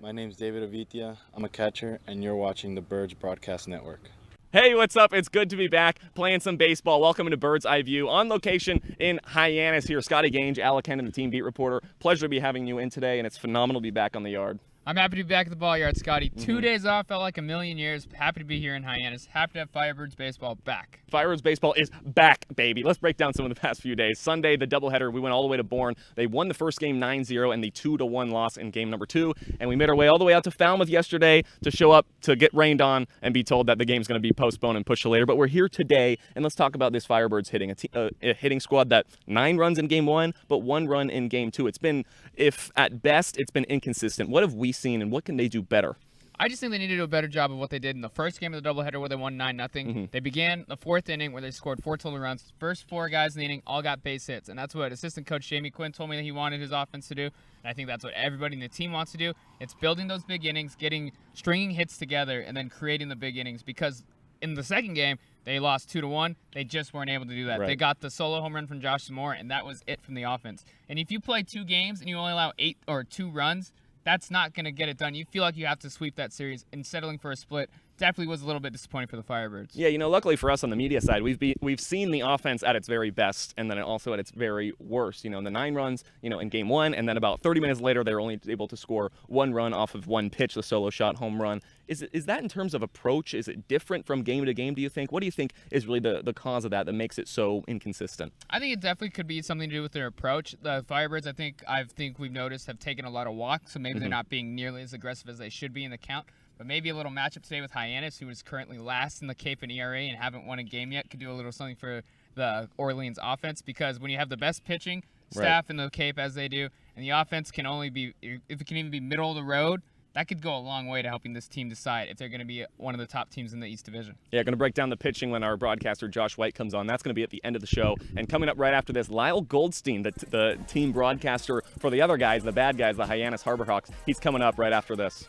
My name's David Avitia. I'm a catcher, and you're watching the Birds Broadcast Network. Hey, what's up? It's good to be back playing some baseball. Welcome to Bird's Eye View on location in Hyannis here. Scotty Gange, Alec Hennon, the team beat reporter. Pleasure to be having you in today, and it's phenomenal to be back on the yard. I'm happy to be back at the ball yard, Scotty. 2 days off felt like a million years. Happy to be here in Hyannis. Happy to have Firebirds baseball back. Firebirds baseball is back, baby. Let's break down some of the past few days. Sunday, the doubleheader, we went all the way to Bourne. They won the first game 9-0 and the 2-1 loss in game number 2. And we made our way all the way out to Falmouth yesterday to show up to get rained on and be told that the game's going to be postponed and pushed to later. But we're here today, and let's talk about this Firebirds hitting, a hitting squad that 9 runs in game 1, but 1 run in game 2. It's been, if at best, it's been inconsistent. What have we seen, and what can they do better? I just think they need to do a better job of what they did in the first game of the doubleheader where they won 9-0. They began the 4th inning where they scored 4 total runs. First 4 guys in the inning all got base hits, and that's what assistant coach Jamie Quinn told me that he wanted his offense to do. And I think that's what everybody in the team wants to do. It's building those big innings, stringing hits together, and then creating the big innings. Because in the second game, they lost 2-1. They just weren't able to do that. Right. They got the solo home run from Josh Zamora, and that was it from the offense. And if you play 2 games and you only allow 8 or 2 runs, that's not going to get it done. You feel like you have to sweep that series, and settling for a split definitely was a little bit disappointing for the Firebirds. Yeah, luckily for us on the media side, we've seen the offense at its very best and then also at its very worst. The 9 runs, in game 1, and then about 30 minutes later, they were only able to score 1 run off of 1 pitch, the solo shot home run. Is that in terms of approach? Is it different from game to game, do you think? What do you think is really the cause of that makes it so inconsistent? I think it definitely could be something to do with their approach. The Firebirds, I think we've noticed, have taken a lot of walks, so maybe they're not being nearly as aggressive as they should be in the count. But maybe a little matchup today with Hyannis, who is currently last in the Cape in ERA and haven't won a game yet, could do a little something for the Orleans offense. Because when you have the best pitching staff in the Cape as they do, and the offense can only be, if it can even be middle of the road, that could go a long way to helping this team decide if they're going to be one of the top teams in the East Division. Yeah, going to break down the pitching when our broadcaster Josh White comes on. That's going to be at the end of the show. And coming up right after this, Lyle Goldstein, the team broadcaster for the other guys, the bad guys, the Hyannis Harbor Hawks. He's coming up right after this.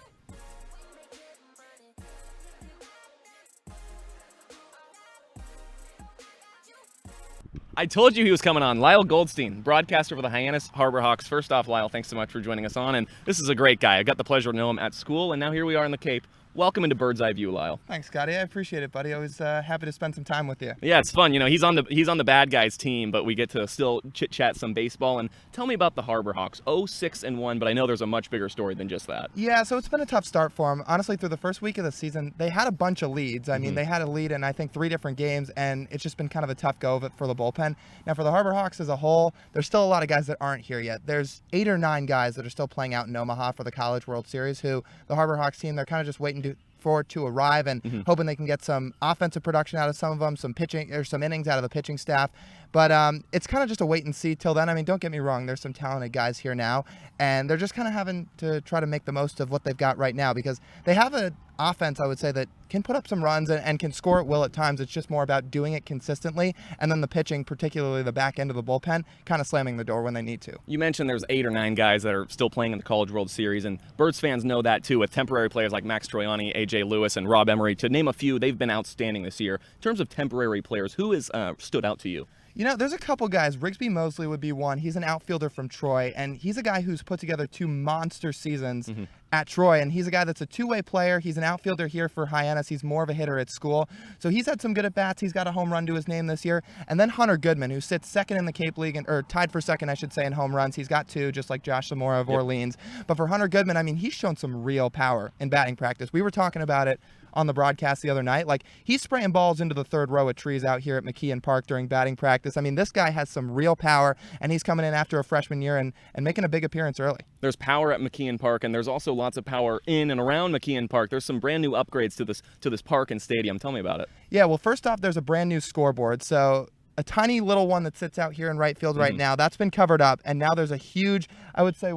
I told you he was coming on. Lyle Goldstein, broadcaster for the Hyannis Harbor Hawks. First off, Lyle, thanks so much for joining us on. And this is a great guy. I got the pleasure to know him at school, and now here we are in the Cape. Welcome into Bird's Eye View, Lyle. Thanks, Scotty. I appreciate it, buddy. Always happy to spend some time with you. Yeah, it's fun. He's on the bad guys team, but we get to still chit-chat some baseball. And tell me about the Harbor Hawks. 0-6-1, but I know there's a much bigger story than just that. Yeah, so it's been a tough start for them. Honestly, through the first week of the season, they had a bunch of leads. I mean, they had a lead in, I think, 3 different games, and it's just been kind of a tough go of it for the bullpen. Now, for the Harbor Hawks as a whole, there's still a lot of guys that aren't here yet. There's 8 or 9 guys that are still playing out in Omaha for the College World Series who the Harbor Hawks team, they're kind of just waiting for to arrive and hoping they can get some offensive production out of some of them, some pitching or some innings out of the pitching staff. But it's kind of just a wait and see till then. I mean, don't get me wrong, there's some talented guys here now, and they're just kind of having to try to make the most of what they've got right now because they have an offense, I would say, that can put up some runs and can score at will at times. It's just more about doing it consistently, and then the pitching, particularly the back end of the bullpen, kind of slamming the door when they need to. You mentioned there's 8 or 9 guys that are still playing in the College World Series, and Birds fans know that too, with temporary players like Max Troiani, A.J. Lewis, and Rob Emery. To name a few, they've been outstanding this year. In terms of temporary players, who has stood out to you? There's a couple guys. Rigsby Mosley would be one. He's an outfielder from Troy, and he's a guy who's put together 2 monster seasons at Troy, and he's a guy that's a 2-way player. He's an outfielder here for Hyannis. He's more of a hitter at school. So he's had some good at-bats. He's got a home run to his name this year. And then Hunter Goodman, who sits second in the Cape League, or tied for second, I should say, in home runs. He's got 2, just like Josh Zamora of Orleans. But for Hunter Goodman, I mean, he's shown some real power in batting practice. We were talking about it on the broadcast the other night. Like, he's spraying balls into the 3rd row of trees out here at McKeon Park during batting practice. I mean, this guy has some real power, and he's coming in after a freshman year and making a big appearance early. There's power at McKeon Park, and there's also lots of power in and around McKeon Park. There's some brand new upgrades to this park and stadium. Tell me about it. Yeah, well, first off, there's a brand new scoreboard. So a tiny little one that sits out here in right field right now, that's been covered up, and now there's a huge, I would say,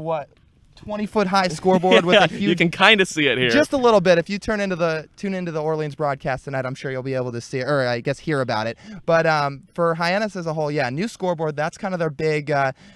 20-foot high scoreboard with a huge. You can kind of see it here. Just a little bit. If you tune into the Orleans broadcast tonight, I'm sure you'll be able to see it, or I guess hear about it. But for Hyannis as a whole, yeah, new scoreboard. That's kind of their big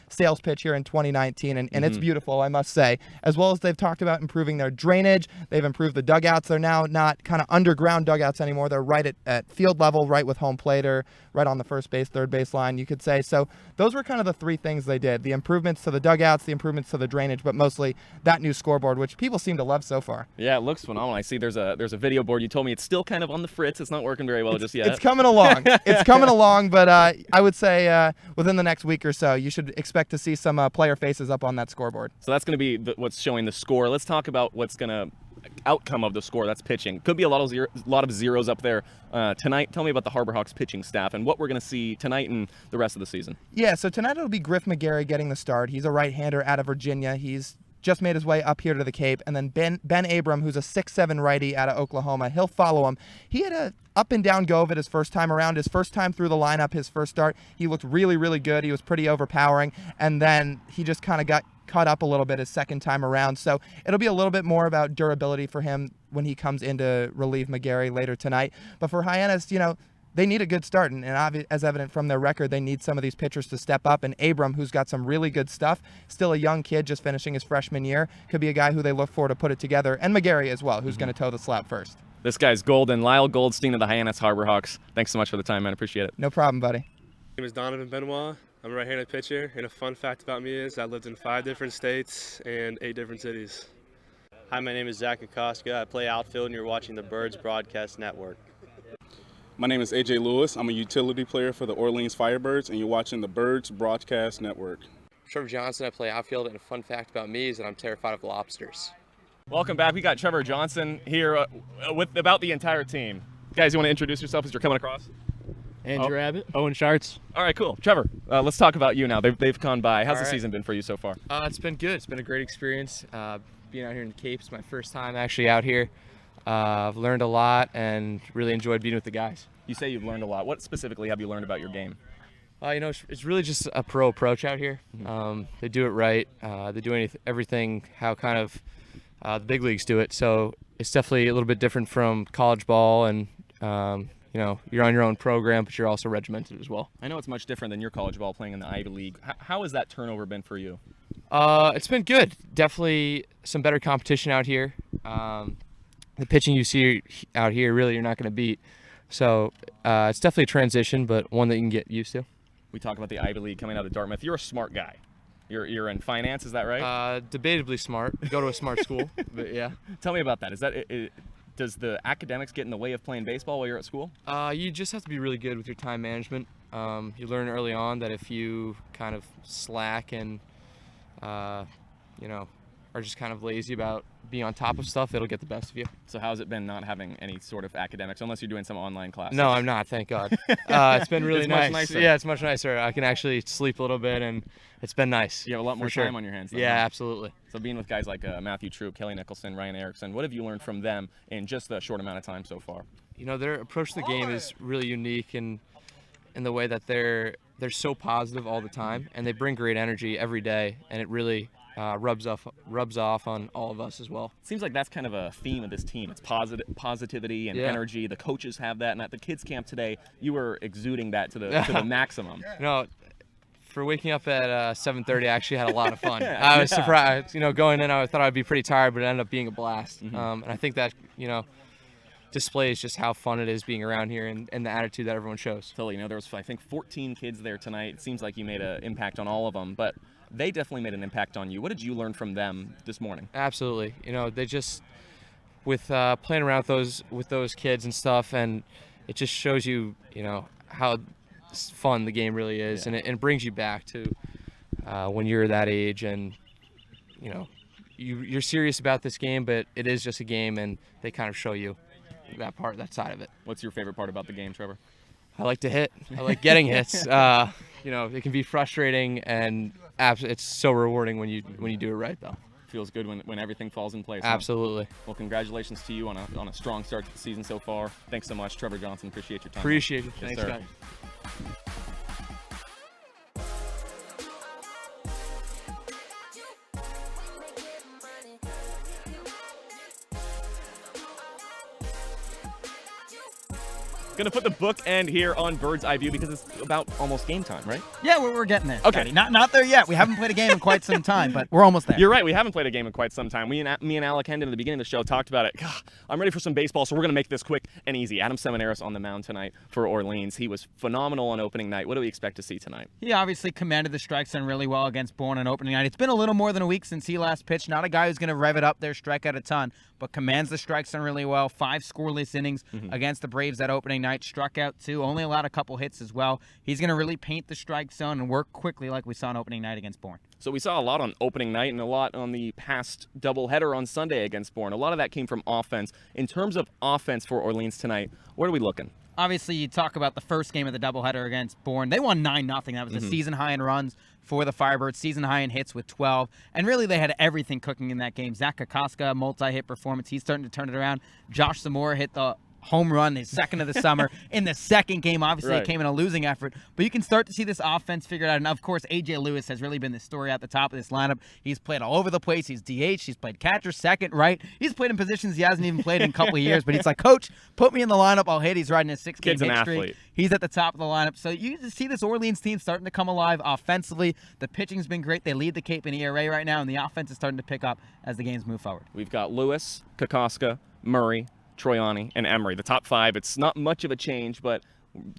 sales pitch here in 2019, and it's beautiful, I must say. As well as they've talked about improving their drainage. They've improved the dugouts. They're now not kind of underground dugouts anymore. They're right at field level, right with home plate or right on the first base, third base line, you could say. So those were kind of the 3 things they did: the improvements to the dugouts, the improvements to the drainage, but most closely that new scoreboard, which people seem to love so far. Yeah, it looks phenomenal. I see there's a video board. You told me it's still kind of on the fritz. It's not working very well just yet. It's coming along. It's coming along, but I would say within the next week or so, you should expect to see some player faces up on that scoreboard. So that's going to be what's showing the score. Let's talk about what's going to outcome of the score. That's pitching. Could be a lot of zeros up there tonight. Tell me about the Harbor Hawks pitching staff and what we're going to see tonight and the rest of the season. Yeah, so tonight it'll be Griff McGarry getting the start. He's a right-hander out of Virginia. He's just made his way up here to the Cape. And then Ben Abram, who's a 6'7" righty out of Oklahoma, he'll follow him. He had a up and down go of it his first time around. His first time through the lineup, his first start, he looked really, really good. He was pretty overpowering. And then he just kind of got caught up a little bit his second time around. So it'll be a little bit more about durability for him when he comes in to relieve McGarry later tonight. But for Hyannis, they need a good start, and as evident from their record, they need some of these pitchers to step up. And Abram, who's got some really good stuff, still a young kid just finishing his freshman year, could be a guy who they look for to put it together. And McGarry as well, who's going to toe the slab first. This guy's golden. Lyle Goldstein of the Hyannis Harbor Hawks. Thanks so much for the time, man. Appreciate it. No problem, buddy. My name is Donovan Benoit. I'm a right-handed pitcher, and a fun fact about me is I lived in 5 different states and 8 different cities. Hi, my name is Zach Akoska. I play outfield, and you're watching the Birds Broadcast Network. My name is AJ Lewis. I'm a utility player for the Orleans Firebirds, and you're watching the Birds Broadcast Network. Trevor Johnson, I play outfield, and a fun fact about me is that I'm terrified of lobsters. Welcome back. We got Trevor Johnson here with about the entire team. Guys, you want to introduce yourself as you're coming across? Andrew Abbott, Owen Schartz. All right, cool. Trevor, let's talk about you now. They've gone by. How's All the right. season been for you so far? It's been good. It's been a great experience. Being out here in the Cape, it's my first time actually out here. I've learned a lot and really enjoyed being with the guys. You say you've learned a lot. What specifically have you learned about your game? It's really just a pro approach out here. They do it right. They do everything how kind of the big leagues do it. So it's definitely a little bit different from college ball, and you're on your own program, but you're also regimented as well. I know it's much different than your college ball playing in the Ivy League. How has that turnover been for you? It's been good. Definitely some better competition out here. The pitching you see out here, really, you're not going to beat. So it's definitely a transition, but one that you can get used to. We talk about the Ivy League coming out of Dartmouth. You're a smart guy. You're in finance, is that right? Debatably smart. Go to a smart school, but yeah. Tell me about that. Does the academics get in the way of playing baseball while you're at school? You just have to be really good with your time management. You learn early on that if you kind of slack and, are just kind of lazy about being on top of stuff, it'll get the best of you. So how's it been not having any sort of academics, unless you're doing some online classes? No, I'm not, thank God. It's been really It's nice. much nicer. Yeah, it's much nicer. I can actually sleep a little bit, and it's been nice. You have a lot more for sure. time on your hands. Yeah, absolutely. So being with guys like Matthew Troop, Kelly Nicholson, Ryan Erickson, what have you learned from them in just the short amount of time so far? Their approach to the game is really unique in the way that they're so positive all the time, and they bring great energy every day, and it really rubs off on all of us as well. It seems like that's kind of a theme of this team. It's positivity and energy. The coaches have that, and at the kids camp today, you were exuding that to the maximum. For waking up at 7:30, I actually had a lot of fun. I was surprised. Going in, I thought I'd be pretty tired, but it ended up being a blast. And I think that displays just how fun it is being around here and the attitude that everyone shows. Totally. There was, I think, 14 kids there tonight. It seems like you made an impact on all of them, but they definitely made an impact on you. What did you learn from them this morning? Absolutely. They just, with playing around with those kids and stuff, and it just shows you, how fun the game really is, and it brings you back to when you're that age, and you're serious about this game, but it is just a game, and they kind of show you that side of it. What's your favorite part about the game, Trevor? I like to hit. I like getting hits. It can be frustrating, and it's so rewarding when you do it right, though. Feels good when everything falls in place. Absolutely. Huh? Well, congratulations to you on a strong start to the season so far. Thanks so much, Trevor Johnson. Appreciate your time. Appreciate it. Yes, Thanks, sir. guys. Going to put the bookend here on Bird's Eye View because it's about almost game time, right? Yeah, we're getting there. Okay. Scotty. Not there yet. We haven't played a game in quite some time, but we're almost there. You're right. We haven't played a game in quite some time. Me and Alec Hendon at the beginning of the show talked about it. God, I'm ready for some baseball, so we're going to make this quick and easy. Adam Seminaris on the mound tonight for Orleans. He was phenomenal on opening night. What do we expect to see tonight? He obviously commanded the strike zone really well against Bourne on opening night. It's been a little more than a week since he last pitched. Not a guy who's going to rev it up there, strike out a ton, but commands the strike zone really well. 5 scoreless innings against the Braves that opening night. Struck out 2, only allowed a couple hits as well. He's going to really paint the strike zone and work quickly like we saw on opening night against Bourne. So we saw a lot on opening night and a lot on the past doubleheader on Sunday against Bourne. A lot of that came from offense. In terms of offense for Orleans tonight, where are we looking? Obviously, you talk about the first game of the doubleheader against Bourne. They won 9-0. That was a season high in runs for the Firebirds, season high in hits with 12. And really, they had everything cooking in that game. Zach Kokoska, multi-hit performance. He's starting to turn it around. Josh Zamora hit the home run, his second of the summer. In the second game, obviously, it came in a losing effort. But you can start to see this offense figured out. And, of course, A.J. Lewis has really been the story at the top of this lineup. He's played all over the place. He's DH. He's played catcher, second, right. He's played in positions he hasn't even played in a couple of years. But he's like, Coach, put me in the lineup. I'll hit. He's riding a 6-game hit streak. He's at the top of the lineup. So you just see this Orleans team starting to come alive offensively. The pitching's been great. They lead the Cape in ERA right now, and the offense is starting to pick up as the games move forward. We've got Lewis, Kokoska, Murray, Troyani, and Emery. The top 5, it's not much of a change, but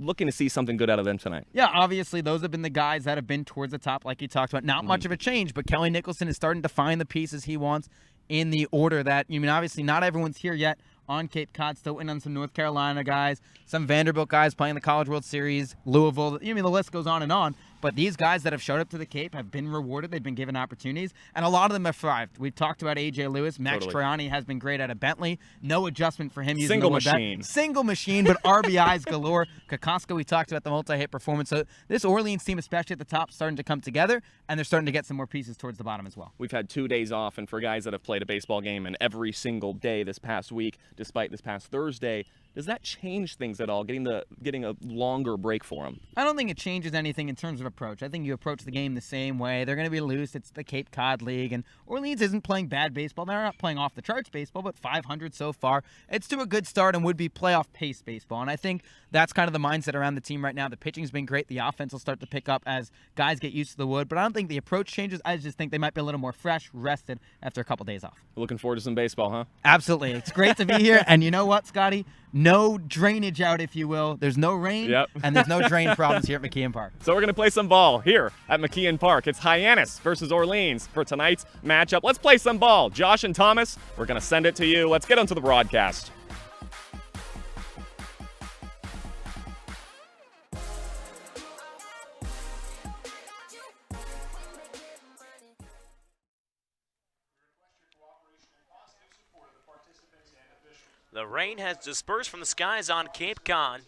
looking to see something good out of them tonight. Yeah, obviously, those have been the guys that have been towards the top, like you talked about. Not much of a change, but Kelly Nicholson is starting to find the pieces he wants in the order that, obviously not everyone's here yet on Cape Cod, still waiting on some North Carolina guys, some Vanderbilt guys playing the College World Series, Louisville. The list goes on and on. But these guys that have showed up to the Cape have been rewarded. They've been given opportunities, and a lot of them have thrived. We've talked about A.J. Lewis. Max Troyani has been great at a Bentley. No adjustment for him using Single the machine. Single machine, but RBIs galore. Kokoska, we talked about the multi-hit performance. So this Orleans team, especially at the top, starting to come together, and they're starting to get some more pieces towards the bottom as well. We've had 2 days off, and for guys that have played a baseball game and every single day this past week, despite this past Thursday, does that change things at all, getting a longer break for them? I don't think it changes anything in terms of approach. I think you approach the game the same way. They're going to be loose. It's the Cape Cod League, and Orleans isn't playing bad baseball. They're not playing off the charts baseball, but 500 so far. It's to a good start and would be playoff pace baseball, and I think that's kind of the mindset around the team right now. The pitching's been great. The offense will start to pick up as guys get used to the wood, but I don't think the approach changes. I just think they might be a little more fresh, rested after a couple days off. Looking forward to some baseball, huh? Absolutely. It's great to be here, and you know what, Scotty? No drainage out, if you will. There's no rain, and there's no drain problems here at McKeon Park. So we're going to play some ball here at McKeon Park. It's Hyannis versus Orleans for tonight's matchup. Let's play some ball. Josh and Thomas, we're going to send it to you. Let's get onto the broadcast. The rain has dispersed from the skies on Cape Cod,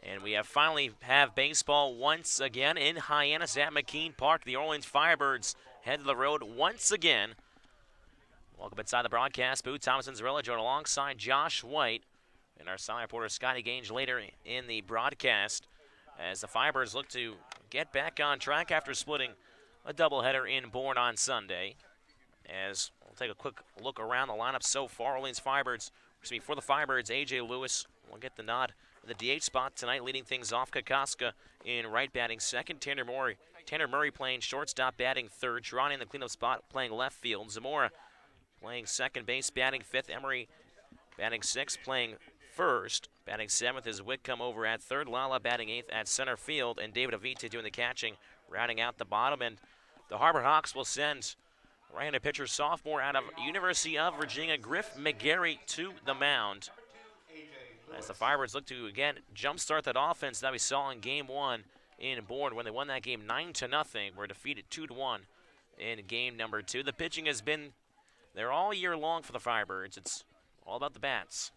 and we finally have baseball once again in Hyannis at McKeon Park. The Orleans Firebirds head to the road once again. Welcome inside the broadcast booth. Thomas and Zarella joined alongside Josh White and our side reporter Scotty Gange later in the broadcast as the Firebirds look to get back on track after splitting a doubleheader in Bourne on Sunday. As we'll take a quick look around the lineup so far, Orleans Firebirds. For the Firebirds, A.J. Lewis will get the nod in the DH spot tonight, leading things off. Kokoska in right batting second. Tanner Murray playing shortstop, batting third. Troyani in the cleanup spot, playing left field. Zamora playing second base, batting fifth. Emery batting sixth, playing first. Batting seventh is Whitcomb over at third. Lala batting eighth at center field. And David Avita doing the catching, rounding out the bottom. And the Harbor Hawks will send right-handed pitcher, sophomore out of University of Virginia, Griff McGarry, to the mound. As the Firebirds look to, again, jumpstart that offense that we saw in Game 1 in Bourne when they won that game 9-0. Were defeated 2-1 in Game number 2. The pitching has been there all year long for the Firebirds. It's all about the bats.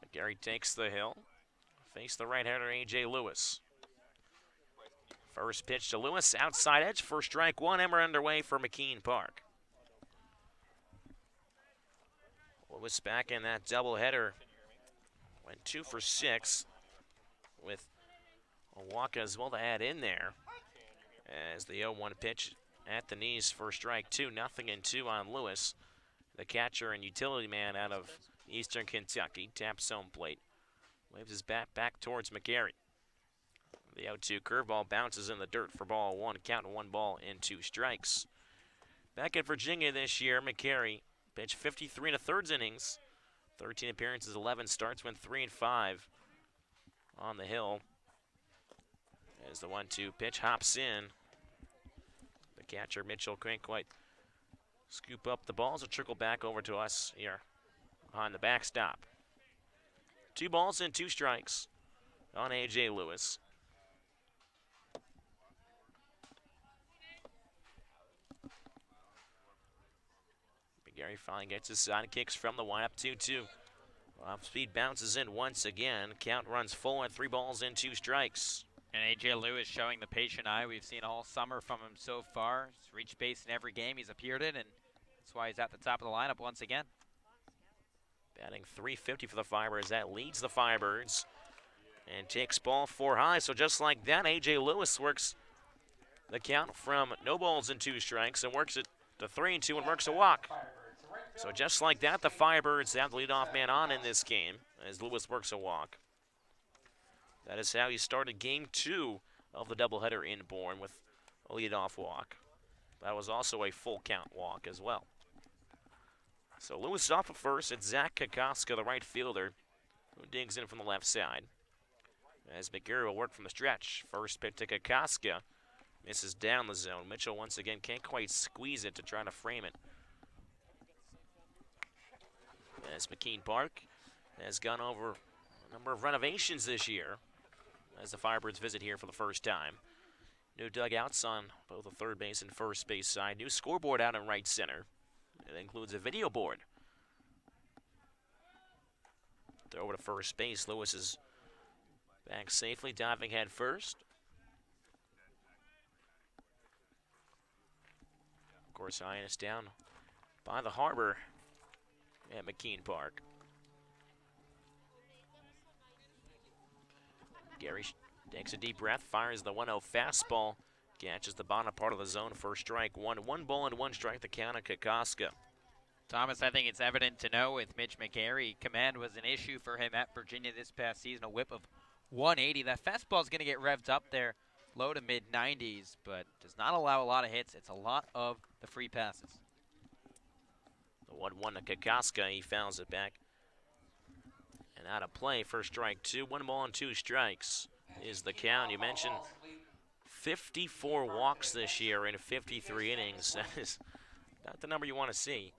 McGarry takes the hill. Face the right-hander, A.J. Lewis. First pitch to Lewis, outside edge for strike one, and we're underway for McKeon Park. Lewis back in that doubleheader. Went 2 for 6 with a walk as well to add in there. As the 0-1 pitch at the knees for strike two, 0-2 on Lewis. The catcher and utility man out of Eastern Kentucky. Taps home plate. Waves his bat back towards McGarry. The 0-2 curveball bounces in the dirt for ball one. Count 1 ball and 2 strikes. Back at Virginia this year, McGarry pitched 53 1/3 innings. 13 appearances, 11 starts, went 3-5 on the hill. As the 1-2 pitch hops in. The catcher, Mitchell, can't quite scoop up the balls or trickle back over to us here on the backstop. 2 balls and 2 strikes on A.J. Lewis. McGarry finally gets his side kicks from the windup 2-2. Off speed bounces in once again. Count runs full at 3 balls and 2 strikes. And A.J. Lewis showing the patient eye we've seen all summer from him so far. He's reached base in every game he's appeared in, and that's why he's at the top of the lineup once again. Batting .350 for the Firebirds. That leads the Firebirds and takes ball 4 high. So just like that, A.J. Lewis works the count from no balls and 2 strikes and works it to 3-2 and works a walk. So just like that, the Firebirds have the leadoff man on in this game as Lewis works a walk. That is how he started game 2 of the doubleheader in Bourne with a leadoff walk. That was also a full count walk as well. So Lewis off at first. It's Zach Kokoska, the right fielder, who digs in from the left side. As McGarry will work from the stretch. First pitch to Kokoska. Misses down the zone. Mitchell once again can't quite squeeze it to try to frame it. As McKean Park has gone over a number of renovations this year as the Firebirds visit here for the first time. New dugouts on both the third base and first base side. New scoreboard out in right center. It includes a video board. Throw over to first base. Lewis is back safely, diving head first. Of course, Hyannis down by the harbor at McKean Park. Gary takes a deep breath, fires the 1-0 fastball, catches the bottom part of the zone for a strike. 1 ball and 1 strike, the count of Kokoska. Thomas, I think it's evident to know with Mitch McGarry, command was an issue for him at Virginia this past season, a whip of 180. That fastball is going to get revved up there, low to mid 90s, but does not allow a lot of hits. It's a lot of the free passes. The 1-1 to Kokoska, he fouls it back. And out of play for strike 2. 1 ball and 2 strikes is the count. You mentioned 54 walks this year in 53 innings. That is not the number you want to see.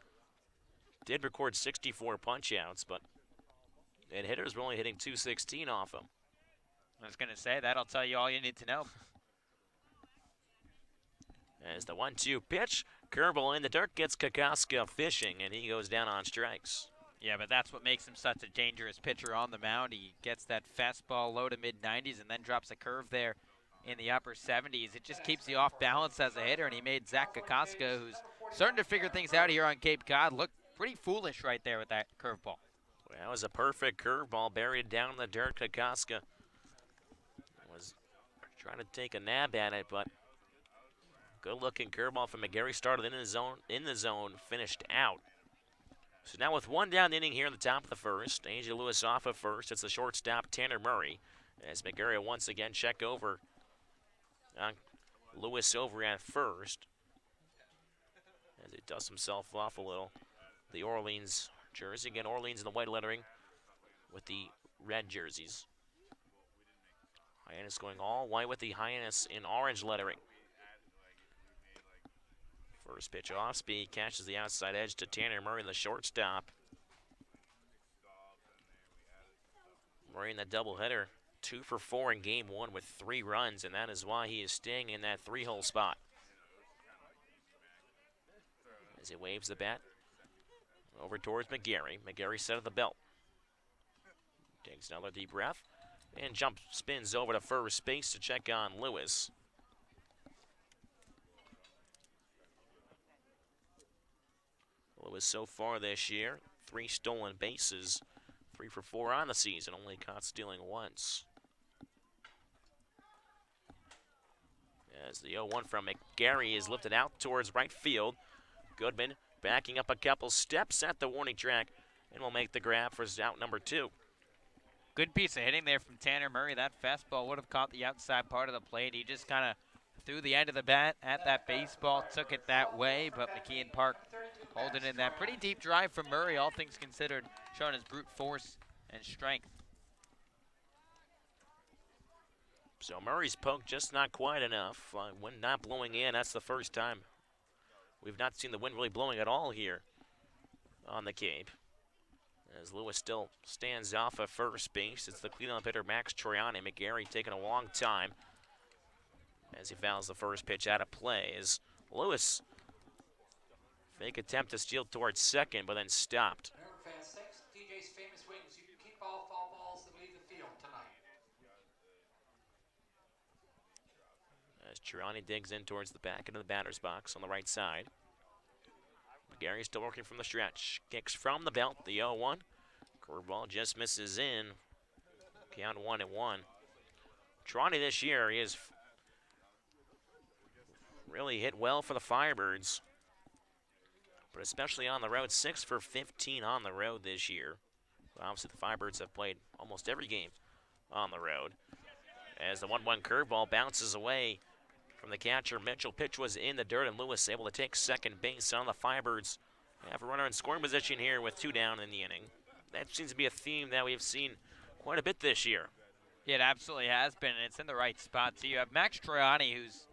Did record 64 punch-outs, but and hitters were only hitting .216 off him. I was going to say, that'll tell you all you need to know. As the 1-2 pitch, curveball in the dirt gets Kokoska fishing, and he goes down on strikes. Yeah, but that's what makes him such a dangerous pitcher on the mound. He gets that fastball low to mid-90s and then drops a curve there in the upper 70s. It just keeps you off balance as a hitter, and he made Zach Kokoska, who's starting to figure things out here on Cape Cod, look pretty foolish right there with that curveball. Well, that was a perfect curveball buried down in the dirt. Kokoska was trying to take a nab at it, but good-looking curveball from McGarry. Started in the zone, finished out. So now with 1 down inning here in the top of the first, A.J. Lewis off at first. It's the shortstop, Tanner Murray, as McGarry once again check over. Lewis over at first, as he dusts himself off a little. The Orleans jersey, again Orleans in the white lettering with the red jerseys. Hyannis going all white with the Hyannis in orange lettering. First pitch off speed, catches the outside edge to Tanner Murray, the shortstop. Murray in the doubleheader, 2 for 4 in game 1 with 3 runs, and that is why he is staying in that 3-hole spot. As he waves the bat over towards McGarry. McGarry set of the belt. Takes another deep breath and spins over to first base to check on Lewis. Lewis so far this year, 3 stolen bases, 3 for 4 on the season, only caught stealing once. As the 0-1 from McGarry is lifted out towards right field. Goodman backing up a couple steps at the warning track and will make the grab for out number 2. Good piece of hitting there from Tanner Murray. That fastball would have caught the outside part of the plate. He just kind of threw the end of the bat at that baseball, took it that way, but McKeon Park holding in that pretty deep drive from Murray, all things considered, showing his brute force and strength. So Murray's poke just not quite enough. Wind not blowing in. That's the first time we've not seen the wind really blowing at all here on the Cape. As Lewis still stands off at first base, it's the cleanup hitter Max Troiani. McGarry taking a long time as he fouls the first pitch out of play. As Lewis fake attempt to steal towards second, but then stopped. DJ's Famous Wings. You can keep all foul balls that leave the field tonight. As Troiani digs in towards the back into the batter's box on the right side. McGarry still working from the stretch. Kicks from the belt, the 0-1. Curveball just misses in. Count 1-1. Troiani this year, he has really hit well for the Firebirds, but especially on the road. 6 for 15 on the road this year. Obviously, the Firebirds have played almost every game on the road. As the 1-1 curveball bounces away from the catcher, Mitchell. Pitch was in the dirt, and Lewis able to take second base on the Firebirds. Have a runner in scoring position here with 2 down in the inning. That seems to be a theme that we've seen quite a bit this year. Yeah, it absolutely has been, and it's in the right spot. So you have Max Troiani, who's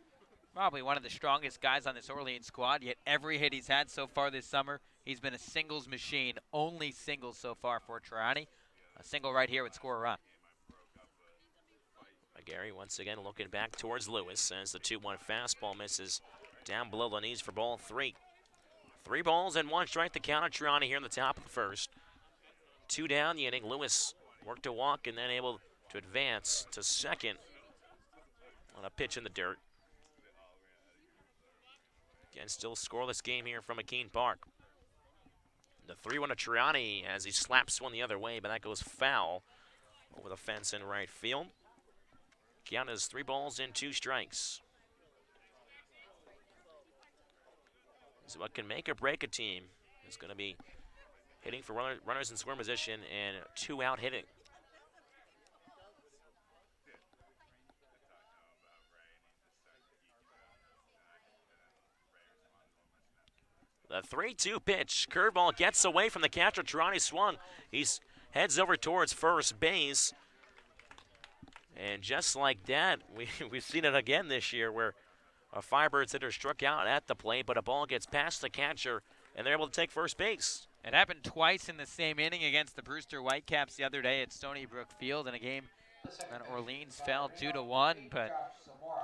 probably one of the strongest guys on this Orleans squad, yet every hit he's had so far this summer, he's been a singles machine. Only singles so far for Troiani. A single right here would score a run. McGarry once again looking back towards Lewis as the 2-1 fastball misses down below the knees for ball 3. 3 balls and 1 strike, the count on Troiani here in the top of the first. 2 down the inning. Lewis worked to walk and then able to advance to second on a pitch in the dirt. Again, still scoreless game here from McKean Park. The 3-1 to Troiani as he slaps one the other way, but that goes foul over the fence in right field. Count is 3 balls and 2 strikes. So what can make or break a team is going to be hitting for runners in scoring position and 2-out hitting. The 3-2 pitch. Curveball gets away from the catcher. Troiani swung. He heads over towards first base. And just like that, we've seen it again this year where a Firebirds hitter struck out at the plate, but a ball gets past the catcher, and they're able to take first base. It happened twice in the same inning against the Brewster Whitecaps the other day at Stony Brook Field in a game that Orleans fell 2-1. But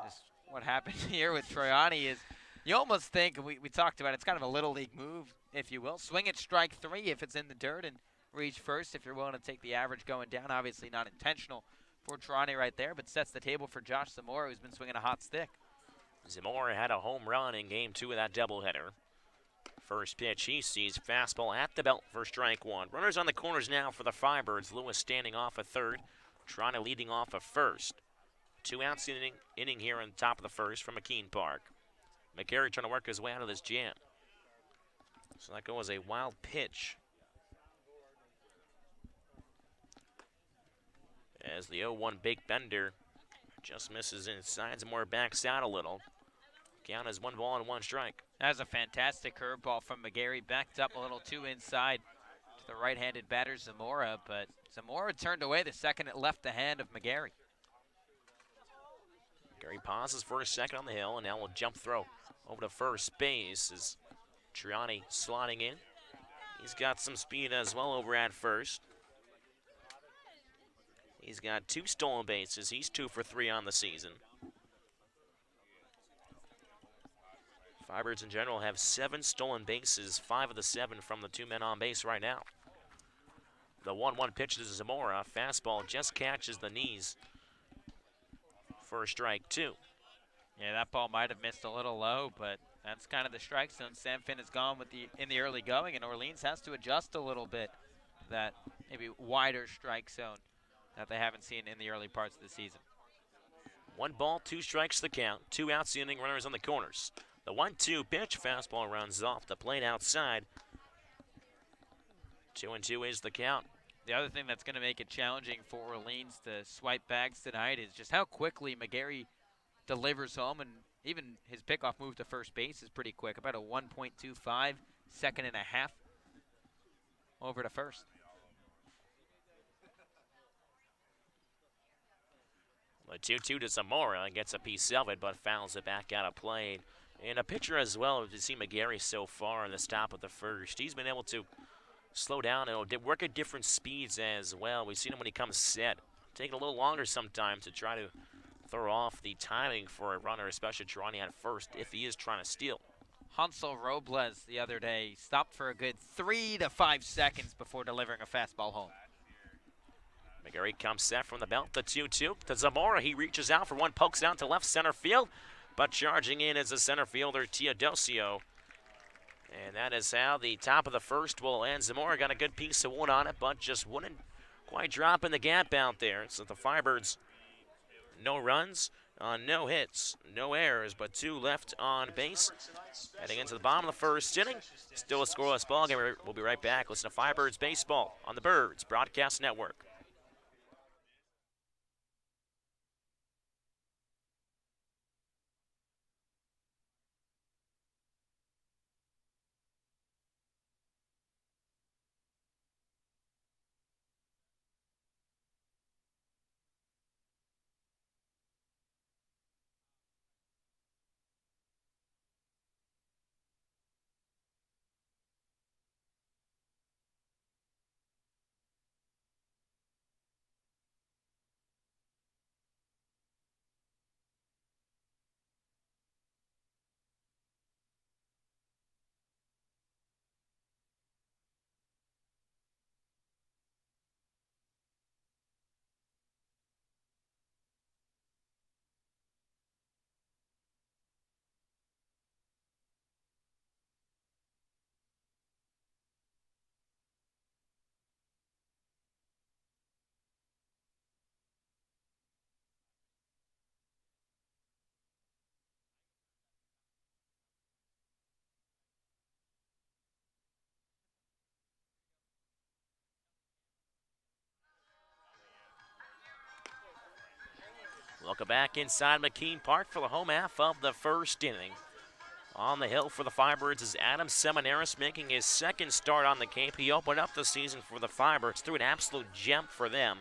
just what happened here with Troiani is you almost think, we talked about it, it's kind of a little league move, if you will. Swing at strike 3 if it's in the dirt and reach first if you're willing to take the average going down. Obviously not intentional for Troiani right there, but sets the table for Josh Zamora, who's been swinging a hot stick. Zamora had a home run in game 2 of that doubleheader. First pitch he sees, fastball at the belt for strike 1. Runners on the corners now for the Firebirds. Lewis standing off at third, Troiani leading off at first. 2 outs inning here on the top of the first from McKean Park. McGarry trying to work his way out of this jam. So that goes a wild pitch. As the 0-1 big bender just misses inside. Zamora backs out a little. Count is 1 ball and 1 strike. That was a fantastic curveball from McGarry. Backed up a little too inside to the right-handed batter Zamora, but Zamora turned away the second it left the hand of McGarry. Gary pauses for a second on the hill, and now will jump throw over to first base as Troiani slotting in. He's got some speed as well over at first. He's got 2 stolen bases. He's 2 for 3 on the season. Firebirds in general have 7 stolen bases, 5 of the 7 from the 2 men on base right now. The 1-1 pitch to Zamora. Fastball just catches the knees for strike 2. Yeah, that ball might have missed a little low, but that's kind of the strike zone Sam Finn has gone with in the early going, and Orleans has to adjust a little bit to that maybe wider strike zone that they haven't seen in the early parts of the season. 1 ball, 2 strikes the count. 2 outs the inning, runners on the corners. The 1-2 pitch, fastball runs off the plate outside. 2-2 is the count. The other thing that's going to make it challenging for Orleans to swipe bags tonight is just how quickly McGarry delivers home, and even his pickoff move to first base is pretty quick, about a 1.25 second and a half over to first. The 2-2 to Zamora, gets a piece of it, but fouls it back out of play. And a pitcher as well, to see McGarry so far in the stop of the first. He's been able to slow down and work at different speeds as well. We've seen him when he comes set. Taking a little longer sometimes to try to throw off the timing for a runner, especially Girardi at first, if he is trying to steal. Hansel Robles the other day stopped for a good 3 to 5 seconds before delivering a fastball home. McGarry comes set from the belt, the 2-2 to Zamora. He reaches out for one, pokes down to left center field, but charging in is the center fielder, Teodosio. And that is how the top of the first will end. Zamora got a good piece of wood on it, but just wouldn't quite drop in the gap out there. So the Firebirds, no runs, no hits, no errors, but 2 left on base. Heading into the bottom of the first inning, still a scoreless ball game. We'll be right back. Listen to Firebirds Baseball on the Birds Broadcast Network. Welcome back inside McKean Park for the home half of the first inning. On the hill for the Firebirds is Adam Seminaris, making his second start on the Cape. He opened up the season for the Firebirds, threw an absolute gem for them.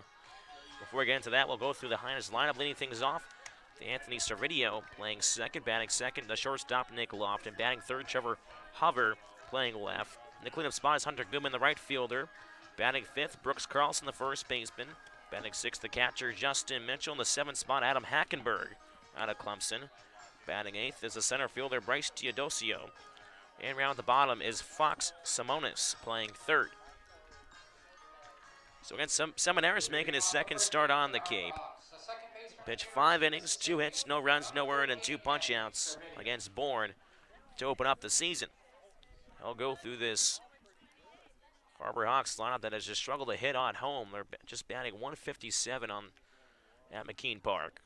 Before we get into that, we'll go through the Hyannis lineup, leading things off. Anthony Servideo playing second, batting second. The shortstop, Nick Lofton. Batting third, Trevor Hover playing left. In the cleanup spot is Hunter Goodman, the right fielder. Batting fifth, Brooks Carlson, the first baseman. Batting sixth, the catcher, Justin Mitchell. In the seventh spot, Adam Hackenberg out of Clemson. Batting eighth is the center fielder, Bryce Teodosio. And round the bottom is Fox Simonis playing third. So again, Seminaris making his second start on the Cape. Pitched 5 innings, 2 hits, no runs, no earned, and 2 punch-outs against Bourne to open up the season. I'll go through this Harbor Hawks lineup that has just struggled to hit on home. They're just batting 157 at McKean Park.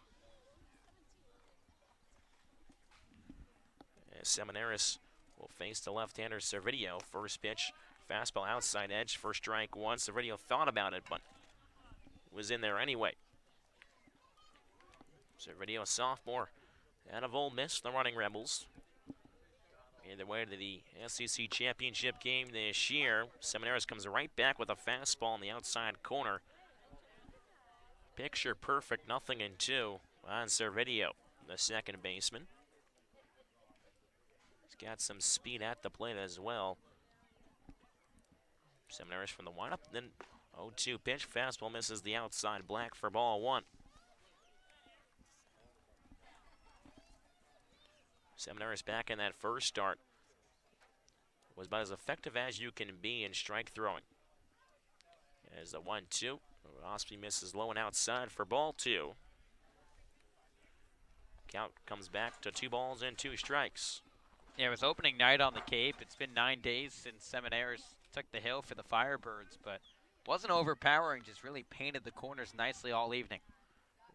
As Seminaris will face the left-hander Servideo. First pitch, fastball outside edge, first strike one. Servideo thought about it, but was in there anyway. Servideo, a sophomore out of Ole Miss, the Running Rebels. Made their way to the SEC championship game this year. Seminaris comes right back with a fastball on the outside corner. Picture perfect, 0-2 on Servideo, the second baseman. He's got some speed at the plate as well. Seminaris from the windup, then 0-2 pitch, fastball misses the outside, black for ball one. Seminaris back in that first start was about as effective as you can be in strike throwing. As the 1-2, Ospey misses low and outside for ball two. Count comes back to 2 balls and 2 strikes. Yeah, it was opening night on the Cape. It's been 9 days since Seminaris took the hill for the Firebirds, but wasn't overpowering, just really painted the corners nicely all evening.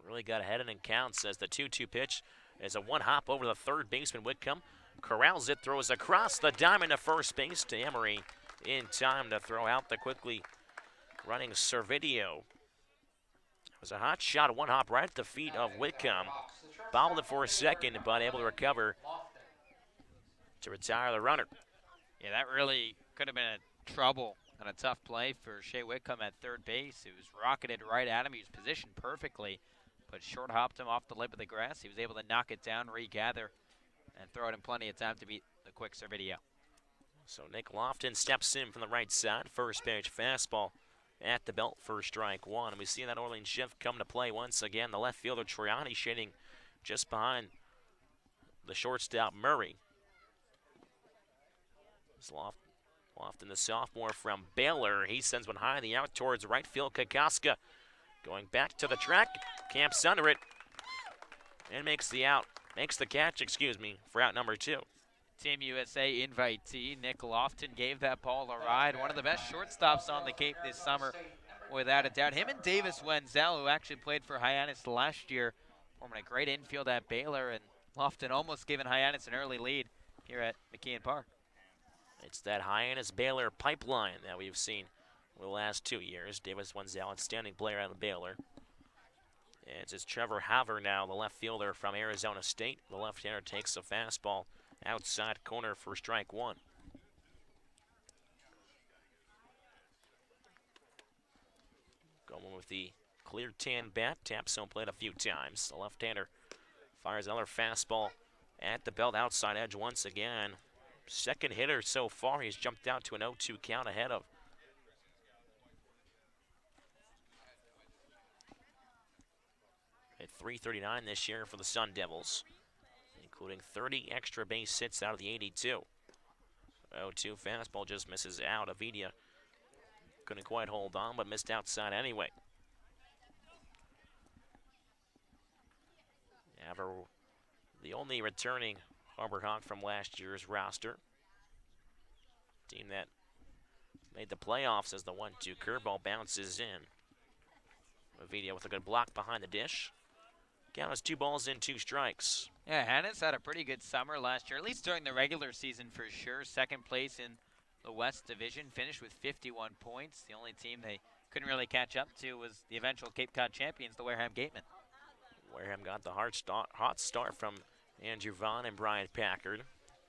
Really got ahead and counts as the 2-2 pitch is a one hop over the third baseman Whitcomb. Corrals it, throws across the diamond to first base to Emery. in time to throw out the quickly running Servideo. It was a hot shot, one hop right at the feet of Whitcomb. Bobbled it for a second, but able to recover to retire the runner. Yeah, that really could have been a trouble and a tough play for Shea Whitcomb at third base. It was rocketed right at him. He was positioned perfectly, but short hopped him off the lip of the grass. He was able to knock it down, regather, and throw it in plenty of time to beat the quick Servideo. So Nick Lofton steps in from the right side. First pitch fastball at the belt for strike one. And we see that Orleans shift come to play once again. The left fielder Troiani shading just behind the shortstop Murray. It's Lofton, the sophomore from Baylor. He sends one high in the out towards right field. Kakaska going back to the track, camps under it, and makes the catch, for out number 2. Team USA invitee Nick Lofton gave that ball a ride. One of the best shortstops on the Cape this summer, without a doubt. Him and Davis Wenzel, who actually played for Hyannis last year, forming a great infield at Baylor, and Lofton almost giving Hyannis an early lead here at McKeon Park. It's that Hyannis-Baylor pipeline that we've seen over the last 2 years. Davis Wenzel, outstanding player out of Baylor. And it's Trevor Haver now, the left fielder from Arizona State. The left-hander takes a fastball outside corner for strike one. Going with the clear tan bat, taps home plate a few times. The left-hander fires another fastball at the belt, outside edge once again. Second hitter so far. He's jumped out to an 0-2 count ahead of at .339 this year for the Sun Devils, including 30 extra base hits out of the 82. 0-2 fastball just misses out. Avidia couldn't quite hold on, but missed outside anyway. Ever the only returning Harbor Hawk from last year's roster. Team that made the playoffs as the 1-2 curveball bounces in. Avidia with a good block behind the dish. Count is 2 balls and 2 strikes. Yeah, Hyannis had a pretty good summer last year, at least during the regular season for sure. Second place in the West Division, finished with 51 points. The only team they couldn't really catch up to was the eventual Cape Cod champions, the Wareham Gatemen. Wareham got the hot start from Andrew Vaughn and Brian Packard,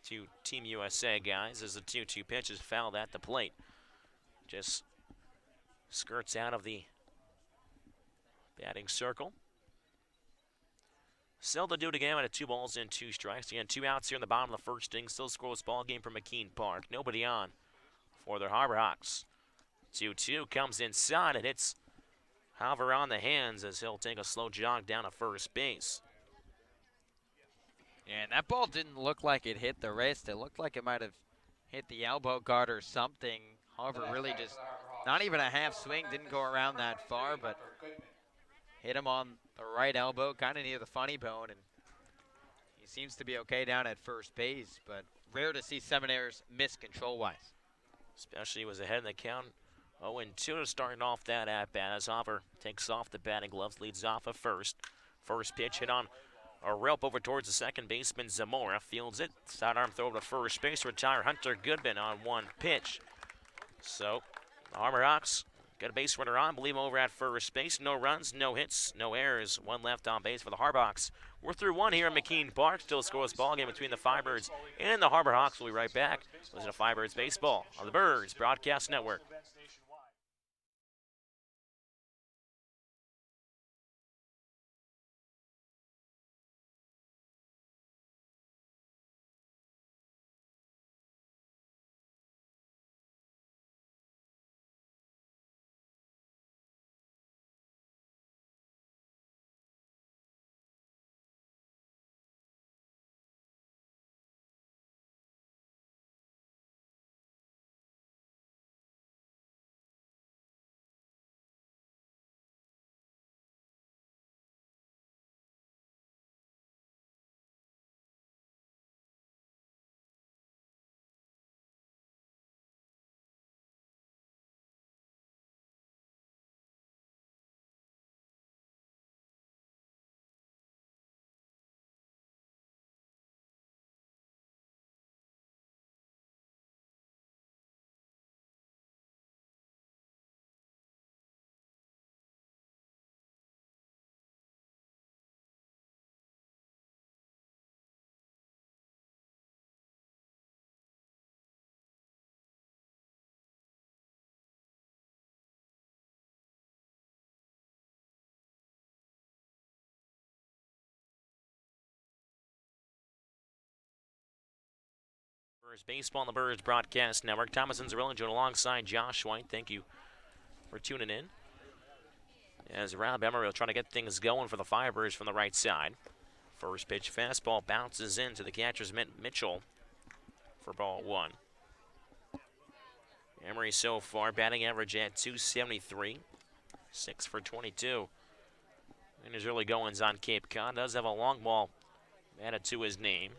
2 Team USA guys, as the 2-2 pitch is fouled at the plate. Just skirts out of the batting circle. Still to do it again at 2 balls and 2 strikes. Again, 2 outs here in the bottom of the first inning. Still scoreless ball game for McKean Park. Nobody on for their Harbor Hawks. 2-2 comes inside and hits Halver on the hands as he'll take a slow jog down to first base. Yeah, and that ball didn't look like it hit the wrist. It looked like it might have hit the elbow guard or something. However, really just not even a half swing, didn't go around that far, but hit him on the right elbow, kind of near the funny bone, and he seems to be okay down at first base, but rare to see 7 errors miss control-wise. Especially was ahead in the count. 0-2 to start off that at-bat as Hopper takes off the batting gloves, leads off at first. First pitch hit on a rope over towards the second baseman. Zamora fields it. Sidearm throw to first base. Retire Hunter Goodman on 1 pitch. So the Harbor Hawks got a base runner on. Believe over at first base. No runs, no hits, no errors. 1 left on base for the Harbor Hawks. We're through 1 here at McKean Park. Still a scoreless ball game between the Firebirds and the Harbor Hawks. We'll be right back. Listen to Firebirds Baseball on the Birds Broadcast Network. Baseball on the Birds Broadcast Network. Thomas and Zarilla joined alongside Josh White. Thank you for tuning in. As Rob Emery will try to get things going for the Firebirds from the right side. First pitch fastball bounces into the catcher's Mitchell for ball one. Emery so far batting average at .273, 6 for 22. In his early goings on Cape Cod, does have a long ball added to his name.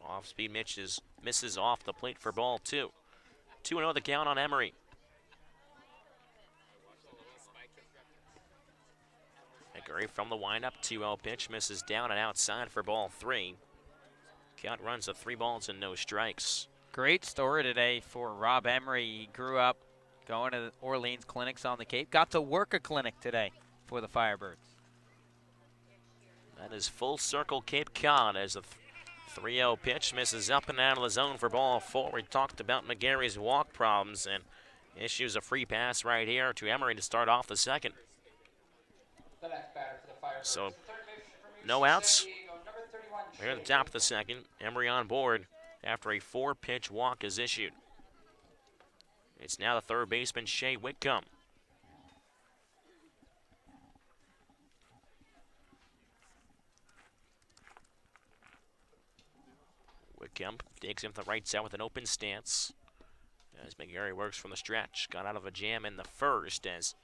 Off-speed misses off the plate for ball two. 2-0 the count on Emery. McGarry from the windup, 2-0 pitch, misses down and outside for ball three. Count runs to 3 balls and no strikes. Great story today for Rob Emery. He grew up going to the Orleans clinics on the Cape. Got to work a clinic today for the Firebirds. That is full circle Cape Cod as the 3-0 pitch misses up and out of the zone for ball four. We talked about McGarry's walk problems and issues a free pass right here to Emery to start off the second. So no outs. Here at the top of the second, Emery on board after a 4-pitch walk is issued. It's now the third baseman, Shea Whitcomb. Whitcomb takes him to the right side with an open stance. As McGarry works from the stretch. Got out of a jam in the first as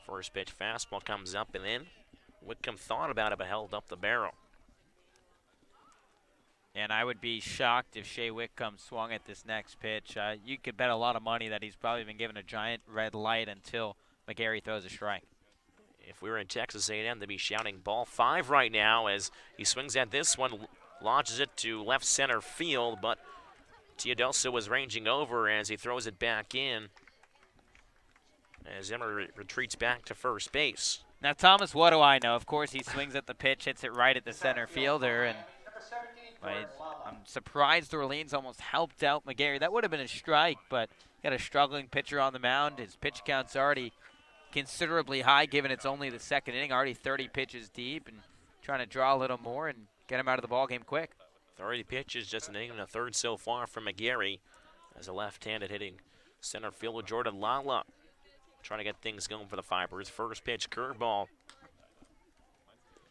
first pitch fastball comes up and in. Whitcomb thought about it but held up the barrel. And I would be shocked if Shea Whitcomb swung at this next pitch. You could bet a lot of money that he's probably been given a giant red light until McGarry throws a strike. If we were in Texas A&M, they'd be shouting ball 5 right now as he swings at this one, launches it to left center field, but Teodoso was ranging over as he throws it back in as Emery retreats back to first base. Now, Thomas, what do I know? Of course, he swings at the pitch, hits it right at the center fielder, and I'm surprised Orleans almost helped out McGarry. That would have been a strike, but got a struggling pitcher on the mound. His pitch count's already considerably high, given it's only the second inning, already 30 pitches deep, and trying to draw a little more and get him out of the ballgame quick. 30 pitches, just an inning and a third so far from McGarry as a left-handed hitting center fielder Jordan Lala trying to get things going for the Fibers. First pitch curveball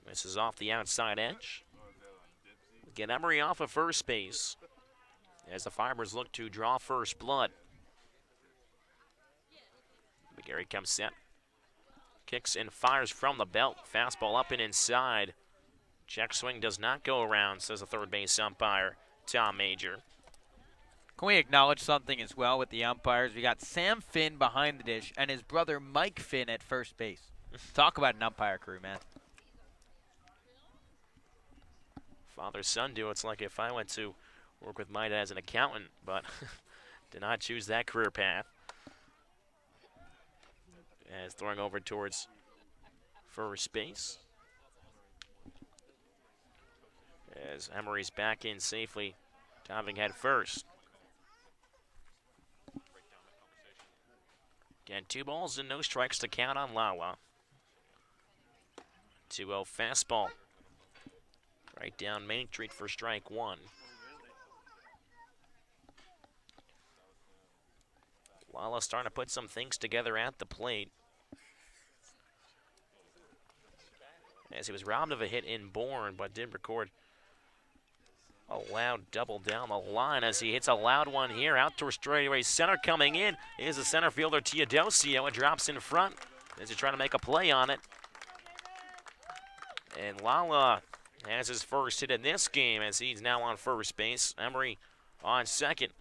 misses off the outside edge. Get Emery off of first base as the Fibers look to draw first blood. McGarry comes set, kicks and fires from the belt. Fastball up and inside. Check swing does not go around, says the third base umpire, Tom Major. Can we acknowledge something as well with the umpires? We got Sam Finn behind the dish and his brother Mike Finn at first base. Talk about an umpire crew, man. Father-son duo. It's like if I went to work with my dad as an accountant, but did not choose that career path. As throwing over towards first base. As Emery's back in safely, diving head first. Again, 2 balls and no strikes to count on Lala. 2-0 fastball. Right down Main Street for strike one. Lala starting to put some things together at the plate. As he was robbed of a hit in Bourne, but did record a loud double down the line as he hits a loud one here. Out to straightaway center coming in is the center fielder Teodosio. It drops in front as he's trying to make a play on it. And Lala has his first hit in this game as he's now on first base. Emery on second.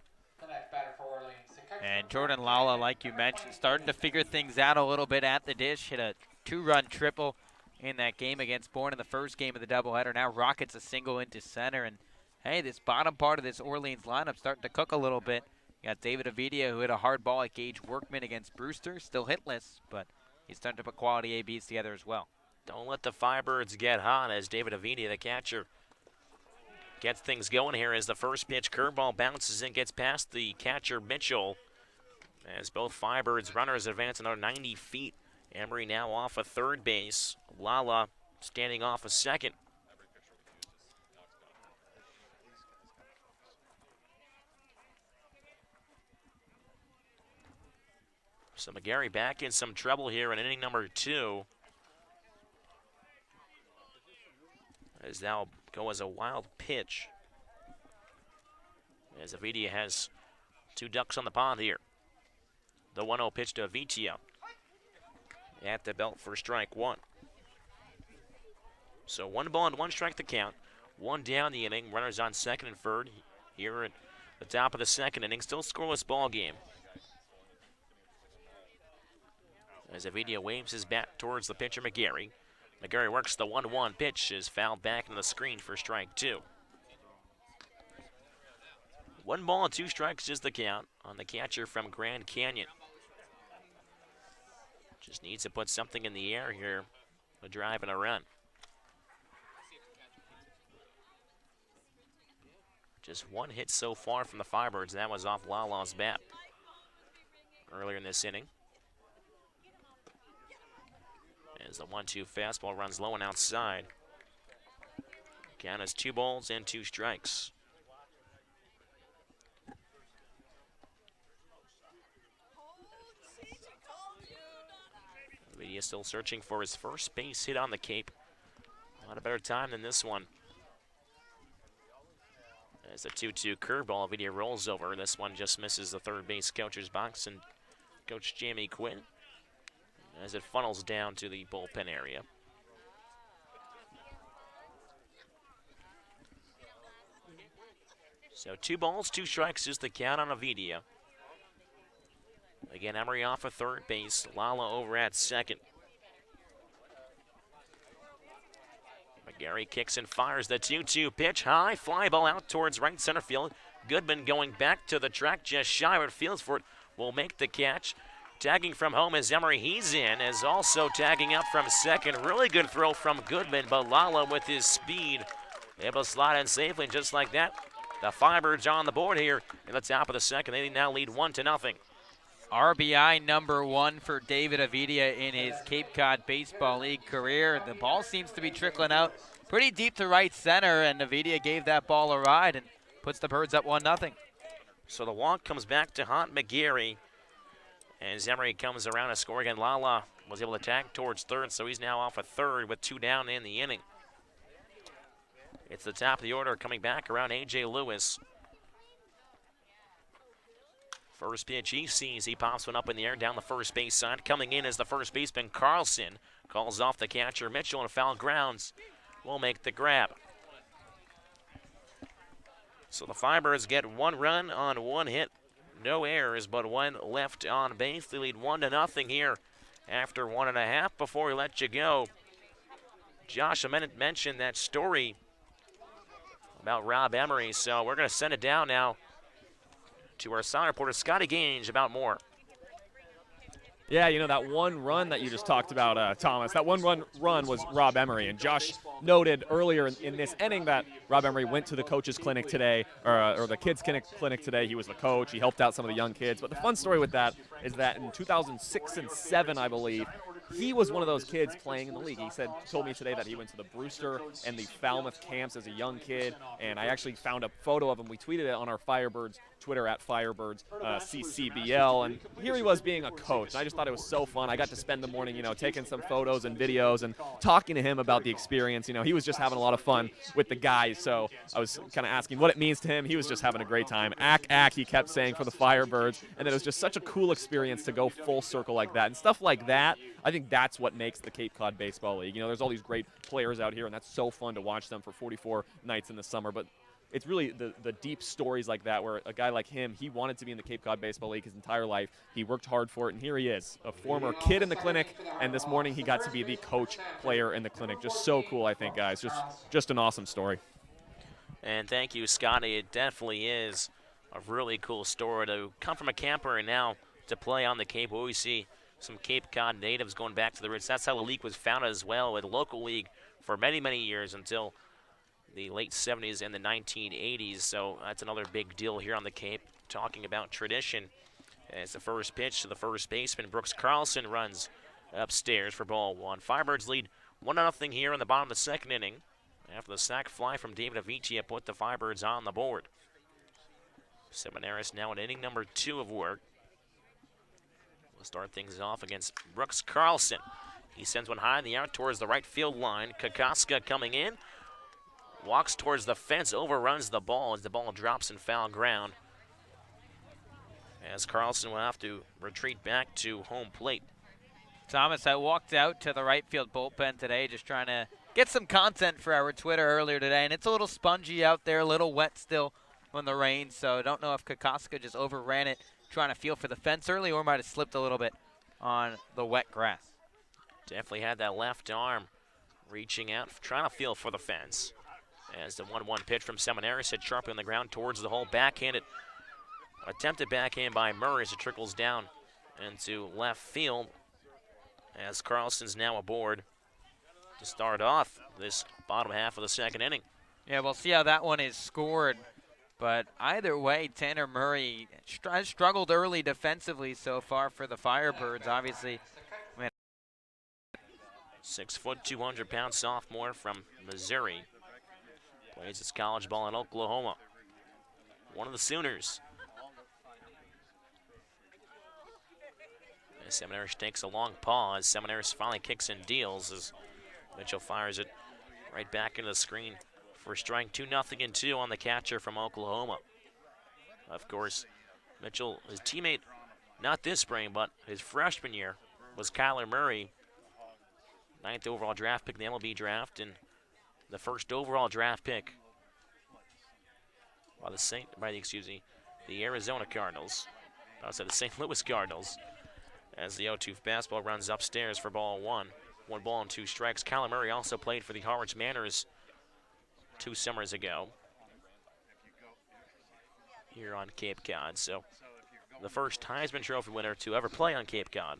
And Jordan Lala, like you mentioned, starting to figure things out a little bit at the dish. Hit a 2-run triple in that game against Bourne in the first game of the doubleheader. Now rockets a single into center. And, hey, this bottom part of this Orleans lineup starting to cook a little bit. You got David Ovidio, who hit a hard ball at Gage Workman against Brewster. Still hitless, but he's starting to put quality ABs together as well. Don't let the Firebirds get hot as David Ovidio, the catcher, gets things going here as the first pitch curveball bounces in, gets past the catcher Mitchell. As both Firebirds runners advance another 90 feet. Emery now off of third base. Lala standing off of second. So McGarry back in some trouble here in inning number 2. As now go as a wild pitch. As Avidia has 2 ducks on the pond here. The 1-0 pitch to Avitia. At the belt for strike 1. So 1 ball and 1 strike to count. 1 down the inning. Runners on second and third here at the top of the second inning. Still scoreless ball game. As Avidia waves his bat towards the pitcher McGarry. McGarry works the 1-1 pitch, is fouled back into the screen for strike 2. 1 ball and 2 strikes is the count on the catcher from Grand Canyon. Just needs to put something in the air here, a drive and a run. Just 1 hit so far from the Firebirds, and that was off Lala's bat earlier in this inning. As the 1-2 fastball runs low and outside. Count is 2 balls and 2 strikes. He is still searching for his first base hit on the Cape. Not a better time than this one. As the 2-2 curveball, Avidia rolls over. This one just misses the third base coach's box and Coach Jamie Quinn as it funnels down to the bullpen area. So 2 balls, 2 strikes is the count on Avidia. Again, Emery off of third base, Lala over at second. McGarry kicks and fires the 2-2 pitch. High fly ball out towards right center field. Goodman going back to the track just shy of fields for it. Will make the catch. Tagging from home is Emery. He's in. Is also tagging up from second. Really good throw from Goodman, but Lala with his speed able to slide in safely. And just like that, the Firebirds on the board here in the top of the second. They now lead 1-0. RBI number 1 for David Avidia in his Cape Cod Baseball League career. The ball seems to be trickling out pretty deep to right center, and Avidia gave that ball a ride and puts the Birds up 1-0. So the walk comes back to Hunt McGarry. And Emery comes around to score again. Lala was able to tag towards third, so he's now off a third with 2 down in the inning. It's the top of the order coming back around A.J. Lewis. First pitch he sees, he pops one up in the air down the first base side. Coming in is the first baseman Carlson. Calls off the catcher Mitchell, and foul grounds will make the grab. So the Firebirds get 1 run on 1 hit. No errors, but 1 left on base. They lead 1-0 here after 1.5. Before we let you go, Josh, I mentioned that story about Rob Emery, so we're going to send it down now to our sound reporter, Scotty Gange, about more. Yeah, you know, that 1 run that you just talked about, Thomas, that 1 run was Rob Emery. And Josh noted earlier in this inning that Rob Emery went to the coach's clinic today, or the kids' clinic today. He was the coach. He helped out some of the young kids. But the fun story with that is that in 2006 and 2007, I believe, he was one of those kids playing in the league. He told me today that he went to the Brewster and the Falmouth camps as a young kid, and I actually found a photo of him. We tweeted it on our Firebirds Twitter at Firebirds CCBL, and here he was being a coach. And I just thought it was so fun. I got to spend the morning, you know, taking some photos and videos and talking to him about the experience. You know, he was just having a lot of fun with the guys, so I was kind of asking what it means to him. He was just having a great time. Ack, he kept saying for the Firebirds, and it was just such a cool experience to go full circle like that. And stuff like that, I think that's what makes the Cape Cod Baseball League. You know, there's all these great players out here, and that's so fun to watch them for 44 nights in the summer. But it's really the deep stories like that where a guy like him, he wanted to be in the Cape Cod Baseball League his entire life. He worked hard for it, and here he is, a former kid in the clinic, and this morning he got to be the coach player in the clinic. Just so cool, I think, guys. Just an awesome story. And thank you, Scotty. It definitely is a really cool story to come from a camper and now to play on the Cape. We always see some Cape Cod natives going back to the roots. That's how the league was founded as well, with a local league for many, many years until the late 70s and the 1980s. So that's another big deal here on the Cape, talking about tradition. As the first pitch to the first baseman, Brooks Carlson, runs upstairs for ball 1. Firebirds lead 1-0 here in the bottom of the second inning, after the sac fly from David Avitia put the Firebirds on the board. Seminaris now in inning number 2 of work. We'll start things off against Brooks Carlson. He sends one high in the air towards the right field line. Kokoska coming in. Walks towards the fence, overruns the ball as the ball drops in foul ground. As Carlson will have to retreat back to home plate. Thomas, I walked out to the right field bullpen today just trying to get some content for our Twitter earlier today, and it's a little spongy out there, a little wet still from the rain, so I don't know if Kokoska just overran it trying to feel for the fence early or might have slipped a little bit on the wet grass. Definitely had that left arm reaching out, trying to feel for the fence. As the 1-1 pitch from Seminaris hit sharply on the ground towards the hole, backhanded. Attempted backhand by Murray as it trickles down into left field. As Carlson's now aboard to start off this bottom half of the second inning. Yeah, we'll see how that one is scored. But either way, Tanner Murray has struggled early defensively so far for the Firebirds. Obviously, 6 foot, 200-pound sophomore from Missouri. Plays his college ball in Oklahoma. One of the Sooners. Seminaris takes a long pause. Seminaris finally kicks and deals as Mitchell fires it right back into the screen for strike 2-0 and 2 on the catcher from Oklahoma. Of course, Mitchell, his teammate, not this spring, but his freshman year, was Kyler Murray, 9th overall draft pick in the MLB draft, and the first overall draft pick by the Arizona Cardinals. I said the St. Louis Cardinals. As the 0-2 fastball runs upstairs for ball 1. 1 ball and 2 strikes. Kyler Murray also played for the Harwich Manners 2 summers ago here on Cape Cod. So the first Heisman Trophy winner to ever play on Cape Cod.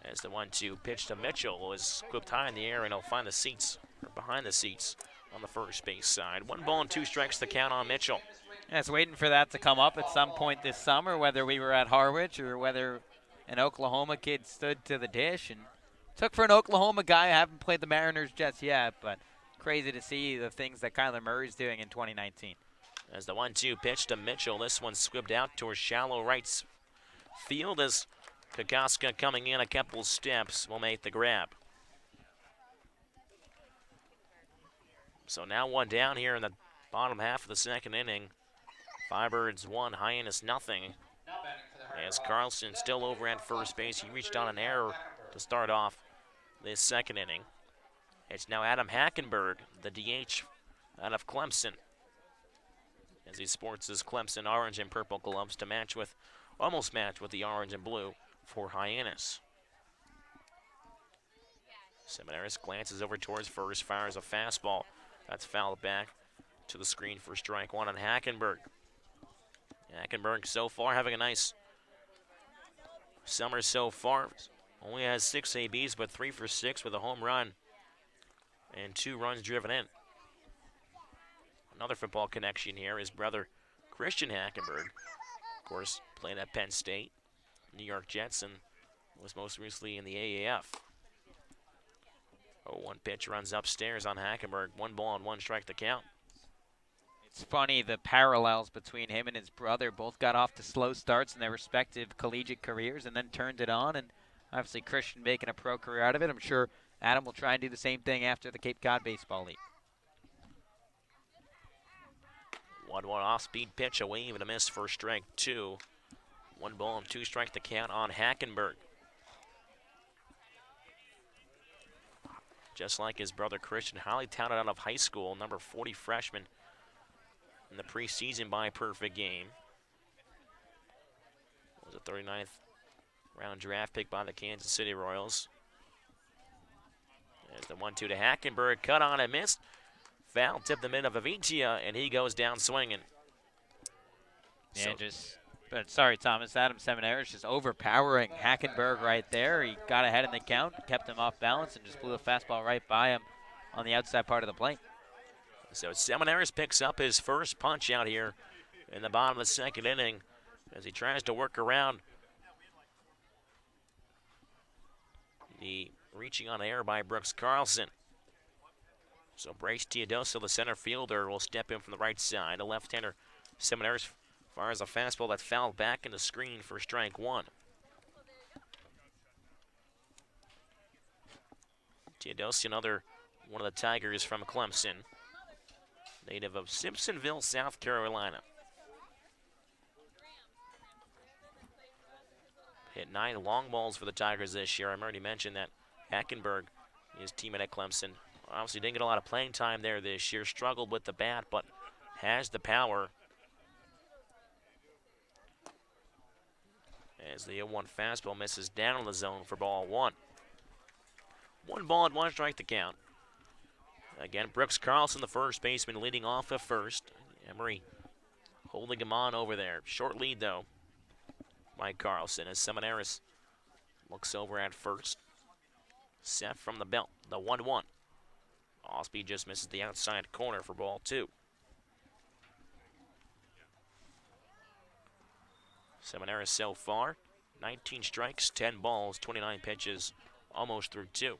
As the 1-2 pitch to Mitchell was whipped high in the air, and he'll find the seats, or behind the seats, on the first base side. 1 ball and 2 strikes to count on Mitchell. yeah, it's waiting for that to come up at some point this summer, whether we were at Harwich or whether an Oklahoma kid stood to the dish. And took for an Oklahoma guy. I haven't played the Mariners just yet, but crazy to see the things that Kyler Murray's doing in 2019. As the 1-2 pitch to Mitchell, this one squibbed out towards shallow right field as Kokoska coming in a couple steps will make the grab. So now 1 down here in the bottom half of the second inning. Firebirds 1, Hyannis nothing. As Carlson still over at first base, he reached on an error to start off this second inning. It's now Adam Hackenberg, the DH out of Clemson, as he sports his Clemson orange and purple gloves to almost match with the orange and blue for Hyannis. Seminaris glances over towards first, fires a fastball. That's fouled back to the screen for strike 1 on Hackenberg. Hackenberg so far having a nice summer so far. Only has 6 ABs, but 3 for 6 with a home run and 2 runs driven in. Another football connection here, his brother Christian Hackenberg. Of course, played at Penn State, New York Jets, and was most recently in the AAF. 0-1 pitch runs upstairs on Hackenberg. 1 ball and 1 strike to count. It's funny, the parallels between him and his brother. Both got off to slow starts in their respective collegiate careers and then turned it on. And obviously Christian making a pro career out of it. I'm sure Adam will try and do the same thing after the Cape Cod Baseball League. 1-1 off-speed pitch, a wave and a miss for strike 2. 1 ball and 2 strike to count on Hackenberg. Just like his brother Christian, highly touted out of high school, number 40 freshman in the preseason by perfect game. Was a 39th round draft pick by the Kansas City Royals. There's the 1-2 to Hackenberg, cut on and missed. Foul tip the mid of Avitia, and he goes down swinging. Yeah, sorry, Thomas. Adam Seminaris just overpowering Hackenberg right there. He got ahead in the count, kept him off balance, and just blew a fastball right by him on the outside part of the plate. So Seminaris picks up his first punch out here in the bottom of the second inning as he tries to work around the reaching on air by Brooks Carlson. So Brace Teodoso, the center fielder, will step in from the right side. The left-hander Seminaris fires a fastball that fouled back in the screen for strike 1. Teodosio, another one of the Tigers from Clemson, native of Simpsonville, South Carolina. Hit 9 long balls for the Tigers this year. I already mentioned that Hackenberg, his teammate at Clemson, obviously didn't get a lot of playing time there this year. Struggled with the bat, but has the power. As the 0-1 fastball misses down in the zone for ball 1. 1 ball and 1 strike to count. Again, Brooks Carlson, the first baseman, leading off at first. Emery holding him on over there. Short lead, though, Mike Carlson, as Seminaris looks over at first. Set from the belt, the 1-1. Osby just misses the outside corner for ball 2. Seminaris so far, 19 strikes, 10 balls, 29 pitches, almost through 2.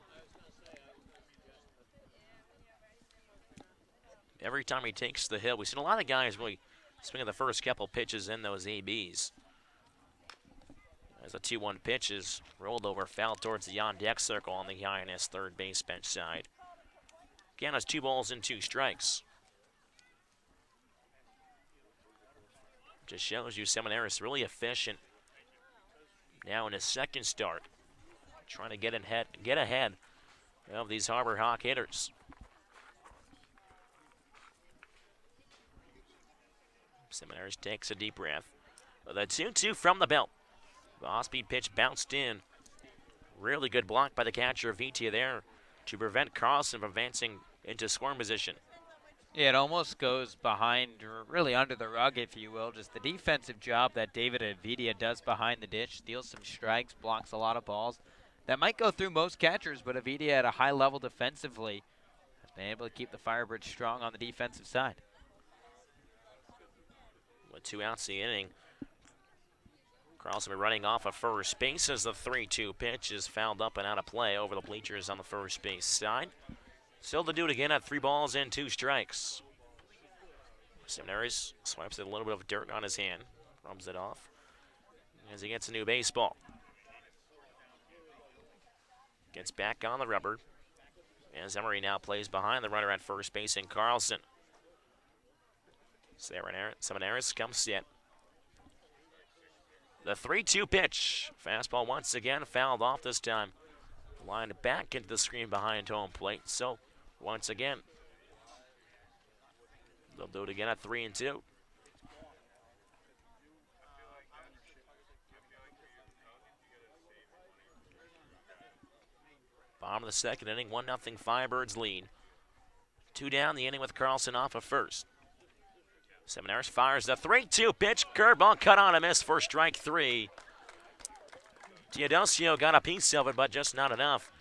Every time he takes the hill, we've seen a lot of guys really swinging the first couple pitches in those ABs. As the 2-1 pitch is rolled over, foul towards the on-deck circle on the Hyannis third base bench side. Again, has 2 balls and 2 strikes. Just shows you Seminaris really efficient now in his second start, trying to get ahead of these Harbor Hawk hitters. Seminaris takes a deep breath. The 2-2 from the belt. The off-speed pitch bounced in. Really good block by the catcher Vitia there to prevent Carlson from advancing into scoring position. Yeah, it almost goes behind, or really under the rug, if you will. Just the defensive job that David Avidia does behind the dish. Steals some strikes, blocks a lot of balls. That might go through most catchers, but Avidia at a high level defensively has been able to keep the Firebirds strong on the defensive side. With 2 outs in the inning, Carlson running off of first base as the 3-2 pitch is fouled up and out of play over the bleachers on the first base side. Still to do it again at 3 balls and 2 strikes. Seminaris swipes a little bit of dirt on his hand, rubs it off as he gets a new baseball. Gets back on the rubber as Emery now plays behind the runner at first base in Carlson. Seminaris comes set. The 3-2 pitch. Fastball once again fouled off this time. Lined back into the screen behind home plate. So, once again, they'll do it again at 3-2. Bottom of the second inning, 1-0 Firebirds lead. 2 down the inning with Carlson off of first. Seminaris fires the 3-2 pitch. Curveball cut on a miss for strike 3. Teodosio got a piece of it, but just not enough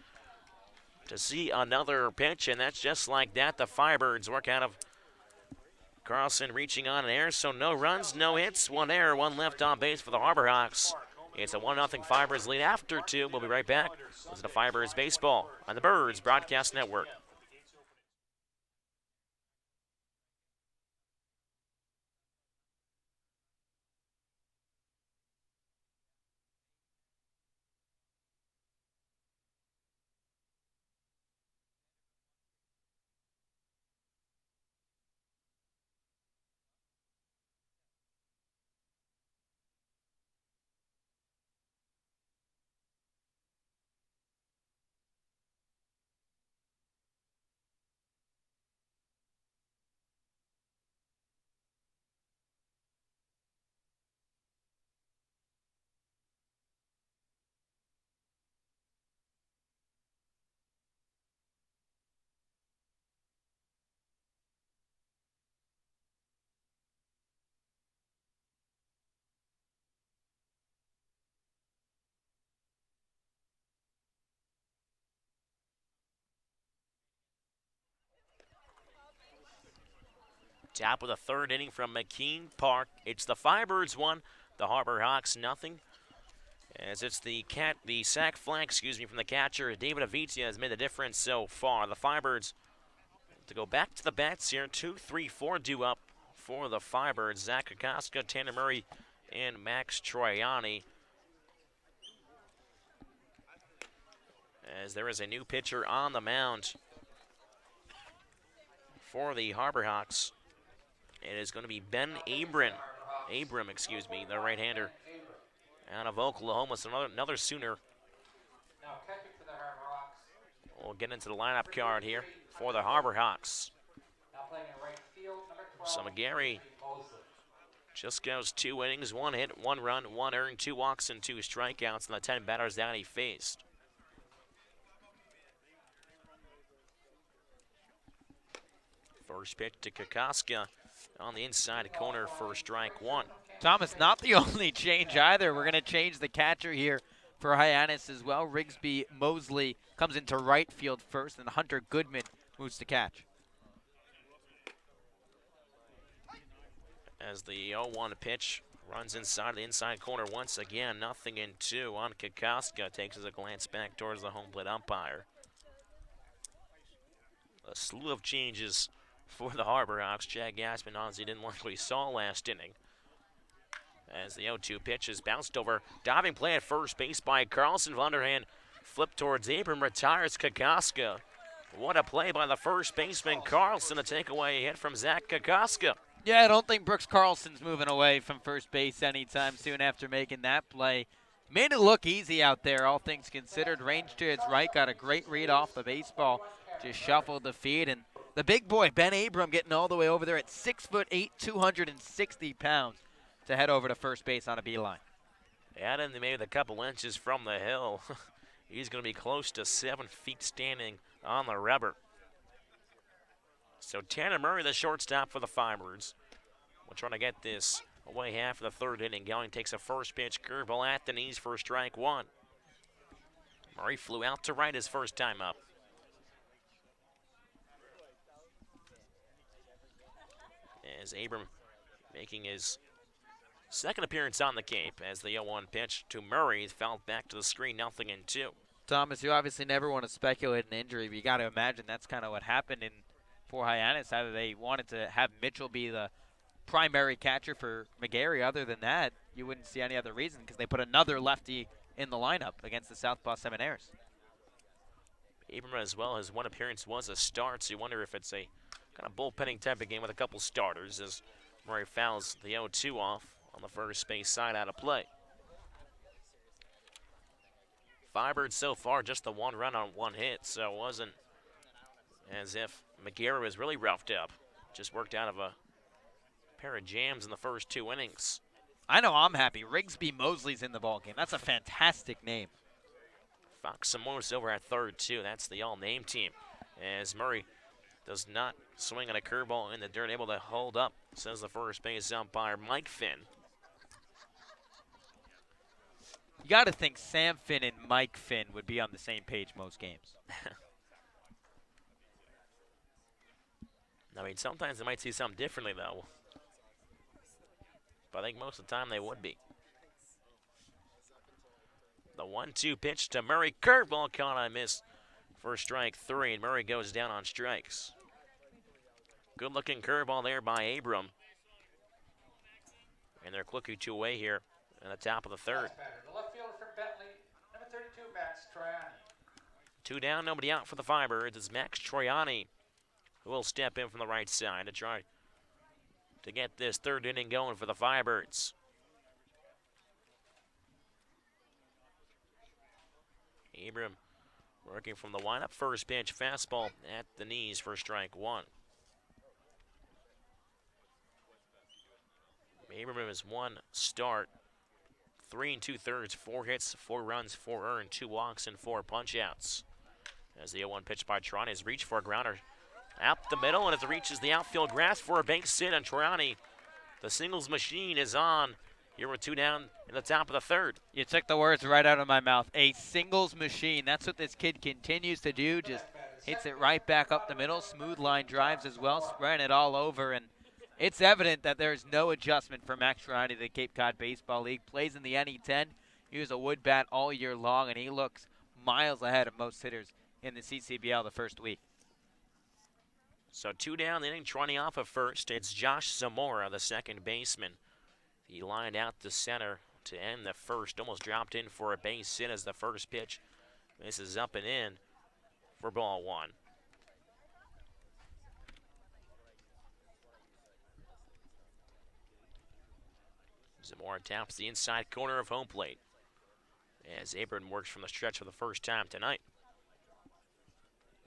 to see another pitch, and that's just like that. The Firebirds work out of Carlson reaching on an error, so no runs, no hits, 1 error, 1 left on base for the Harbor Hawks. It's a 1-0 Firebirds lead after 2. We'll be right back. This is the Firebirds baseball on the Birds Broadcast Network. Top of the third inning from McKean Park. It's the Firebirds 1, the Harbor Hawks nothing. As it's the sack flag, from the catcher. David Avitia has made the difference so far. The Firebirds to go back to the bats here. 2, 3, 4 due up for the Firebirds. Zach Kokoska, Tanner Murray, and Max Troiani. as there is a new pitcher on the mound for the Harbor Hawks. It is going to be Ben Abram, the right-hander out of Oklahoma. So another Sooner. Now catching for the Harbor Hawks. We'll get into the lineup card here for the Harbor Hawks. Now playing in right field, number 12. So McGarry Mosley. just goes 2 innings, 1 hit, 1 run, 1 earned, 2 walks, and 2 strikeouts in the 10 batters that he faced. First pitch to Kokoska on the inside corner for strike 1. Thomas, not the only change either. We're going to change the catcher here for Hyannis as well. Rigsby Mosley comes into right field first, and Hunter Goodman moves to catch. As the 0-1 pitch runs inside the inside corner once again, 0-2 on Kokoska. Takes a glance back towards the home plate umpire. A slew of changes for the Harbor Hawks. Chad Gassman honestly didn't like what he saw last inning. As the 0-2 pitch is bounced over. Diving play at first base by Carlson. Underhand flip towards Abram, retires Kokoska. What a play by the first baseman Carlson to take away a hit from Zach Kokoska. Yeah, I don't think Brooks Carlson's moving away from first base anytime soon after making that play. Made it look easy out there, all things considered. Range to his right, got a great read off the baseball. Just shuffled the feed, and the big boy, Ben Abram, getting all the way over there at 6'8", 260 pounds to head over to first base on a beeline. Adding maybe a couple inches from the hill. He's going to be close to 7 feet standing on the rubber. So Tanner Murray, the shortstop for the Firebirds. We're trying to get this away half of the third inning going. Takes a first pitch curveball at the knees for strike 1. Murray flew out to right his first time up. As Abram making his second appearance on the Cape, as the 0-1 pitch to Murray is fouled back to the screen, 0-2. Thomas, you obviously never want to speculate an injury, but you got to imagine that's kind of what happened for Hyannis. Either they wanted to have Mitchell be the primary catcher for McGarry. Other than that, you wouldn't see any other reason because they put another lefty in the lineup against the Southpaw Seminaires. Abram as well, his one appearance was a start, so you wonder if it's a kind of bullpenning type of game with a couple starters as Murray fouls the 0-2 off on the first base side out of play. Firebirds so far just the 1 run on 1 hit, so it wasn't as if McGarry was really roughed up. Just worked out of a pair of jams in the first 2 innings. I know I'm happy. Rigsby Mosley's in the ballgame. That's a fantastic name. Fox Samoas over at third, too. That's the all-name team. As Murray does not swing at a curveball in the dirt, able to hold up, says the first base umpire, Mike Finn. You got to think Sam Finn and Mike Finn would be on the same page most games. I mean, sometimes they might see something differently, though. But I think most of the time they would be. The 1-2 pitch to Murray. Curveball caught on miss for strike 3, and Murray goes down on strikes. Good-looking curveball there by Abram. And they're clicking 2 away here in the top of the third. The left fielder from Bentley, number 32, Max Troiani. 2 down, nobody out for the Firebirds. It's Max Troiani who will step in from the right side to try to get this third inning going for the Firebirds. Abram working from the windup. First pitch, fastball at the knees for strike 1. Abram has 1 start, 3 2/3, 4 hits, 4 runs, 4 earned, 2 walks, and 4 punch-outs. As the 0-1 pitch by Troiani is reached for a grounder out the middle, and as it reaches the outfield grass for a base hit, and Troiani, the singles machine, is on. Here with 2 down in the top of the third. You took the words right out of my mouth. A singles machine. That's what this kid continues to do. Just hits it right back up the middle. Smooth line drives as well, spreading it all over. And it's evident that there's no adjustment for Max Troiani, the Cape Cod Baseball League. Plays in the NE10. He was a wood bat all year long, and he looks miles ahead of most hitters in the CCBL the first week. So 2 down, the inning, Troiani off of first. It's Josh Zamora, the second baseman. He lined out to center to end the first. Almost dropped in for a base hit as the first pitch This is up and in for ball one. Zamora taps the inside corner of home plate as Abram works from the stretch for the first time tonight.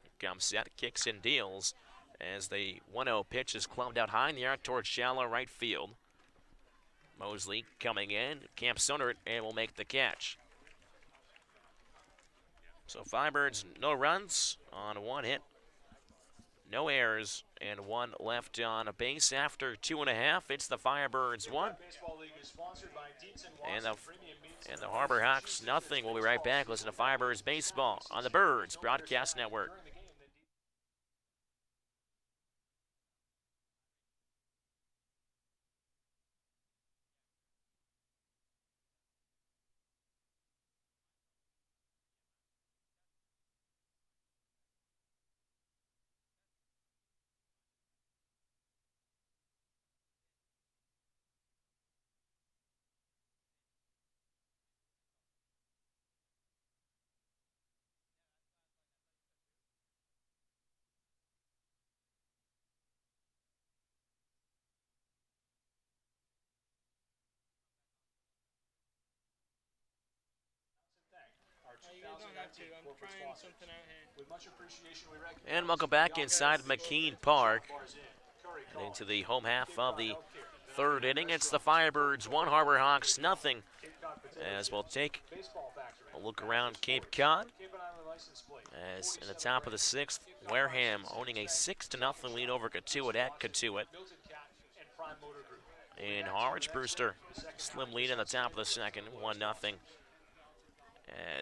Here comes set, kicks and deals as the 1-0 pitch is clubbed out high in the air towards shallow right field. Mosley coming in, camps under it, and will make the catch. So Firebirds, no runs on one hit, no errors, and one left on a base after 2.5. It's the Firebirds 1. And the Harbor Hawks nothing. We'll be right back. Listen to Firebirds Baseball on the Birds Broadcast Network. And welcome back inside McKean Park. And into the home half of the third inning. It's the Firebirds 1, Harbor Hawks nothing. As we'll take a look around Cape Cod. As in the top of the sixth, Wareham owning a 6-0 lead over Katuitt at Katuitt. In Harwich, Brewster, slim lead in the top of the second, 1-0.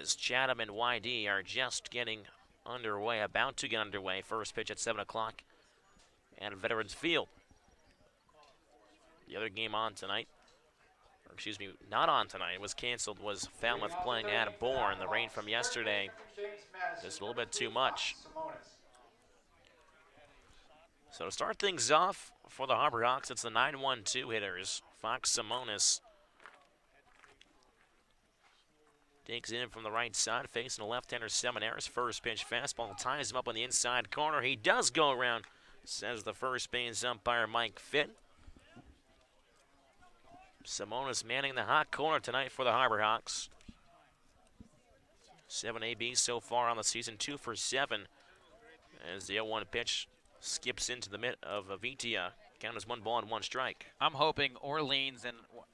As Chatham and YD are just getting underway, about to get underway. First pitch at 7 o'clock at Veterans Field. The other game on tonight, or excuse me, not on tonight, it was canceled, was Falmouth playing at Bourne. The rain from yesterday, just a little bit too much. So to start things off for the Harbor Hawks, it's the 9-1-2 hitters. Fox Simonis takes it in from the right side, facing the left-hander Seminaris. First pitch fastball ties him up on the inside corner. He does go around, says the first base umpire Mike Fitt. Simonis manning the hot corner tonight for the Harbor Hawks. 7 ABs so far on the season, 2 for 7. As the 0-1 pitch skips into the mitt of Avitia. Count as 1 ball and 1 strike. I'm hoping Orleans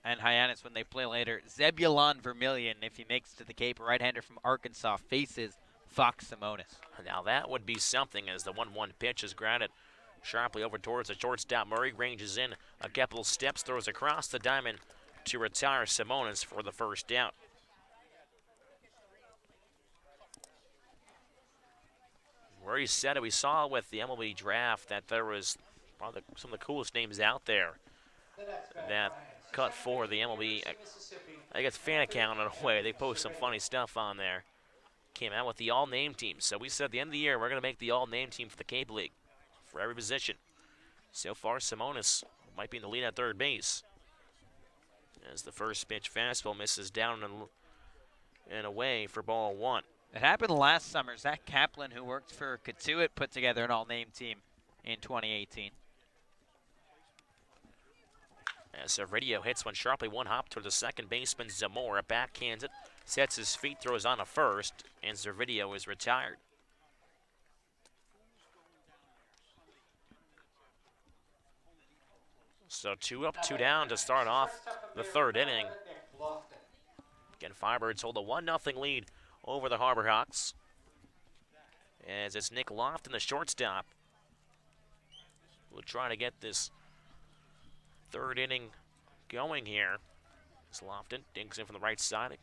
and Hyannis, when they play later, Zebulon Vermillion, if he makes it to the Cape, right-hander from Arkansas, faces Fox Simonis. Now that would be something, as the 1-1 pitch is grounded sharply over towards the shortstop. Murray ranges in a couple steps, throws across the diamond to retire Simonis for the first out. Murray said it. We saw with the MLB draft that there was probably some of the coolest names out there that cut for the MLB, I guess, fan account in a way. They post some funny stuff on there. Came out with the all-name team. So we said at the end of the year, we're going to make the all-name team for the Cape League for every position. So far, Simonis might be in the lead at third base. As the first pitch fastball misses down and away for ball 1. It happened last summer. Zach Kaplan, who worked for Katuitt, put together an all-name team in 2018. As Servideo hits one sharply, one hop toward the second baseman. Zamora backhands it, sets his feet, throws on a first, and Servideo is retired. So 2 up, 2 down to start off the third inning. Again, Firebirds hold a 1-0 lead over the Harbor Hawks. As it's Nick Lofton, the shortstop. We'll try to get this third inning going here. As Lofton digs in from the right side.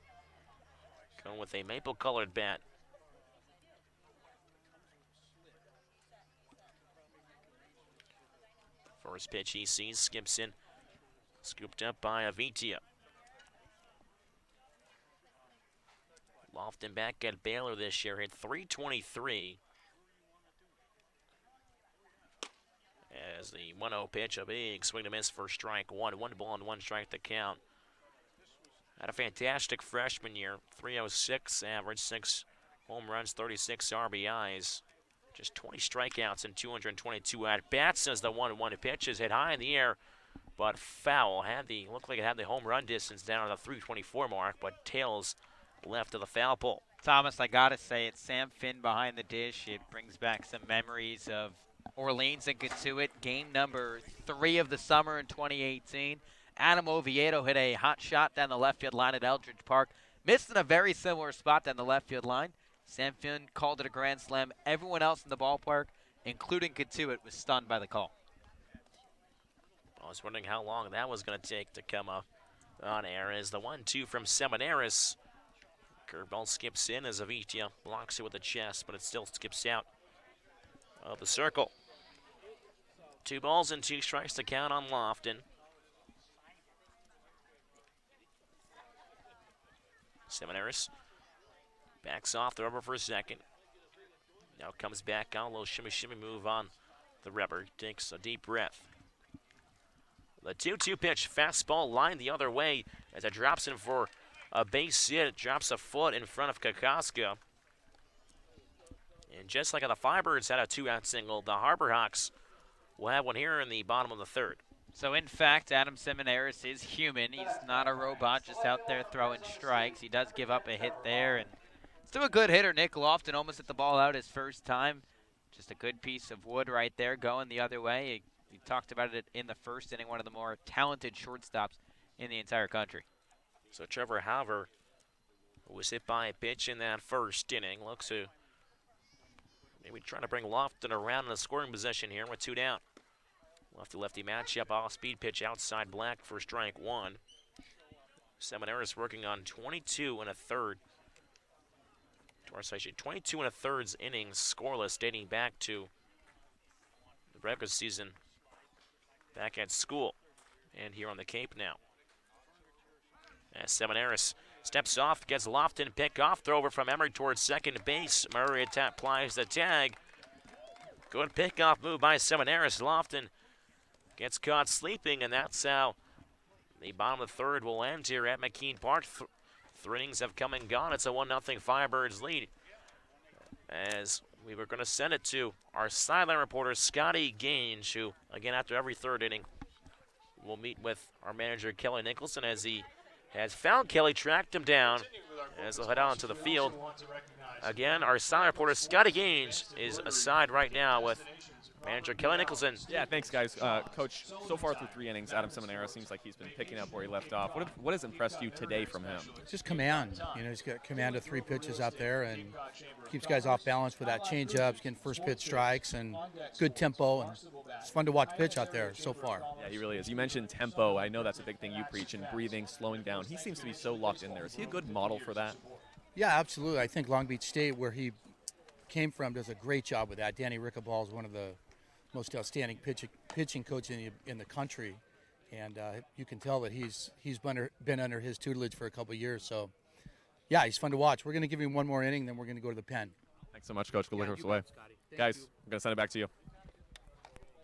Going with a maple-colored bat. First pitch he sees, skips in, scooped up by Avitia. Lofton back at Baylor this year, hit .323. As the 1-0 pitch, a big swing to miss for strike one. 1 ball and 1 strike to count. Had a fantastic freshman year, .306 average, 6 home runs, 36 RBIs. Just 20 strikeouts and 222 at-bats as the 1-1 pitch is hit high in the air, but foul. Looked like it had the home run distance down at the 324 mark, but tails left of the foul pole. Thomas, I gotta say, it's Sam Finn behind the dish. It brings back some memories of Orleans and Katuitt, game number 3 of the summer in 2018. Adam Oviedo hit a hot shot down the left field line at Eldridge Park. Missed in a very similar spot down the left field line. Sam Finn called it a grand slam. Everyone else in the ballpark, including Katuitt, was stunned by the call. I was wondering how long that was going to take to come up on air as the 1-2 from Seminaris. Curveball skips in as Avitia blocks it with the chest, but it still skips out of the circle. 2 balls and 2 strikes to count on Lofton. Seminaris backs off the rubber for a second. Now comes back on a little shimmy move on the rubber. Takes a deep breath. The 2-2 pitch, fastball lined the other way as it drops in for a base hit. It drops a foot in front of Kokoska. And just like the Firebirds had a 2-out single, the Harbor Hawks will have one here in the bottom of the 3rd. So, in fact, Adam Seminaris is human. He's not a robot just out there throwing strikes. He does give up a hit there. And still a good hitter. Nick Lofton almost hit the ball out his first time. Just a good piece of wood right there going the other way. We talked about it in the first inning, one of the more talented shortstops in the entire country. So Trevor Halver, who was hit by a pitch in that first inning, looks to maybe trying to bring Lofton around in a scoring position here with 2 down. Lefty-lefty matchup, off-speed pitch outside Black for strike 1. Seminaris working on 22 and a third. 22 and a thirds innings scoreless dating back to the regular season back at school and here on the Cape now. As Seminaris steps off, gets Lofton, pick off, throw over from Emery towards second base. Murray applies the tag. Good pickoff move by Seminaris. Lofton gets caught sleeping, and that's how the bottom of the 3rd will end here at McKean Park. 3 innings have come and gone. It's a 1-0 Firebirds lead. As we were going to send it to our sideline reporter, Scotty Gange, who, again, after every 3rd inning, will meet with our manager, Kelly Nicholson, as he has found Kelly, tracked him down, as they'll head on to the field. Again, our sideline reporter, Scotty Gange, is aside right now with manager Kelly Nicholson. Yeah, thanks, guys. Coach, so far through 3 innings, Adam Seminaris seems like he's been picking up where he left off. What has impressed you today from him? Just command. He's got command of 3 pitches out there and keeps guys off balance with that changeups, getting first pitch strikes, and good tempo. And it's fun to watch pitch out there so far. Yeah, he really is. You mentioned tempo. I know that's a big thing you preach, and breathing, slowing down. He seems to be so locked in there. Is he a good model for that? Yeah, absolutely. I think Long Beach State, where he came from, does a great job with that. Danny Rickaball is one of the most outstanding pitching coach in the country, and you can tell that he's been under his tutelage for a couple of years. So, yeah, he's fun to watch. We're going to give him one more inning, then we're going to go to the pen. Thanks so much, Coach. Good looking us away. Guys, I'm going to send it back to you.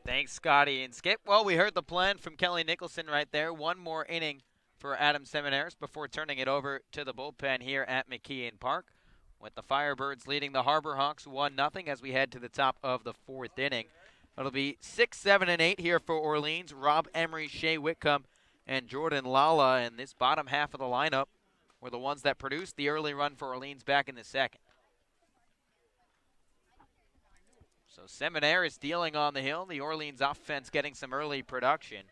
Thanks, Scotty and Skip. Well, we heard the plan from Kelly Nicholson right there. One more inning for Adam Seminaris before turning it over to the bullpen here at McKeon Park, with the Firebirds leading the Harbor Hawks 1-0 as we head to the top of the 4th inning. It'll be 6, 7, and 8 here for Orleans. Rob Emery, Shea Whitcomb, and Jordan Lala. And this bottom half of the lineup were the ones that produced the early run for Orleans back in the 2nd. So Seminaris dealing on the hill. The Orleans offense getting some early production.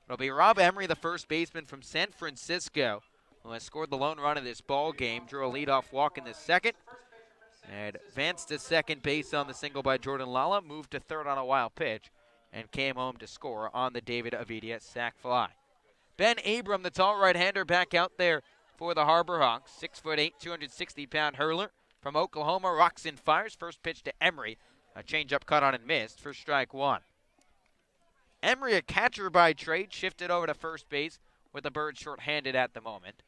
It'll be Rob Emery, the first baseman from San Francisco, who has scored the lone run of this ball game. Drew a leadoff walk in the 2nd. And advanced to second base on the single by Jordan Lala, moved to 3rd on a wild pitch, and came home to score on the David Avidia sac fly. Ben Abram, the tall right-hander, back out there for the Harbor Hawks. 6'8", 260-pound hurler from Oklahoma, rocks and fires. First pitch to Emery, a changeup cut on and missed for strike 1. Emery, a catcher by trade, shifted over to first base with the Birds short-handed at the moment.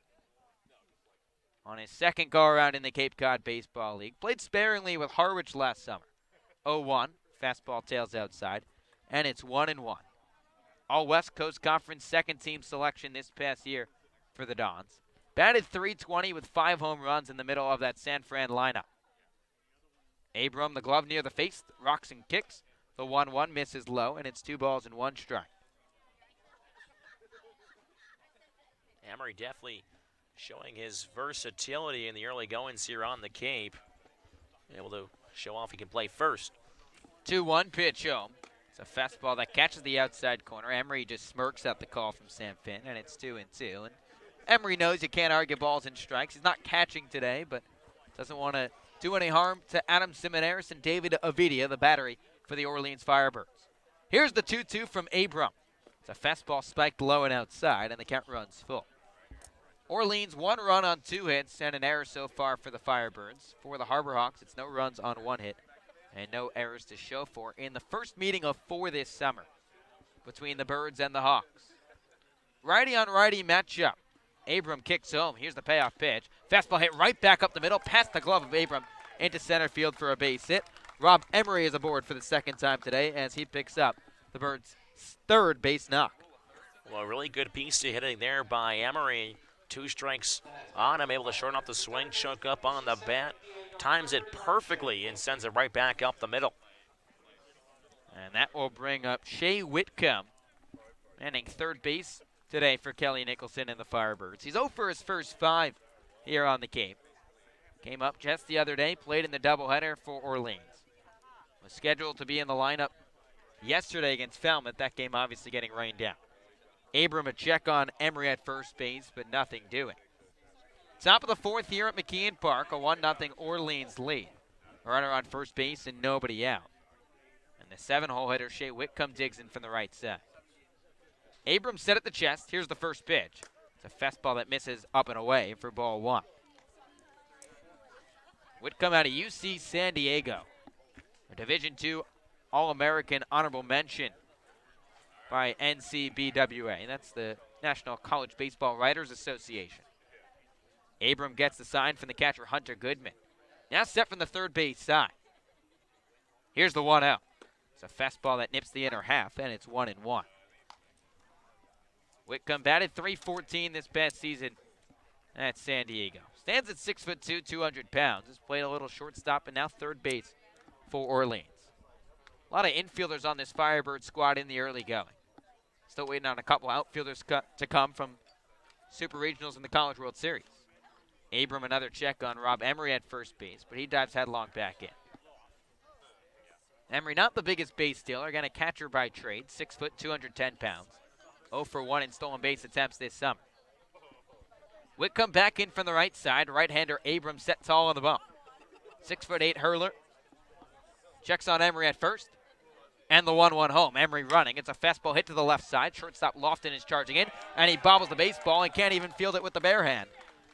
On his 2nd go-around in the Cape Cod Baseball League. Played sparingly with Harwich last summer. 0-1, fastball tails outside, and it's 1-1. All West Coast Conference 2nd team selection this past year for the Dons. Batted .320 with 5 home runs in the middle of that San Fran lineup. Abram, the glove near the face, rocks and kicks. The 1-1 misses low, and it's 2 balls and 1 strike. Emery definitely showing his versatility in the early goings here on the Cape. Able to show off he can play first. 2-1 pitch home. It's a fastball that catches the outside corner. Emery just smirks at the call from Sam Finn, and it's 2-2. And Emery knows you can't argue balls and strikes. He's not catching today, but doesn't want to do any harm to Adam Simoneris and David Avidia, the battery for the Orleans Firebirds. Here's the 2-2 from Abram. It's a fastball spiked low and outside, and the count runs full. Orleans 1 run on 2 hits and an error so far for the Firebirds. For the Harbor Hawks, it's no runs on 1 hit and no errors to show for in the first meeting of 4 this summer between the Birds and the Hawks. Righty on righty matchup. Abram kicks home. Here's the payoff pitch. Fastball hit right back up the middle, past the glove of Abram into center field for a base hit. Rob Emery is aboard for the second time today as he picks up the Birds' third base knock. Well, a really good piece of hitting there by Emery. 2 strikes on him, able to shorten up the swing, choke up on the bat, times it perfectly and sends it right back up the middle. And that will bring up Shea Whitcomb, manning third base today for Kelly Nicholson and the Firebirds. He's 0 for his first 5 here on the Cape. Came up just the other day, played in the doubleheader for Orleans. Was scheduled to be in the lineup yesterday against Falmouth, that game obviously getting rained down. Abram a check on Emery at first base, but nothing doing. Top of the 4th here at McKeon Park, a 1-0 Orleans lead. A runner on first base and nobody out. And the 7-hole hitter, Shea Whitcomb, digs in from the right side. Abram set at the chest. Here's the first pitch. It's a fastball that misses up and away for ball 1. Whitcomb out of UC San Diego. A Division II All-American honorable mention by NCBWA. That's the National College Baseball Writers Association. Abram gets the sign from the catcher, Hunter Goodman. Now set from the third base side. Here's the 1-0. It's a fastball that nips the inner half, and it's 1-1. Whitcomb batted .314 this past season at San Diego. Stands at 6'2", 200 pounds. Has played a little shortstop and now third base for Orleans. A lot of infielders on this Firebird squad in the early going. Still waiting on a couple outfielders to come from Super Regionals in the College World Series. Abram another check on Rob Emery at first base, but he dives headlong back in. Emery not the biggest base stealer, again a catcher by trade, 6 foot, 210 pounds. 0 for 1 in stolen base attempts this summer. Whitcomb back in from the right side. Right-hander Abram set tall on the bump. 6'8" hurler. Checks on Emery at first. And the 1-1 home. Emery running. It's a fastball hit to the left side. Shortstop Lofton is charging in. And he bobbles the baseball and can't even field it with the bare hand.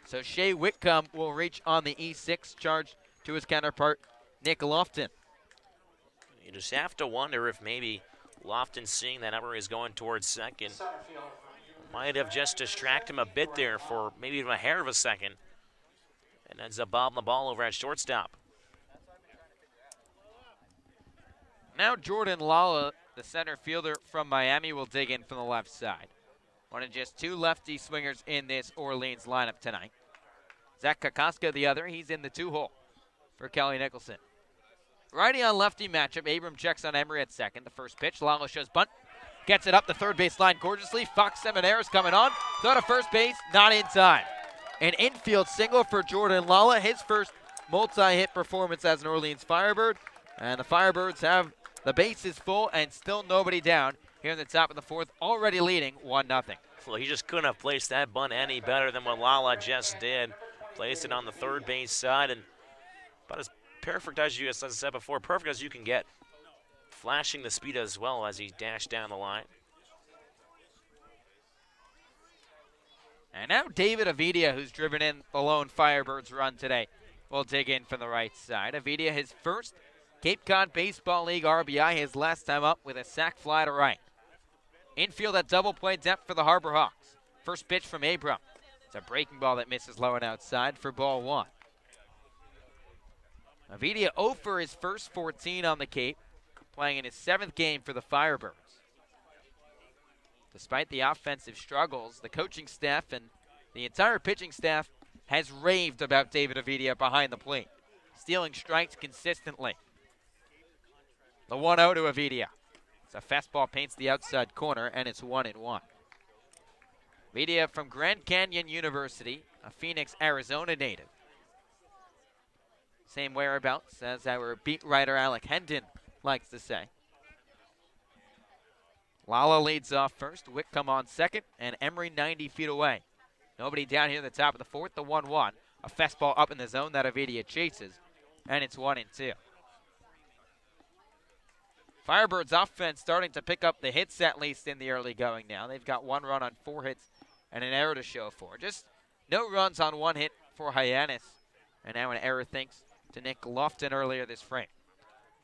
So Shea Whitcomb will reach on the E6 charge to his counterpart, Nick Lofton. You just have to wonder if maybe Lofton, seeing that Emery is going towards second, might have just distracted him a bit there for maybe even a hair of a second. And ends up bobbing the ball over at shortstop. Now Jordan Lala, the center fielder from Miami, will dig in from the left side. One of just 2 lefty swingers in this Orleans lineup tonight. Zach Kokoska, the other. He's in the 2-hole for Kelly Nicholson. Righty on lefty matchup. Abram checks on Emery at second. The first pitch. Lala shows bunt. Gets it up the third base line gorgeously. Fox Seminaris coming on. Throw to first base. Not in time. An infield single for Jordan Lala. His first multi-hit performance as an Orleans Firebird. And the Firebirds have the bases full and still nobody down here in the top of the 4th, already leading 1-0. Well, he just couldn't have placed that bunt any better than what Lala just did. Placed it on the third base side, and about as perfect as you, as I said before, perfect as you can get. Flashing the speed as well as he dashed down the line. And now David Avidia, who's driven in the lone Firebirds run today, will dig in from the right side. Avidia, his first Cape Cod Baseball League RBI, his last time up with a sac fly to right. Infield at double play depth for the Harbor Hawks. First pitch from Abram. It's a breaking ball that misses low and outside for ball 1. Avidia 0 for his first 14 on the Cape, playing in his 7th game for the Firebirds. Despite the offensive struggles, the coaching staff and the entire pitching staff has raved about David Avidia behind the plate. stealing strikes consistently. The 1-0 to Avidia. It's a fastball paints the outside corner, and it's 1-1. Avidia from Grand Canyon University, a Phoenix, Arizona native. Same whereabouts as our beat writer Alec Hendon likes to say. Lala leads off first, Whitcomb on second, and Emery 90 feet away. Nobody down here at the top of the fourth, the 1-1. A fastball up in the zone that Avidia chases, and it's 1-2. Firebirds offense starting to pick up the hits at least in the early going now. They've got 1 run on 4 hits and an error to show for. Just no runs on 1 hit for Hyannis. And now an error thanks to Nick Lofton earlier this frame.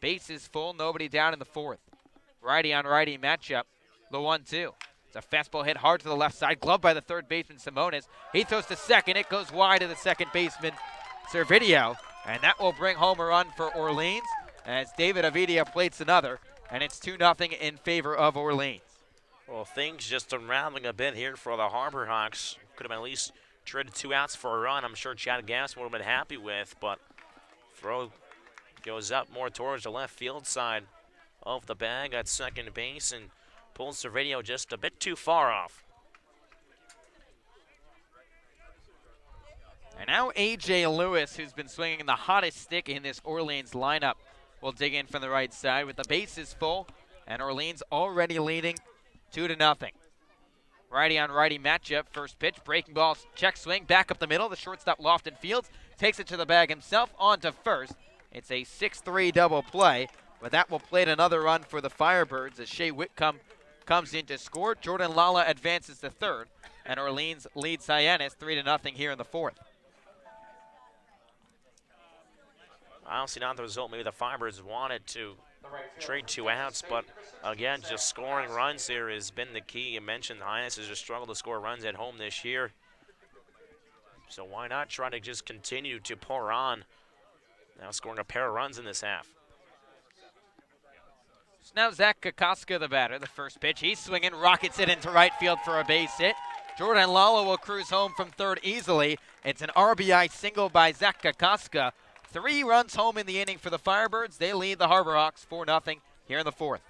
Base is full, nobody down in the fourth. Righty on righty matchup, the 1-2. It's a fastball hit hard to the left side, gloved by the third baseman Simonis. He throws to second, it goes wide to the second baseman Servideo, and that will bring home a run for Orleans as David Avidia plates another, and it's 2-0 in favor of Orleans. Well, things just unraveling a bit here for the Harbor Hawks. Could have been at least traded 2 outs for a run. I'm sure Chad Gass would have been happy with, but throw goes up more towards the left field side of the bag at second base and pulls Servideo just a bit too far off. And now A.J. Lewis, who's been swinging the hottest stick in this Orleans lineup, will dig in from the right side with the bases full, and Orleans already leading 2-0. Righty on righty matchup, first pitch, breaking ball, check swing, back up the middle. The shortstop Lofton Fields takes it to the bag himself, on to first. It's a 6-3 double play, but that will plate another run for the Firebirds as Shea Whitcomb comes in to score. Jordan Lala advances to third, and Orleans leads Hyannis 3-0 here in the fourth. Honestly, not the result. Maybe the Firebirds wanted to trade 2 outs, but again, just scoring runs here has been the key. You mentioned Hyannis has just struggled to score runs at home this year. So why not try to just continue to pour on? Now scoring a pair of runs in this half. So now Zach Kokoska, the batter, the first pitch. He's swinging, rockets it into right field for a base hit. Jordan Lala will cruise home from third easily. It's an RBI single by Zach Kokoska. 3 runs home in the inning for the Firebirds. They lead the Harbor Hawks 4-0 here in the fourth.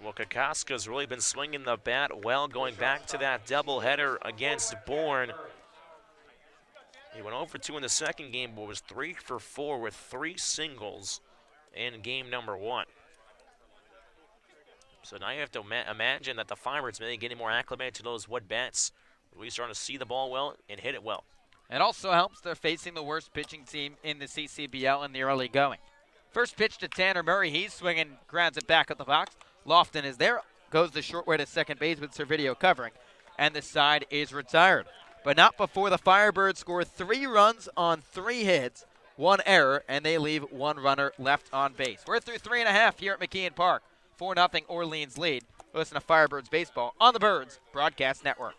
Well, Kokoska's really been swinging the bat well, going back to that doubleheader against Bourne. He went 0 for 2 in the second game, but was 3 for 4 with 3 singles in game number 1. So now you have to imagine that the Firebirds may be getting more acclimated to those wood bats. We're starting to see the ball well and hit it well. It also helps they're facing the worst pitching team in the CCBL in the early going. First pitch to Tanner Murray. He's swinging, grounds it back at the box. Lofton is there, goes the short way to second base with Servideo covering, and the side is retired. But not before the Firebirds score 3 runs on 3 hits, 1 error, and they leave 1 runner left on base. We're through 3.5 here at McKeon Park. 4-0 Orleans lead. Listen to Firebirds baseball on the Birds Broadcast Network.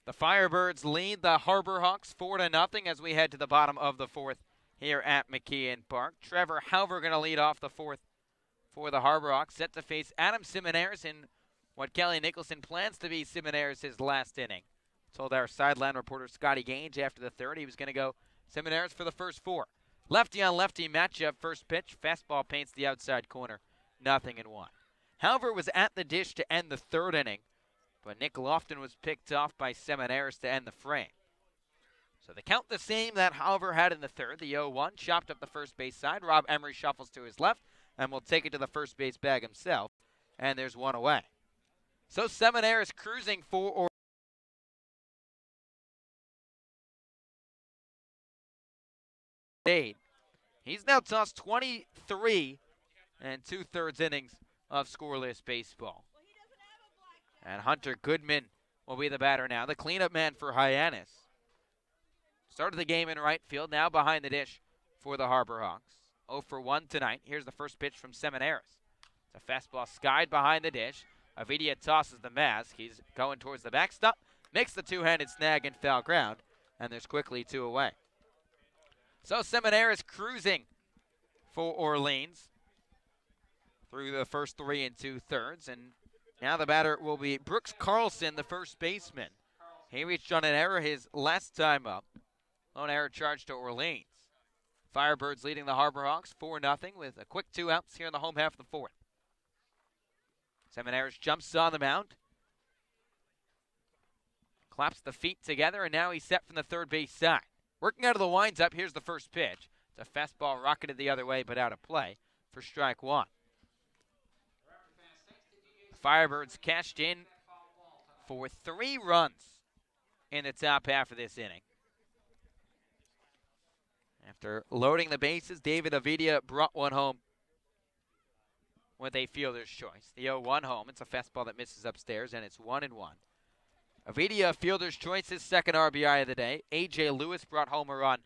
The Firebirds lead the Harbor Hawks 4-0 as we head to the bottom of the fourth here at McKeon Park. Trevor Halver going to lead off the fourth for the Harbor Hawks, set to face Adam Simonaris in what Kelly Nicholson plans to be Simonaris' last inning. Told our sideline reporter Scotty Gage after the third he was going to go Seminaris for the first 4. Lefty on lefty matchup, first pitch, fastball paints the outside corner, 0-1. Halver was at the dish to end the third inning, but Nick Lofton was picked off by Seminaris to end the frame. So the count the same that Halver had in the third. The 0-1 chopped up the first base side. Rob Emery shuffles to his left and will take it to the first base bag himself, and there's one away. So Seminaris cruising for He's now tossed 23 and 2/3 innings of scoreless baseball. And Hunter Goodman will be the batter now, the cleanup man for Hyannis. Started the game in right field, now behind the dish for the Harbor Hawks. 0 for 1 tonight. Here's the first pitch from Seminaris. It's a fastball skied behind the dish. Avidia tosses the mask. He's going towards the backstop, makes the two-handed snag and foul ground, and there's quickly 2 away. So Seminaris cruising for Orleans through the first 3 2/3, and now the batter will be Brooks Carlson, the first baseman. He reached on an error his last time up. Lone error charge to Orleans. Firebirds leading the Harbor Hawks 4-0 with a quick 2 outs here in the home half of the fourth. Seminaris jumps on the mound, claps the feet together, and now he's set from the third base side. Working out of the winds-up, here's the first pitch. It's a fastball rocketed the other way but out of play for strike 1. The Firebirds cashed in for 3 runs in the top half of this inning. After loading the bases, David Avidia brought one home with a fielder's choice. The 0-1 home. It's a fastball that misses upstairs, and it's 1-1. Avidia, fielder's choice, his second RBI of the day. A.J. Lewis brought home a run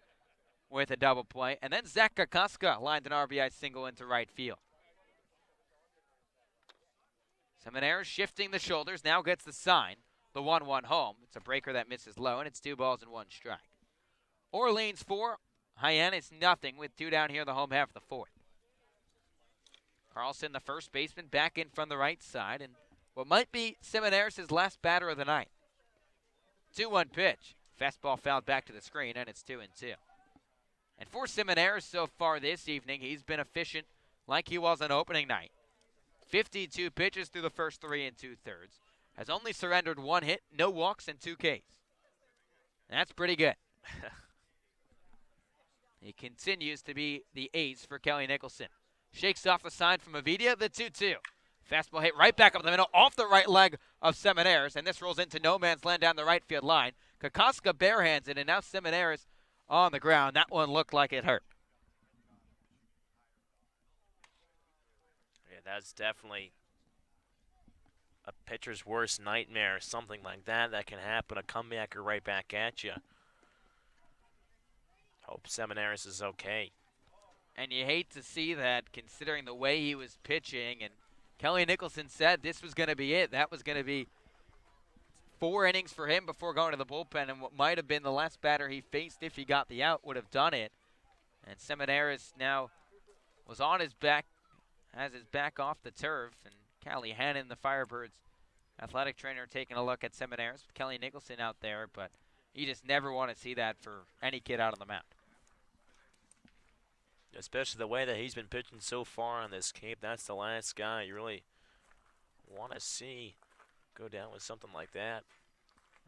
with a double play. And then Zach Kokoska lined an RBI single into right field. Seminaris shifting the shoulders, now gets the sign. The 1-1 home. It's a breaker that misses low, and it's 2 balls and 1 strike. Orleans 4, Hyannis 0 with 2 down here in the home half of the fourth. Carlson, the first baseman, back in from the right side, and what might be Seminaris' last batter of the night. 2-1 pitch. Fastball fouled back to the screen, and it's 2-2. And for Seminaris so far this evening, he's been efficient like he was on opening night. 52 pitches through the first 3 2/3. Has only surrendered 1 hit, no walks, and 2 Ks. That's pretty good. He continues to be the ace for Kelly Nicholson. Shakes off the sign from Avidia, the 2-2. Fastball hit right back up the middle, off the right leg of Seminaris, and this rolls into no man's land down the right field line. Kokoska barehands it, and now Seminaris on the ground. That one looked like it hurt. Yeah, that's definitely a pitcher's worst nightmare, something like that can happen, a comebacker right back at you. Hope Seminaris is okay. And you hate to see that considering the way he was pitching, and Kelly Nicholson said this was going to be it. That was going to be 4 innings for him before going to the bullpen, and what might have been the last batter he faced if he got the out would have done it. And Seminaris now was on his back, has his back off the turf, and Callie Hannon, the Firebirds athletic trainer, taking a look at Seminaris with Kelly Nicholson out there, but you just never want to see that for any kid out on the mound. Especially the way that he's been pitching so far on this Cape. That's the last guy you really want to see go down with something like that.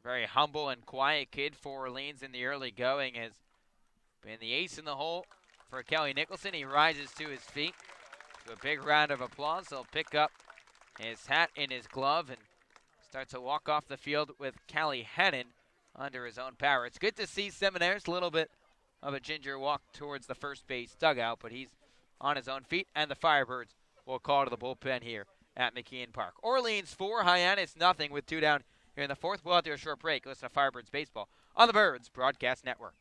Very humble and quiet kid for Orleans in the early going. Has been the ace in the hole for Kelly Nicholson. He rises to his feet. To a big round of applause. He'll pick up his hat in his glove and start to walk off the field with Callie Hannon under his own power. It's good to see Seminaris, a little bit of a ginger walk towards the first base dugout, but he's on his own feet, and the Firebirds will call to the bullpen here at McKeon Park. Orleans 4, Hyannis 0 with 2 down here in the fourth. We'll have to do a short break. Listen to Firebirds baseball on the Birds Broadcast Network.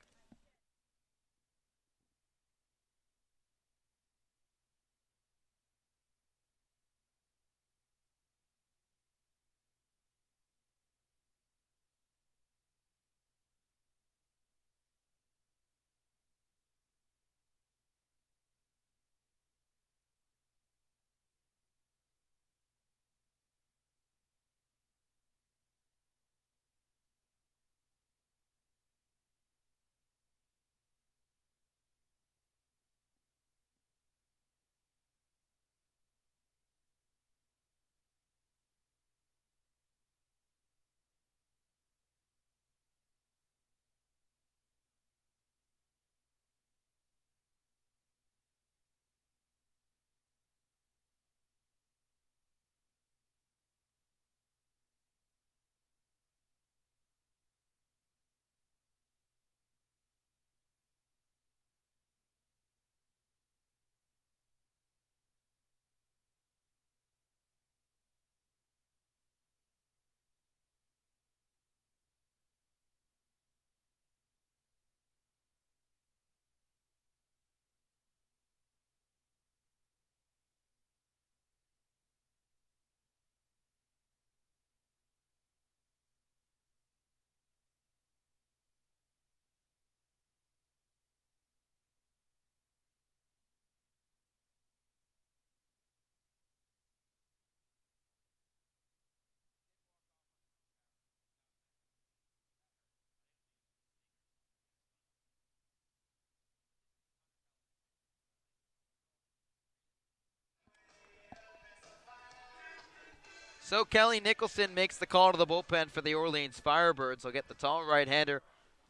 So Kelly Nicholson makes the call to the bullpen for the Orleans Firebirds. They'll get the tall right-hander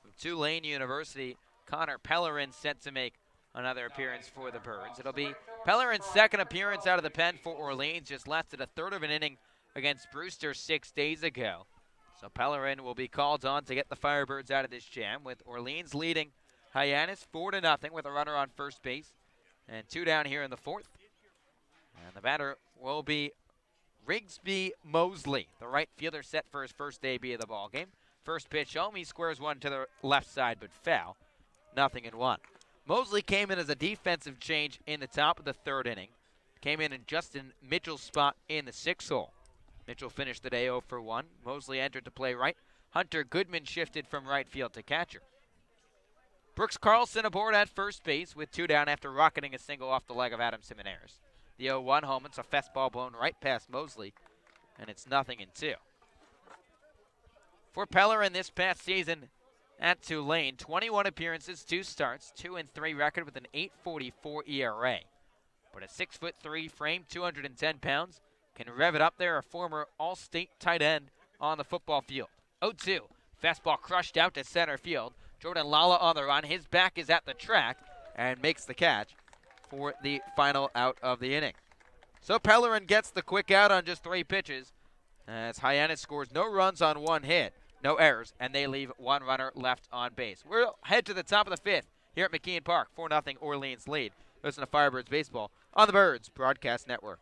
from Tulane University, Connor Pellerin, set to make another appearance for the Birds. It'll be Pellerin's second appearance out of the pen for Orleans, just lasted a third of an inning against Brewster 6 days ago. So Pellerin will be called on to get the Firebirds out of this jam, with Orleans leading Hyannis 4-0 with a runner on first base and 2 down here in the fourth. And the batter will be Rigsby Mosley, the right fielder, set for his first debut of the ball game. First pitch home, he squares one to the left side, but foul. 0-1. Mosley came in as a defensive change in the top of the third inning. Came in Justin Mitchell's spot in the 6th hole. Mitchell finished the day 0 for 1. Mosley entered to play right. Hunter Goodman shifted from right field to catcher. Brooks Carlson aboard at first base with 2 down after rocketing a single off the leg of Adam Simoneris. The 0-1 home, it's a fastball blown right past Mosley, and it's 0-2. For Pellerin this past season at Tulane, 21 appearances, 2 starts, 2-3 record with an 8.44 ERA. But a 6'3" frame, 210 pounds, can rev it up there, a former All-State tight end on the football field. 0-2, fastball crushed out to center field. Jordan Lala on the run, his back is at the track, and makes the catch for the final out of the inning. So Pellerin gets the quick out on just 3 pitches, as Hyannis scores no runs on 1 hit, no errors, and they leave 1 runner left on base. We'll head to the top of the 5th here at McKeon Park, 4-0 Orleans lead. Listen to Firebirds Baseball on the Birds Broadcast Network.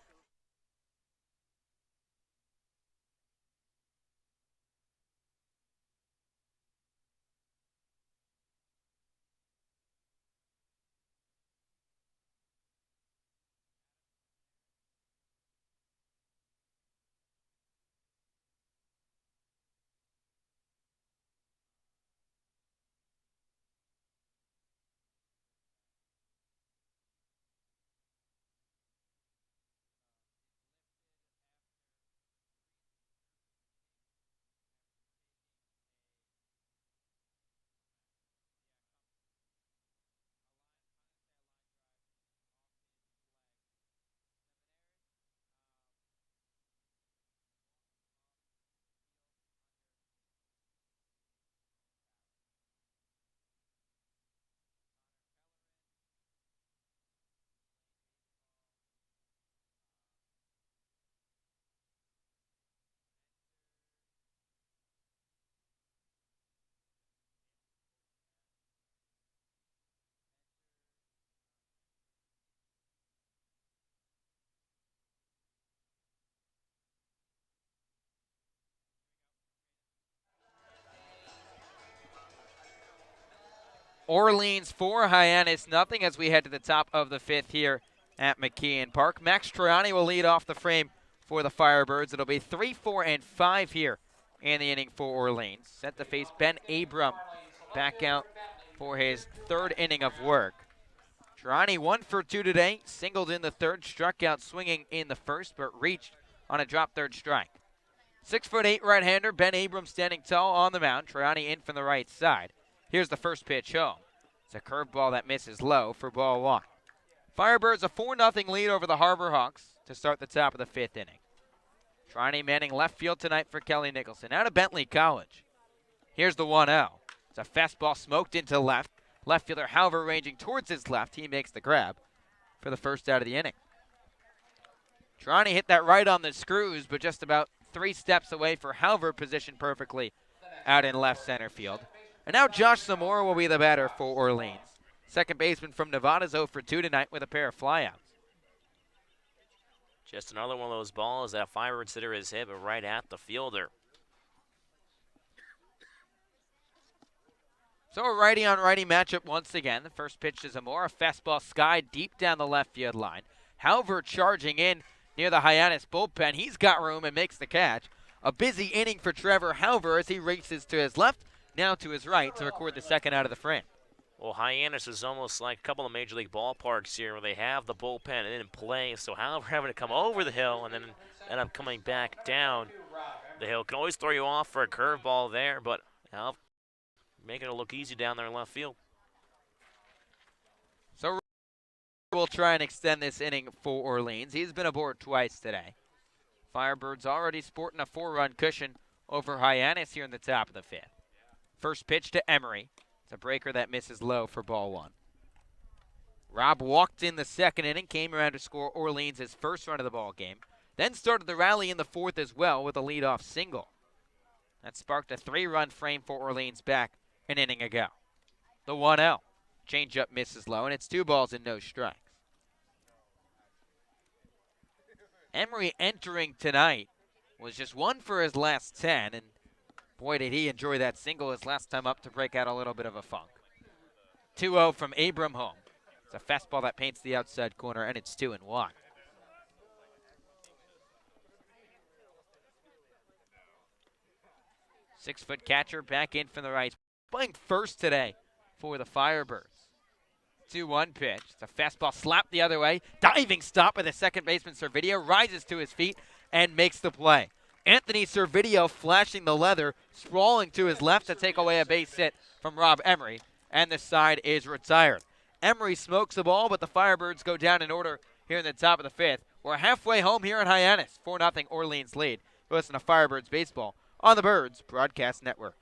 Orleans 4, Hyannis nothing as we head to the top of the 5th here at McKeon Park. Max Triani will lead off the frame for the Firebirds. It'll be 3, 4, and 5 here in the inning for Orleans. Set to face Ben Abram back out for his 3rd inning of work. Triani 1 for 2 today, singled in the 3rd, struck out swinging in the 1st, but reached on a drop 3rd strike. 6'8" right-hander Ben Abram standing tall on the mound. Triani in from the right side. Here's the first pitch home. It's a curveball that misses low for ball 1. Firebirds a 4-0 lead over the Harbor Hawks to start the top of the 5th inning. Triani manning left field tonight for Kelly Nicholson out of Bentley College. Here's the 1-0. It's a fastball smoked into left. Left fielder Halver ranging towards his left. He makes the grab for the first out of the inning. Triani hit that right on the screws, but just about 3 steps away for Halver, positioned perfectly out in left center field. And now Josh Zamora will be the batter for Orleans. Second baseman from Nevada's 0 for 2 tonight with a pair of flyouts. Just another one of those balls that Firebirds hitter has hit, but right at the fielder. So a righty-on-righty matchup once again. The first pitch to Zamora, fastball skied deep down the left field line. Halver charging in near the Hyannis bullpen. He's got room and makes the catch. A busy inning for Trevor Halver as he races to his left, now to his right to record the second out of the frame. Well, Hyannis is almost like a couple of Major League ballparks here where they have the bullpen in play, so Halver having to come over the hill and then end up coming back down the hill. Can always throw you off for a curveball there, but Halver making it look easy down there in left field. So we'll try and extend this inning for Orleans. He's been aboard twice today. Firebirds already sporting a 4-run cushion over Hyannis here in the top of the 5th. First pitch to Emery. It's a breaker that misses low for ball 1. Rob walked in the second inning, came around to score Orleans his first run of the ball game, then started the rally in the 4th as well with a leadoff single. That sparked a 3-run frame for Orleans back an inning ago. The 1-0. Changeup misses low, and it's 2 balls and no strikes. Emery entering tonight was just 1 for his last 10, and boy, did he enjoy that single his last time up to break out a little bit of a funk. 2-0 from Abram home. It's a fastball that paints the outside corner, and it's 2-1. Six-foot catcher back in from the right. Playing first today for the Firebirds. 2-1 pitch. It's a fastball slapped the other way. Diving stop by the second baseman Servideo. Rises to his feet and makes the play. Anthony Servideo flashing the leather, sprawling to his left to take away a base hit from Rob Emery. And the side is retired. Emery smokes the ball, but the Firebirds go down in order here in the top of the 5th. We're halfway home here in Hyannis. 4-0 Orleans lead. Listen to Firebirds baseball on the Birds Broadcast Network.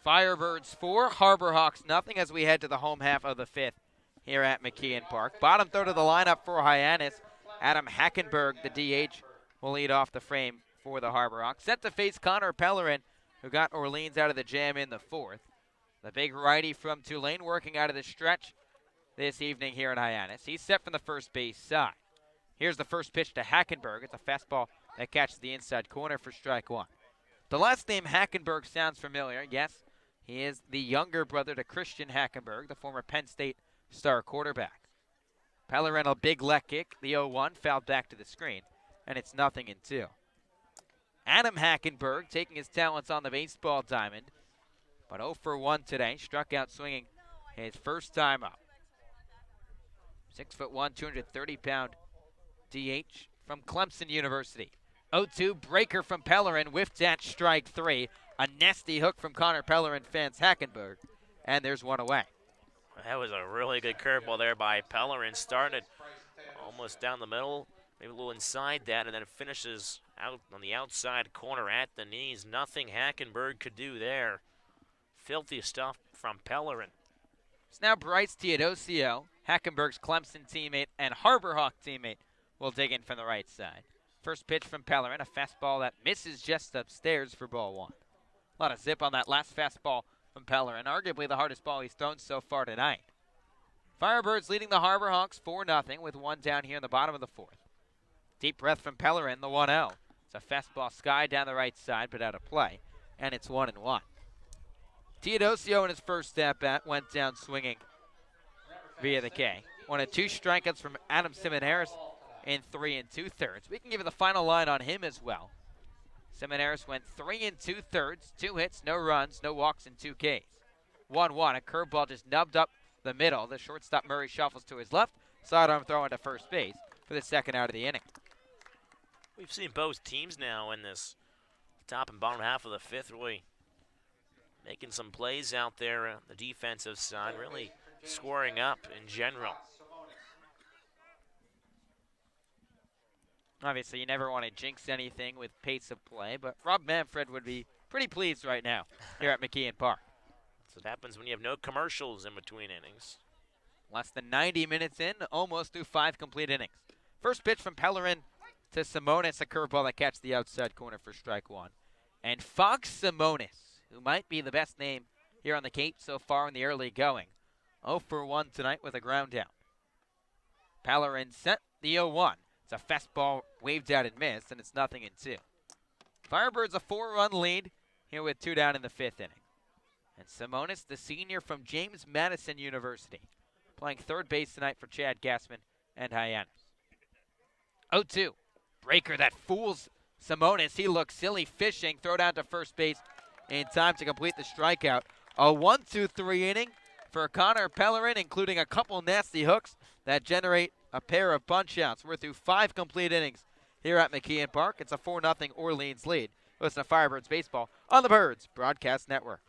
Firebirds 4, Harbor Hawks nothing as we head to the home half of the 5th here at McKeon Park. Bottom third of the lineup for Hyannis. Adam Hackenberg, the DH, will lead off the frame for the Harbor Hawks. Set to face Connor Pellerin, who got Orleans out of the jam in the 4th. The big righty from Tulane working out of the stretch this evening here in Hyannis. He's set from the first base side. Here's the first pitch to Hackenberg. It's a fastball that catches the inside corner for strike 1. The last name Hackenberg sounds familiar. Yes, he is the younger brother to Christian Hackenberg, the former Penn State star quarterback. Pellerin, a big leg kick. The 0-1 fouled back to the screen, and it's 0-2. Adam Hackenberg taking his talents on the baseball diamond, but 0 for 1 today. Struck out swinging his first time up. 6'1", 230-pound DH from Clemson University. 0-2 breaker from Pellerin, whiffed at strike 3. A nasty hook from Connor Pellerin fans Hackenberg, and there's one away. That was a really good curveball there by Pellerin. Started almost down the middle, maybe a little inside that, and then it finishes out on the outside corner at the knees. Nothing Hackenberg could do there. Filthy stuff from Pellerin. It's now Bryce Teodosio, Hackenberg's Clemson teammate and Harbor Hawk teammate, will dig in from the right side. First pitch from Pellerin, a fastball that misses just upstairs for ball 1. A lot of zip on that last fastball from Pellerin, arguably the hardest ball he's thrown so far tonight. Firebirds leading the Harbor Hawks 4-0 with one down here in the bottom of the 4th. Deep breath from Pellerin, the 1-0. It's a fastball sky down the right side, but out of play, and it's 1-1. Teodosio in his first at-bat went down swinging via the K. One of 2 strikeouts from Adam Simon-Harris in 3 2/3. We can give you the final line on him as well. Simon-Harris went 3 2/3, 2 hits, no runs, no walks, and 2 Ks. 1-1, a curveball just nubbed up the middle. The shortstop Murray shuffles to his left, sidearm throw into first base for the second out of the inning. We've seen both teams now in this top and bottom half of the 5th really making some plays out there on the defensive side, really scoring up in general. Obviously, you never want to jinx anything with pace of play, but Rob Manfred would be pretty pleased right now here at McKeon Park. That's what happens when you have no commercials in between innings. Less than 90 minutes in, almost through 5 complete innings. First pitch from Pellerin to Simonis, a curveball that catches the outside corner for strike one. And Fox Simonis, who might be the best name here on the Cape so far in the early going, 0 for 1 tonight with a ground down. Pellerin set the 0-1. It's a fastball waved out and missed, and it's 0-2. Firebirds a 4-run lead here with 2 down in the 5th inning. And Simonis, the senior from James Madison University, playing third base tonight for Chad Gassman and Hyannis. 0-2. Breaker that fools Simonis. He looks silly fishing. Throw down to first base in time to complete the strikeout. A 1-2-3 inning for Connor Pellerin, including a couple nasty hooks that generate a pair of bunch-outs. We're through 5 complete innings here at McKeon Park. It's a 4-0 Orleans lead. Listen to Firebirds Baseball on the Birds Broadcast Network.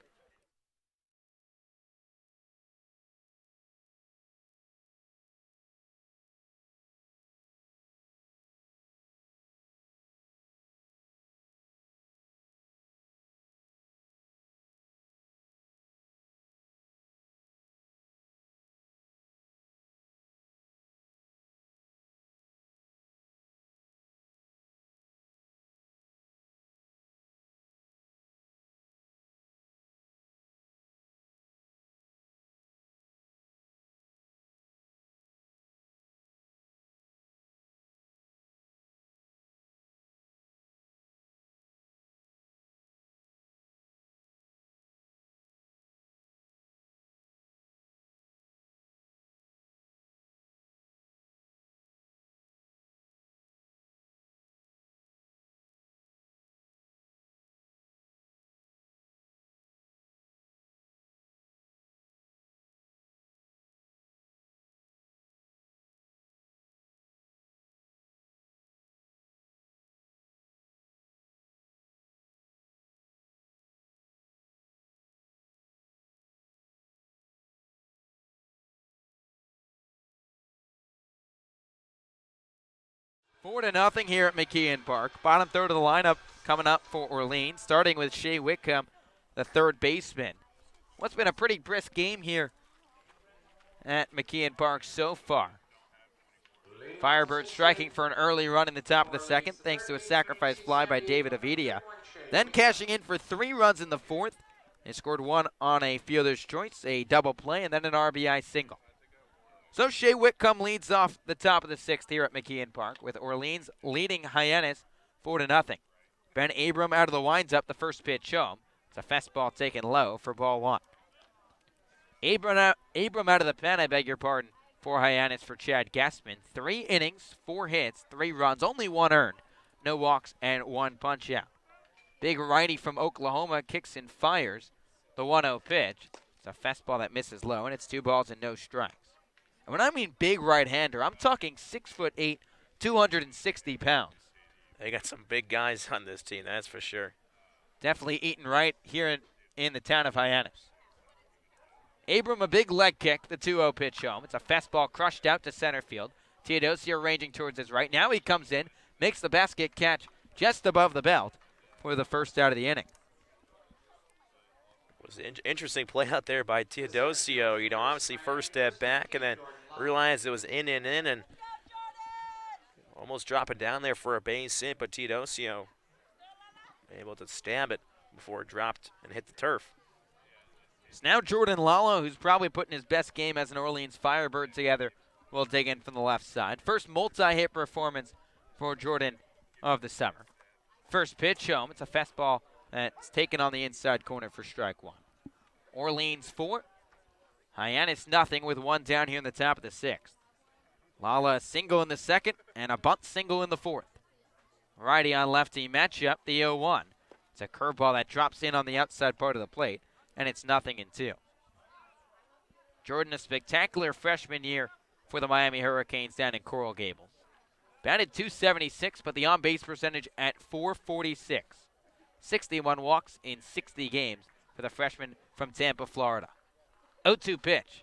Four to nothing here at McKeon Park. Bottom third of the lineup coming up for Orleans, starting with Shea Whitcomb, the third baseman. What's been a pretty brisk game here at McKeon Park so far. Firebirds striking for an early run in the top of the second, thanks to a sacrifice fly by David Avidia. Then cashing in for 3 runs in the fourth. They scored 1 on a fielder's choice, a double play, and then an RBI single. So Shea Whitcomb leads off the top of the 6th here at McKeon Park, with Orleans leading Hyannis 4-0. Ben Abram out of the winds-up, the first pitch home. It's a fastball taken low for ball 1. Abram out of the pen, I beg your pardon, for Hyannis for Chad Gassman. 3 innings, 4 hits, 3 runs, only 1 earned. No walks and 1 punch-out. Big righty from Oklahoma kicks and fires the 1-0 pitch. It's a fastball that misses low, and it's 2 balls and no strikes. And when I mean big right-hander, I'm talking 6'8", 260 pounds. They got some big guys on this team, that's for sure. Definitely eating right here in the town of Hyannis. Abram, a big leg kick, the 2-0 pitch home. It's a fastball crushed out to center field. Teodosio ranging towards his right. Now he comes in, makes the basket catch just above the belt for the first out of the inning. It was an interesting play out there by Teodosio. You know, obviously first step back and then realized it was in, and almost dropping down there for a base hit, but Teodosio able to stab it before it dropped and hit the turf. It's now Jordan Lalo, who's probably putting his best game as an Orleans Firebird together, will dig in from the left side. First multi-hit performance for Jordan of the summer. First pitch home. It's a fastball that's taken on the inside corner for strike 1. Orleans 4, Hyannis nothing with 1 down here in the top of the 6th. Lala a single in the second and a bunt single in the 4th. Righty on lefty matchup, the 0-1. It's a curveball that drops in on the outside part of the plate, and it's 0-2. Jordan, a spectacular freshman year for the Miami Hurricanes down in Coral Gables. Batted .276, but the on-base percentage at .446. 61 walks in 60 games for the freshman from Tampa, Florida. 0-2 pitch.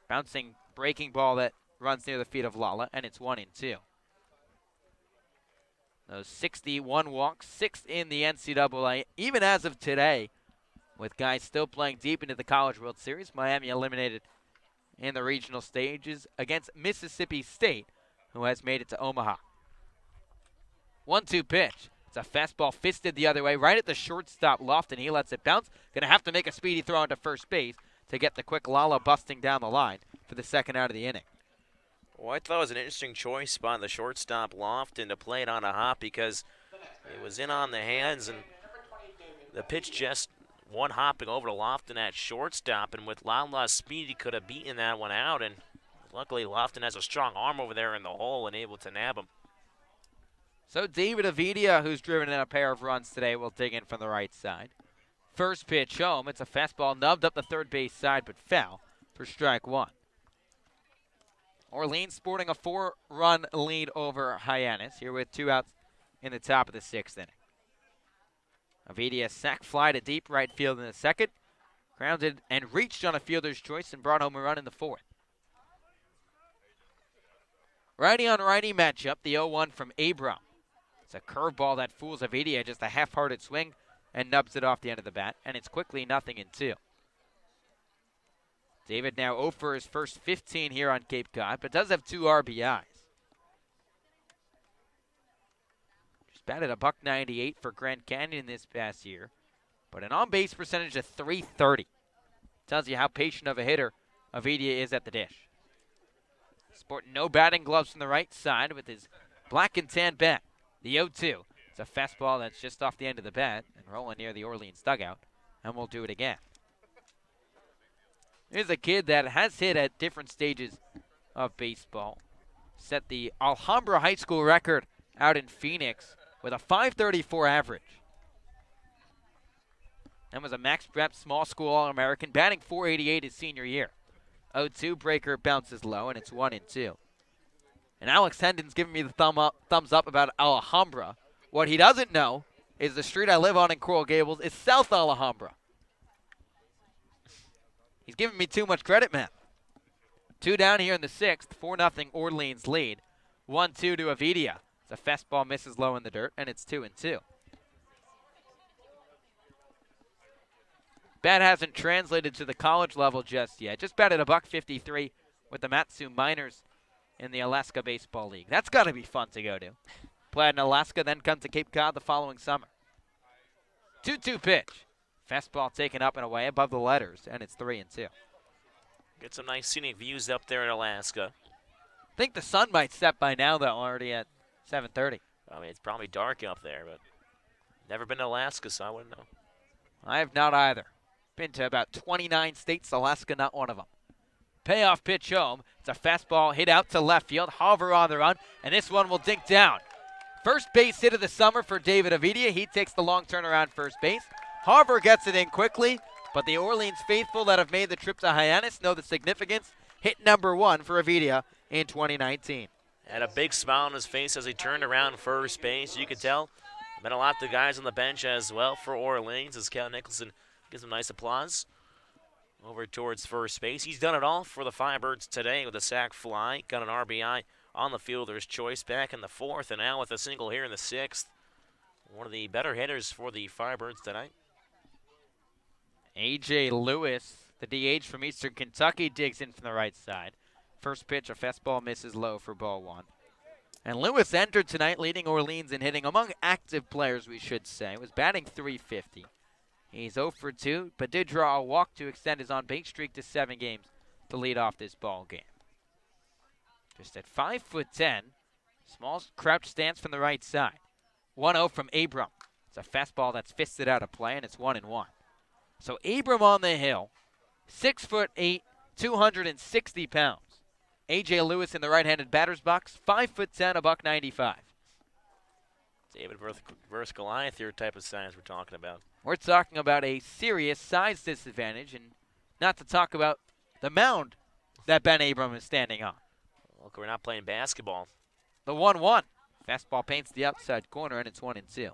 Bouncing breaking ball that runs near the feet of Lala, and it's 1-2. Those 61 walks, 6th in the NCAA. Even as of today, with guys still playing deep into the College World Series, Miami eliminated in the regional stages against Mississippi State, who has made it to Omaha. 1-2 pitch. It's a fastball fisted the other way, right at the shortstop Lofton. He lets it bounce. Going to have to make a speedy throw into first base to get the quick Lala busting down the line for the second out of the inning. Well, I thought it was an interesting choice by the shortstop Lofton to play it on a hop because it was in on the hands, and the pitch just one hopping over to Lofton at shortstop, and with Lala's speed, he could have beaten that one out, and luckily Lofton has a strong arm over there in the hole and able to nab him. So David Avidia, who's driven in a pair of runs today, will dig in from the right side. First pitch home. It's a fastball nubbed up the third base side, but foul for strike one. Orleans sporting a 4-run lead over Hyannis here with 2 outs in the top of the 6th inning. Avidia sac fly to deep right field in the second. Grounded and reached on a fielder's choice and brought home a run in the 4th. Righty on righty matchup, the 0-1 from Abram. It's a curveball that fools Avidia, just a half-hearted swing, and nubs it off the end of the bat, and it's quickly 0-2. David now 0 for his first 15 here on Cape Cod, but does have 2 RBIs. Just batted a .198 for Grand Canyon this past year, but an on-base percentage of .330. Tells you how patient of a hitter Avidia is at the dish. Sporting no batting gloves from the right side with his black and tan bat. The 0-2. It's a fastball that's just off the end of the bat and rolling near the Orleans dugout, and we'll do it again. Here's a kid that has hit at different stages of baseball. Set the Alhambra High School record out in Phoenix with a .534 average. And was a max prep small school All-American, batting .488 his senior year. 0-2 breaker bounces low, and it's 1-2. And Alex Hendon's giving me the thumbs up about Alhambra. What he doesn't know is the street I live on in Coral Gables is South Alhambra. He's giving me too much credit, man. 2 down here in the 6th, 4-0 Orleans lead. 1-2 to Avidia. The fastball misses low in the dirt, and it's 2-2. Bat hasn't translated to the college level just yet. Just batted a .53 with the Matsu Miners in the Alaska Baseball League. That's got to be fun to go to. Played in Alaska, then come to Cape Cod the following summer. 2-2 pitch. Fastball taken up and away above the letters, and it's 3-2. Get some nice scenic views up there in Alaska. I think the sun might set by now, though, already at 7:30. I mean, it's probably dark up there, but never been to Alaska, so I wouldn't know. I have not either. Been to about 29 states, Alaska not one of them. Payoff pitch home. It's a fastball hit out to left field. Hover on the run, and this one will dink down. First base hit of the summer for David Avidia. He takes the long turnaround first base. Harvard gets it in quickly, but the Orleans faithful that have made the trip to Hyannis know the significance. Hit number 1 for Avidia in 2019. Had a big smile on his face as he turned around first base. You could tell. Been a lot of guys on the bench as well for Orleans as Cal Nicholson gives him nice applause. Over towards first base. He's done it all for the Firebirds today with a sac fly. Got an RBI on the fielder's choice back in the 4th, and now with a single here in the 6th. One of the better hitters for the Firebirds tonight. A.J. Lewis, the DH from Eastern Kentucky, digs in from the right side. First pitch, a fastball misses low for ball 1. And Lewis entered tonight leading Orleans in hitting among active players, we should say. Was batting .350. He's 0 for 2, but did draw a walk to extend his on-base streak to 7 games to lead off this ball game. Just at 5'10", small crouch stance from the right side. 1-0 from Abram. It's a fastball that's fisted out of play, and it's 1-1. So Abram on the hill, 6'8", 260 pounds. A.J. Lewis in the right-handed batter's box, 5'10", $195. David versus Goliath here type of size we're talking about. We're talking about a serious size disadvantage, and not to talk about the mound that Ben Abram is standing on. Look, we're not playing basketball. The 1-1. Fastball paints the outside corner, and it's 1-2.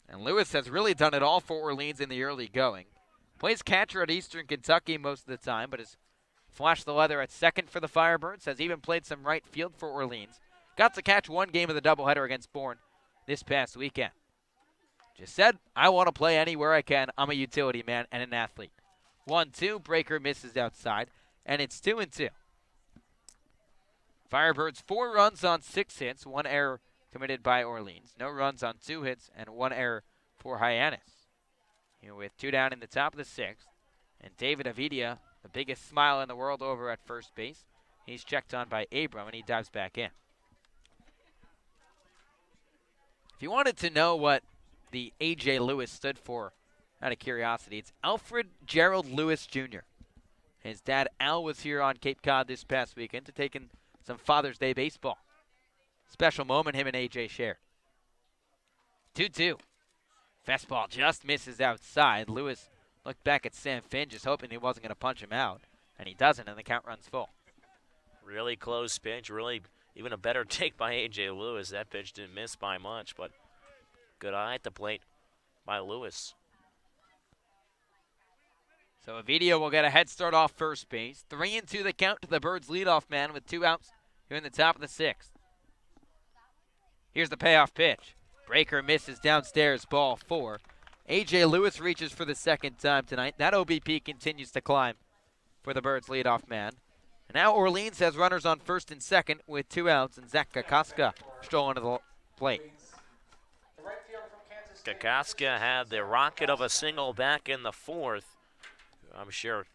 And Lewis has really done it all for Orleans in the early going. Plays catcher at Eastern Kentucky most of the time, but has flashed the leather at second for the Firebirds. Has even played some right field for Orleans. got to catch one game of the doubleheader against Bourne this past weekend. Just said, I want to play anywhere I can. I'm a utility man and an athlete. 1-2, Breaker misses outside, and it's 2-2. Firebirds 4 runs on 6 hits, 1 error committed by Orleans. No runs on 2 hits and 1 error for Hyannis. Here with 2 down in the top of the 6th. And David Avidia, the biggest smile in the world over at first base. He's checked on by Abram, and he dives back in. If you wanted to know what the A.J. Lewis stood for, out of curiosity, it's Alfred Gerald Lewis Jr. His dad, Al, was here on Cape Cod this past weekend to take in some Father's Day baseball. Special moment him and A.J. shared. 2-2. Fastball just misses outside. Lewis looked back at Sam Finn, just hoping he wasn't going to punch him out, and he doesn't, and the count runs full. Really close pitch, really even a better take by A.J. Lewis. That pitch didn't miss by much, but good eye at the plate by Lewis. So Avidia will get a head start off first base. 3-2 the count to the Birds leadoff man with 2 outs here in the top of the 6th. Here's the payoff pitch. Breaker misses downstairs, ball 4. A.J. Lewis reaches for the second time tonight. That OBP continues to climb for the Birds leadoff man. And now Orleans has runners on first and second with 2 outs, and Zach Kokoska strolling to the plate. Kokoska had the rocket of a single back in the 4th. I'm sure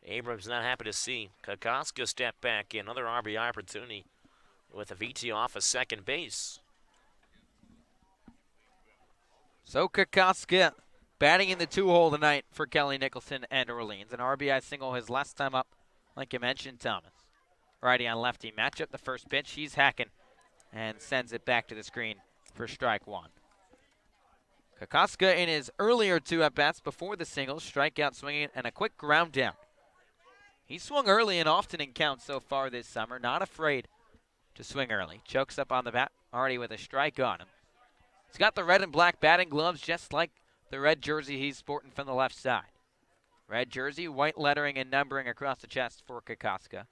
Abrams not happy to see Kokoska step back in. Another RBI opportunity with a VT off of second base. So Kokoska batting in the 2-hole tonight for Kelly Nicholson and Orleans. An RBI single his last time up, like you mentioned, Thomas. Righty on lefty matchup. The first pitch, he's hacking and sends it back to the screen for strike 1. Kokoska in his earlier 2 at-bats before the singles, strikeout swinging and a quick ground down. He swung early and often in counts so far this summer, not afraid to swing early. Chokes up on the bat, already with a strike on him. He's got the red and black batting gloves, just like the red jersey he's sporting from the left side. Red jersey, white lettering and numbering across the chest for Kokoska,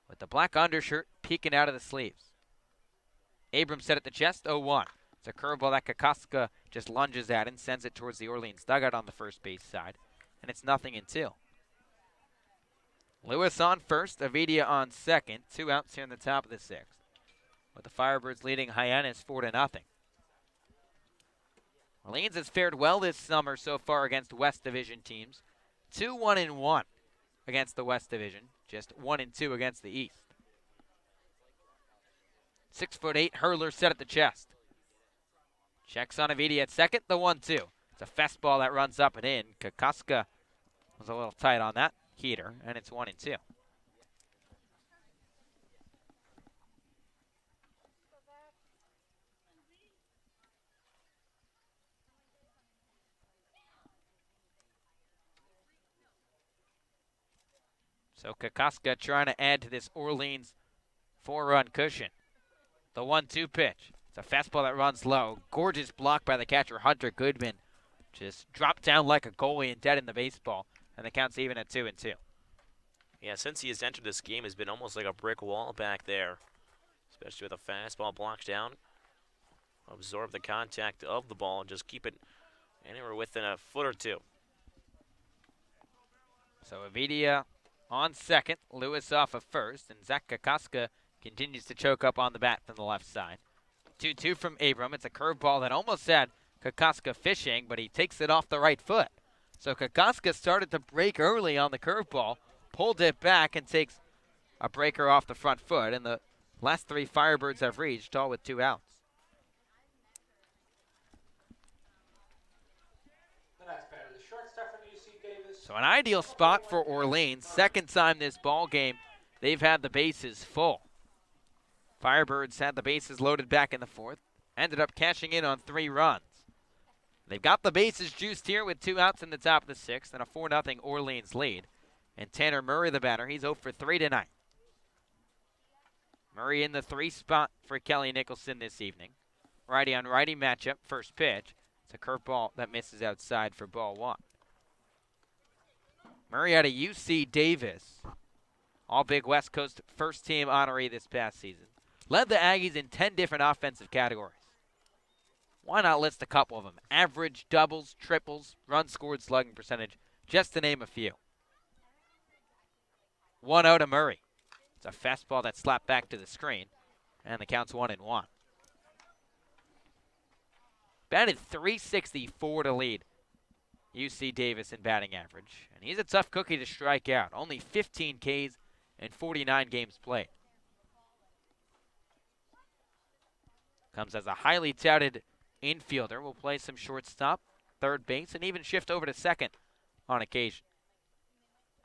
with the black undershirt peeking out of the sleeves. Abrams set at the chest, 0-1. It's a curveball that Kokoska just lunges at and sends it towards the Orleans dugout on the first base side, and it's 0-2. Lewis on first, Avidia on second. 2 outs here in the top of the 6th, with the Firebirds leading Hyannis 4-0. Orleans has fared well this summer so far against West Division teams. 2-1-1 against the West Division, just 1-2 against the East. 6'8" hurler set at the chest. Checks on Avidia at second, the 1-2. It's a fastball that runs up and in. Kokoska was a little tight on that heater, and it's 1-2. So Kokoska trying to add to this Orleans 4-run cushion. The 1-2 pitch. It's a fastball that runs low. Gorgeous block by the catcher, Hunter Goodman. Just dropped down like a goalie and dead in the baseball. And the count's even at 2-2. Yeah, since he has entered this game, has been almost like a brick wall back there, especially with a fastball blocked down. Absorb the contact of the ball and just keep it anywhere within a foot or 2. So Avidia on second, Lewis off of first, and Zach Kokoska continues to choke up on the bat from the left side. 2-2 from Abram. It's a curveball that almost had Kokoska fishing, but he takes it off the right foot. So Kokoska started to break early on the curveball, pulled it back, and takes a breaker off the front foot. And the last 3 Firebirds have reached, all with 2 outs. The next batter, the shortstop from UC Davis. So an ideal spot for Orleans. Second time this ball game, they've had the bases full. Firebirds had the bases loaded back in the 4th. Ended up cashing in on 3 runs. They've got the bases juiced here with 2 outs in the top of the 6th and a 4-0 Orleans lead. And Tanner Murray, the batter, he's 0 for 3 tonight. Murray in the 3 spot for Kelly Nicholson this evening. Righty on righty matchup, first pitch. It's a curveball that misses outside for ball 1. Murray out of UC Davis. All Big West Coast first team honoree this past season. led the Aggies in 10 different offensive categories. Why not list a couple of them? Average, doubles, triples, runs scored, slugging percentage, just to name a few. 1-0 to Murray. It's a fastball that slapped back to the screen, and the count's 1-1. Batted .364 to lead UC Davis in batting average, and he's a tough cookie to strike out. Only 15 Ks and 49 games played. Comes as a highly touted infielder. Will play some shortstop, third base, and even shift over to second on occasion.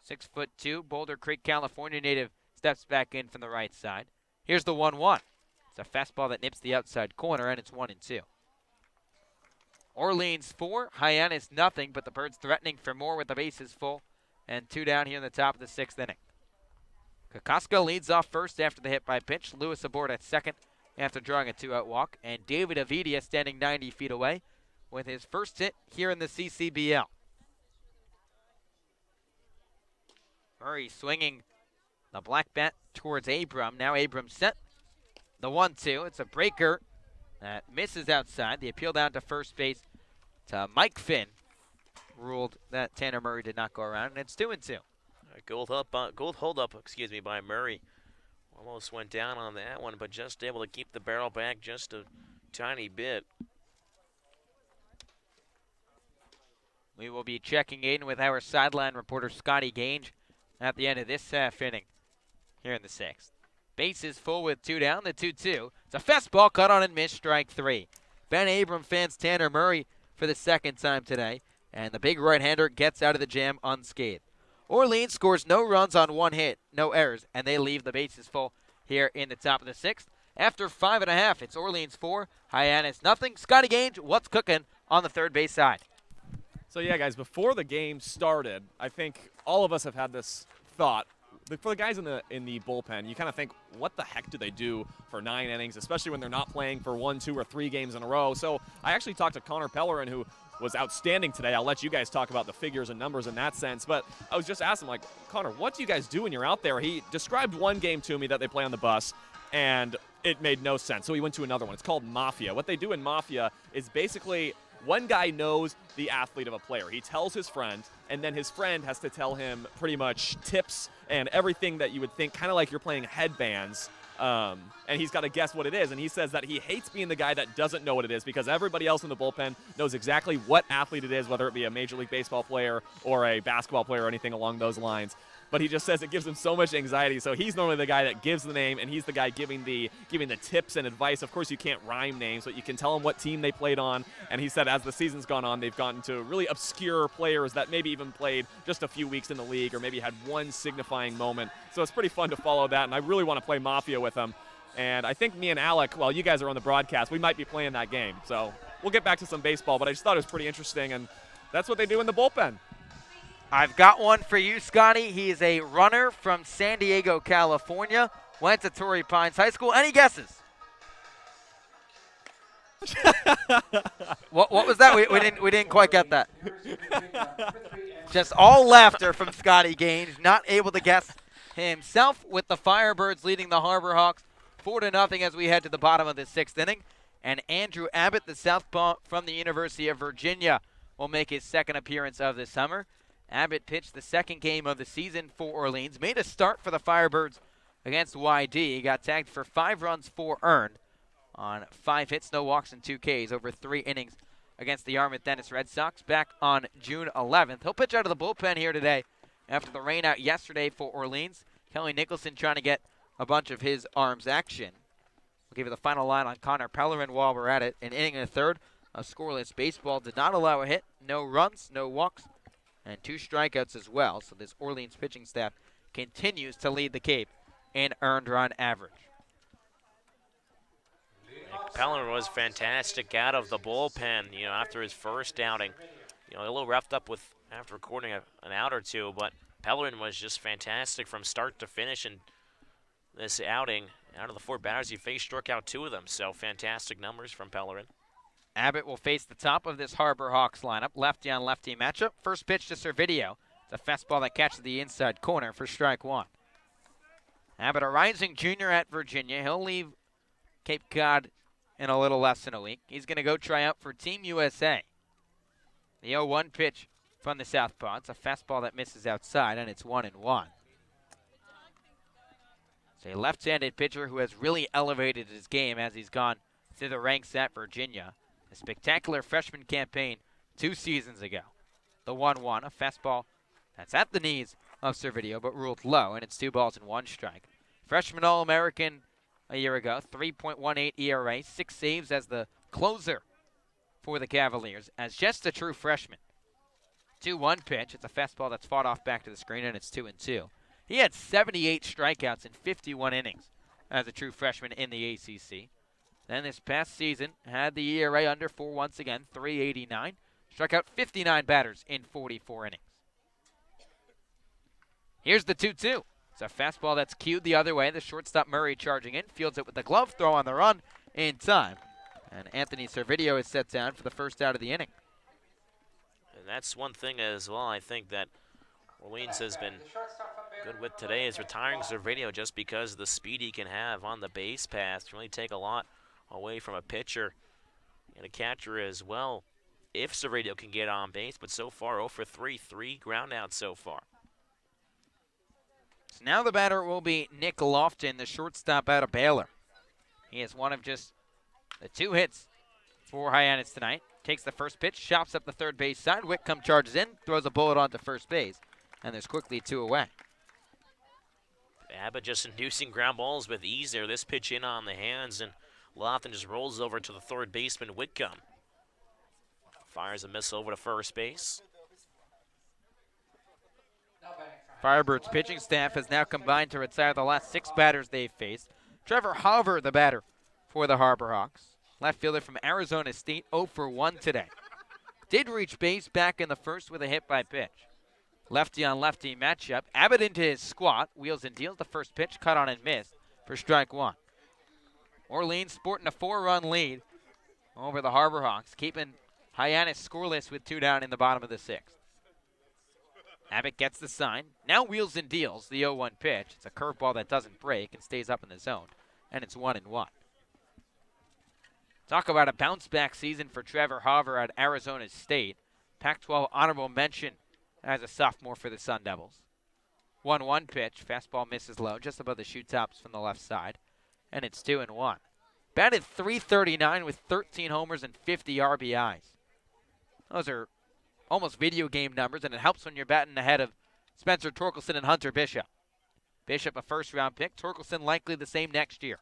6'2", Boulder Creek, California native, steps back in from the right side. Here's the 1-1. It's a fastball that nips the outside corner, and it's 1-2. Orleans 4, Hyannis nothing, but the Birds threatening for more with the bases full, and 2 down here in the top of the 6th inning. Kokoska leads off first after the hit by pitch. Lewis aboard at second after drawing a 2-out walk, and David Avidia standing 90 feet away with his first hit here in the CCBL. Murray swinging the black bat towards Abram. Now Abram set the 1-2. It's a breaker that misses outside. The appeal down to first base to Mike Finn ruled that Tanner Murray did not go around, and it's 2-2. Gold hold up, by Murray. Almost went down on that one, but just able to keep the barrel back just a tiny bit. We will be checking in with our sideline reporter Scotty Gange at the end of this half inning here in the 6th. Bases full with 2 down, the 2-2. It's a fastball cut on and missed, strike 3. Ben Abram fans Tanner Murray for the second time today, and the big right-hander gets out of the jam unscathed. Orleans scores no runs on 1 hit, no errors, and they leave the bases full here in the top of the 6th. After 5.5, it's Orleans 4, Hyannis nothing. Scotty Gange, what's cooking on the third base side? So yeah, guys, before the game started, I think all of us have had this thought. For the guys in the bullpen, you kind of think, what the heck do they do for 9 innings, especially when they're not playing for 1, 2, or 3 games in a row? So I actually talked to Connor Pellerin, who was outstanding today. I'll let you guys talk about the figures and numbers in that sense. But I was just asking, like, Connor, what do you guys do when you're out there? He described one game to me that they play on the bus, and it made no sense. So he went to another one. It's called Mafia. What they do in Mafia is basically one guy knows the athlete of a player. He tells his friend, and then his friend has to tell him pretty much tips and everything that you would think, kind of like you're playing headbands. And he's got to guess what it is. And he says that he hates being the guy that doesn't know what it is because everybody else in the bullpen knows exactly what athlete it is, whether it be a Major League Baseball player or a basketball player or anything along those lines. But he just says it gives him so much anxiety. So he's normally the guy that gives the name, and he's the guy giving the tips and advice. Of course, you can't rhyme names, but you can tell him what team they played on. And he said as the season's gone on, they've gotten to really obscure players that maybe even played just a few weeks in the league or maybe had one signifying moment. So it's pretty fun to follow that, and I really want to play Mafia with him. And I think me and Alec, while you guys are on the broadcast, we might be playing that game. So we'll get back to some baseball, but I just thought it was pretty interesting, and that's what they do in the bullpen. I've got one for you, Scotty. He is a runner from San Diego, California. Went to Torrey Pines High School. Any guesses? What was that? We didn't quite get that. Just all laughter from Scotty Gange, not able to guess himself, with the Firebirds leading the Harbor Hawks 4-0 as we head to the bottom of the 6th inning. And Andrew Abbott, the southpaw from the University of Virginia, will make his second appearance of the summer. Abbott pitched the second game of the season for Orleans, made a start for the Firebirds against YD. He got tagged for 5 runs, 4 earned on 5 hits, no walks, and 2 Ks over 3 innings against the Armand Dennis Red Sox back on June 11th. He'll pitch out of the bullpen here today after the rain out yesterday for Orleans. Kelly Nicholson trying to get a bunch of his arms action. We'll give you the final line on Connor Pellerin while we're at it. An inning and a third, a scoreless baseball, did not allow a hit, no runs, no walks, and 2 strikeouts as well. So this Orleans pitching staff continues to lead the Cape in earned run average. Pellerin was fantastic out of the bullpen, after his first outing. A little roughed up after recording an out or two, but Pellerin was just fantastic from start to finish in this outing. Out of the 4 batters he faced, struck out 2 of them, so fantastic numbers from Pellerin. Abbott will face the top of this Harbor Hawks lineup, lefty on lefty matchup. First pitch to Servideo. It's a fastball that catches the inside corner for strike 1. Abbott, a rising junior at Virginia. He'll leave Cape Cod in a little less than a week. He's going to go try out for Team USA. The 0-1 pitch from the southpaw. It's a fastball that misses outside, and it's 1-1. It's a left-handed pitcher who has really elevated his game as he's gone through the ranks at Virginia. A spectacular freshman campaign 2 seasons ago. The 1-1, a fastball that's at the knees of Servideo, but ruled low, and it's 2 balls and 1 strike. Freshman All-American a year ago, 3.18 ERA, 6 saves as the closer for the Cavaliers, as just a true freshman. 2-1 pitch. It's a fastball that's fought off back to the screen, and it's 2-2. He had 78 strikeouts in 51 innings as a true freshman in the ACC. Then this past season, had the ERA under 4 once again, 3.89. Struck out 59 batters in 44 innings. Here's the 2-2. It's a fastball that's cued the other way. The shortstop Murray charging in, fields it with the glove throw on the run in time. And Anthony Servideo is set down for the first out of the inning. And that's one thing as well, I think, that Orleans has been good with today, is retiring Servideo just because of the speed he can have on the base pass. Can really take a lot away from a pitcher and a catcher as well if Servideo can get on base. But so far, 0 for 3, 3 ground outs so far. So now the batter will be Nick Lofton, the shortstop out of Baylor. He is one of just the 2 hits for Hyannis tonight. Takes the first pitch, chops up the third base side. Whitcomb charges in, throws a bullet onto first base, and there's quickly 2 away. Abbott just inducing ground balls with ease there. This pitch in on the hands, and Lofton just rolls over to the third baseman, Whitcomb. Fires a missile over to first base. Firebirds pitching staff has now combined to retire the last 6 batters they've faced. Trevor Hauver, the batter for the Harbor Hawks. Left fielder from Arizona State, 0 for 1 today. Did reach base back in the first with a hit by pitch. Lefty on lefty matchup. Abbott into his squat. Wheels and deals the first pitch, cut on and missed for strike 1. Orleans sporting a 4-run lead over the Harbor Hawks, keeping Hyannis scoreless with 2 down in the bottom of the 6th. Abbott gets the sign. Now wheels and deals the 0-1 pitch. It's a curveball that doesn't break and stays up in the zone, and it's 1-1. Talk about a bounce-back season for Trevor Hauver at Arizona State. Pac-12 honorable mention as a sophomore for the Sun Devils. 1-1 pitch. Fastball misses low, just above the shoe tops from the left side, and it's 2-1. Batted .339 with 13 homers and 50 RBIs. Those are almost video game numbers, and it helps when you're batting ahead of Spencer Torkelson and Hunter Bishop. Bishop a first-round pick. Torkelson likely the same next year.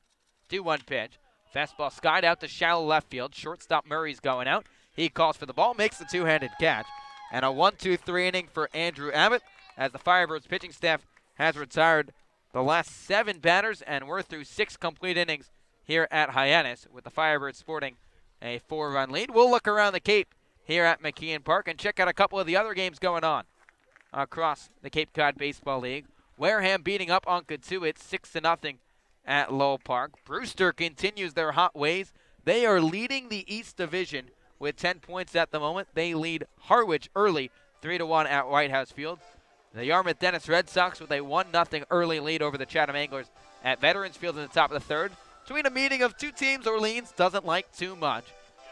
2-1 pitch. Fastball skied out to shallow left field. Shortstop Murray's going out. He calls for the ball, makes the 2-handed catch. And a 1-2-3 inning for Andrew Abbott as the Firebirds pitching staff has retired the last 7 batters, and we're through 6 complete innings here at Hyannis with the Firebirds sporting a 4-run lead. We'll look around the Cape here at McKeon Park and check out a couple of the other games going on across the Cape Cod Baseball League. Wareham beating up on Katuitt 6-0 at Lowell Park. Brewster continues their hot ways. They are leading the East Division with 10 points at the moment. They lead Harwich early 3-1 at White House Field. The Yarmouth Dennis Red Sox with a 1-0 early lead over the Chatham Anglers at Veterans Field in the top of the 3rd. Between a meeting of 2 teams Orleans doesn't like too much.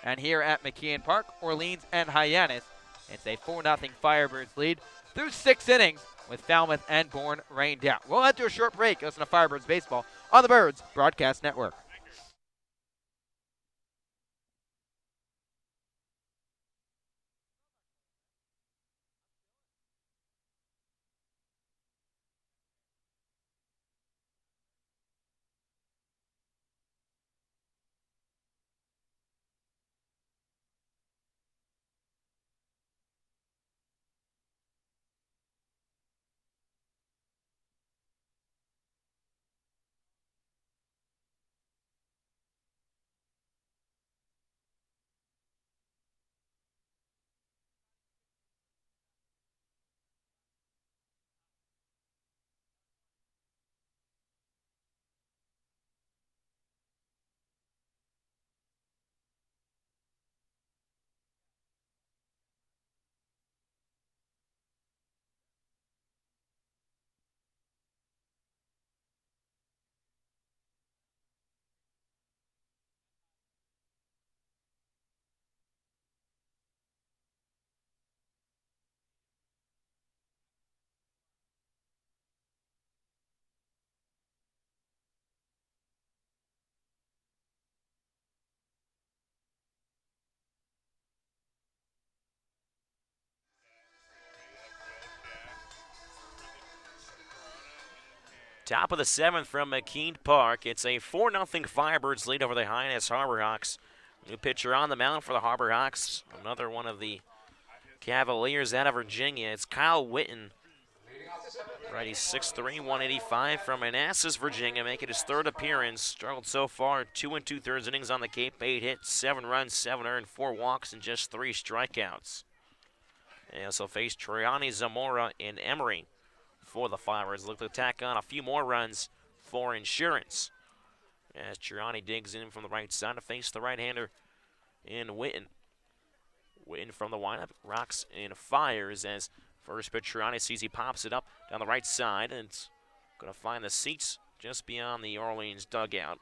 And here at McKeon Park, Orleans and Hyannis, it's a 4-0 Firebirds lead through 6 innings with Falmouth and Bourne rained out. We'll head to a short break. Listen to Firebirds Baseball on the Birds Broadcast Network. Top of the 7th from McKean Park. It's a 4-0 Firebirds lead over the Hyannis Harbor Hawks. New pitcher on the mound for the Harbor Hawks. Another one of the Cavaliers out of Virginia. It's Kyle Witten. Righty 6'3", 185 from Manassas, Virginia, making his 3rd appearance. Struggled so far, 2 2/3 innings on the Cape, 8 hits, 7 runs, 7 earned, 4 walks, and just 3 strikeouts. They also faced Triani, Zamora, and Emery for the Firebirds. Look to tack on a few more runs for Insurance. As Triani digs in from the right side to face the right-hander in Witten. Witten from the windup, rocks and fires as first pitch Triani sees he pops it up down the right side, and it's going to find the seats just beyond the Orleans dugout.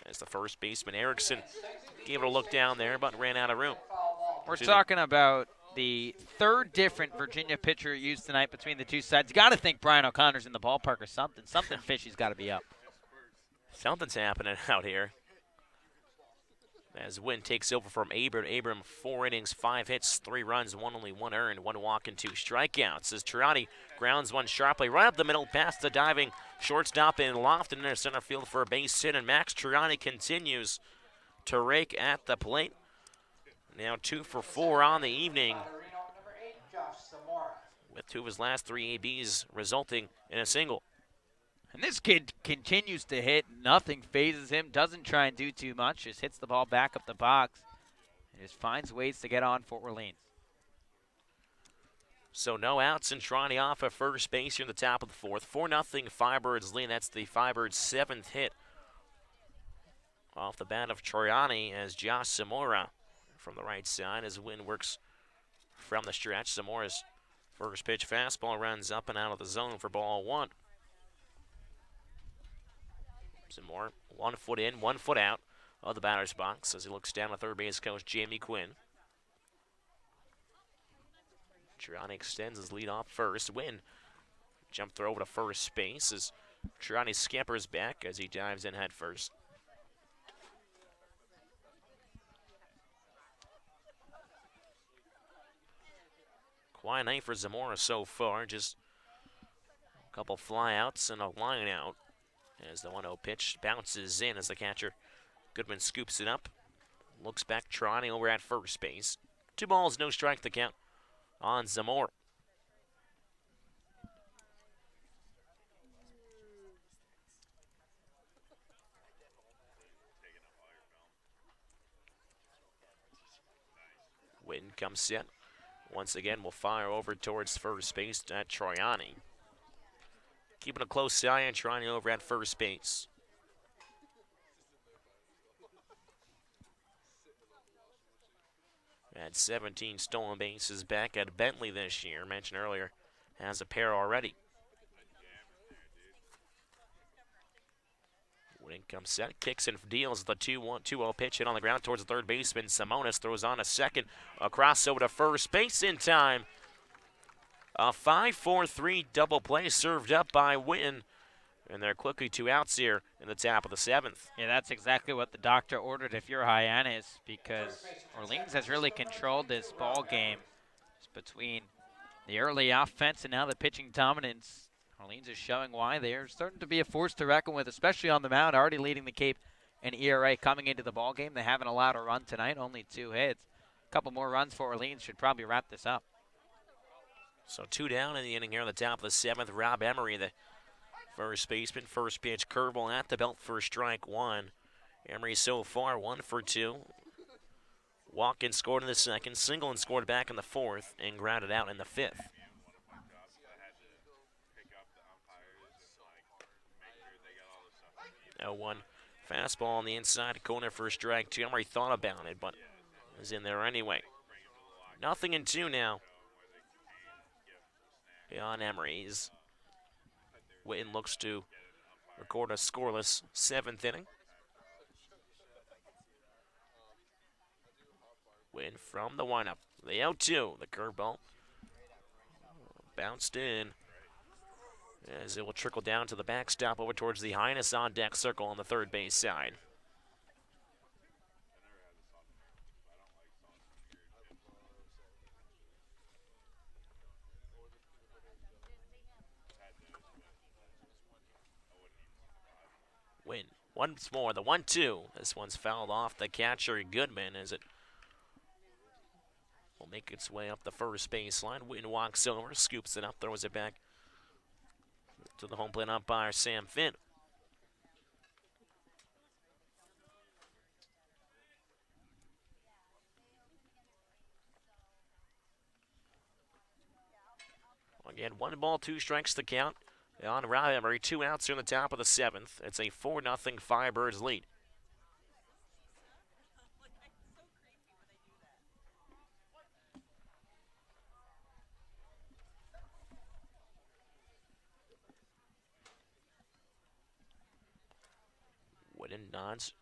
As the first baseman Erickson gave it a look down there, but ran out of room. We're talking about the 3rd different Virginia pitcher used tonight between the two sides. You got to think Brian O'Connor's in the ballpark or something. Something fishy's got to be up. Something's happening out here. As Wynn takes over from Abram. Abram, 4 innings, 5 hits, 3 runs, only 1 earned, 1 walk, and 2 strikeouts. As Triani grounds one sharply right up the middle past the diving shortstop in Lofton in center field for a base hit, and Max Triani continues to rake at the plate. Now 2 for 4 on the evening, with 2 of his last 3 ABs resulting in a single. And this kid continues to hit. Nothing phases him. Doesn't try and do too much. Just hits the ball back up the box. And just finds ways to get on Fort Orleans. So no outs and Triani off at first base here in the top of the 4th. 4-0 Firebirds lead. That's the Firebirds' 7th hit off the bat of Triani as Josh Zamora from the right side as Wynn works from the stretch. Zamora's first pitch fastball runs up and out of the zone for ball 1. Zamora 1 foot in, 1 foot out of the batter's box as he looks down at third base coach Jamie Quinn. Triani extends his lead off first. Wynn jump throw over to first base as Triani scampers back as he dives in head first. Quiet night for Zamora so far, just a couple flyouts and a line out. As the 1-0 pitch bounces in as the catcher Goodman scoops it up. Looks back, Triani over at first base. 2 balls, no strike the count on Zamora. Witten comes set. Once again, will fire over towards first base at Triani. Keeping a close eye on Triani over at first base. At 17 stolen bases back at Bentley this year. Mentioned earlier, has a pair already. Witten comes set, kicks and deals the 2-0 pitch hit on the ground towards the third baseman. Simonis throws on a second, across over to first base in time. A 5-4-3 double play served up by Witten. And they're quickly 2 outs here in the top of the 7th. Yeah, that's exactly what the doctor ordered if you're Hyannis, because Orleans has really controlled this ball game. It's between the early offense and now the pitching dominance. Orleans is showing why they're starting to be a force to reckon with, especially on the mound, already leading the Cape in ERA coming into the ball game. They haven't allowed a run tonight, only 2 hits. A couple more runs for Orleans should probably wrap this up. So 2 down in the inning here on the top of the 7th. Rob Emery, the first baseman, first pitch curveball at the belt for strike 1. Emery so far 1 for 2. Walk and scored in the 2nd, single and scored back in the 4th, and grounded out in the 5th. Now 1 fastball on the inside corner for strike 2. Emery thought about it, but is in there anyway. 0-2 now. On Emery's. Witten looks to record a scoreless 7th inning. Witten from the windup. The 0-2, the curveball. Bounced in as it will trickle down to the backstop over towards the Hyannis on deck circle on the third base side. Win. Once more, the 1-2. This one's fouled off the catcher, Goodman, as it will make its way up the first baseline. Witten walks over, scoops it up, throws it back to the home plate umpire, Sam Finn. Again, 1 ball, 2 strikes to count. On Rob Emery, 2 outs here in the top of the 7th. It's a 4-0 Firebirds lead. Wooden nods.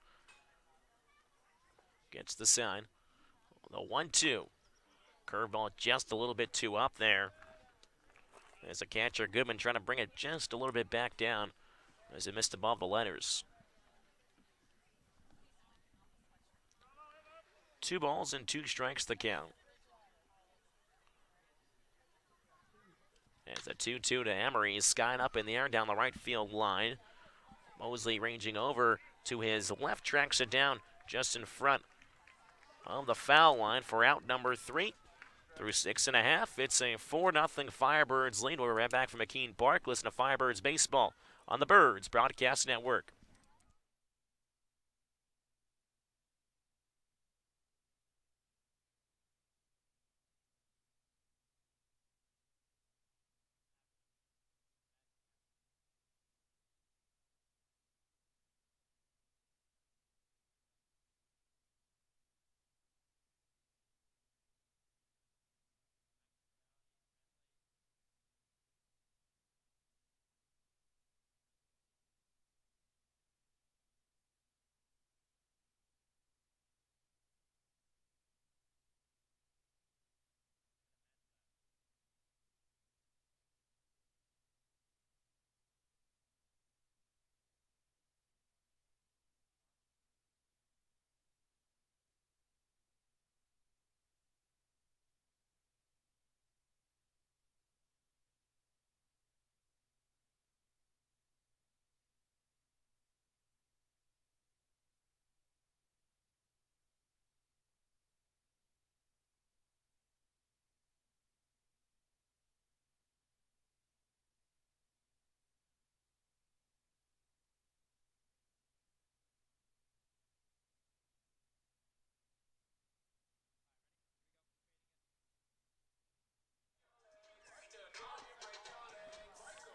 Gets the sign. The 1-2. Curveball just a little bit too up there. As a catcher, Goodman trying to bring it just a little bit back down as it missed above the letters. 2 balls and 2 strikes to count. As a 2-2 to Emery is skying up in the air down the right field line. Mosley ranging over to his left, tracks it down just in front of the foul line for out number 3. Through 6.5, it's a 4-0 Firebirds lead. We're right back from McKean Park. Listen to Firebirds baseball on the Birds Broadcast Network.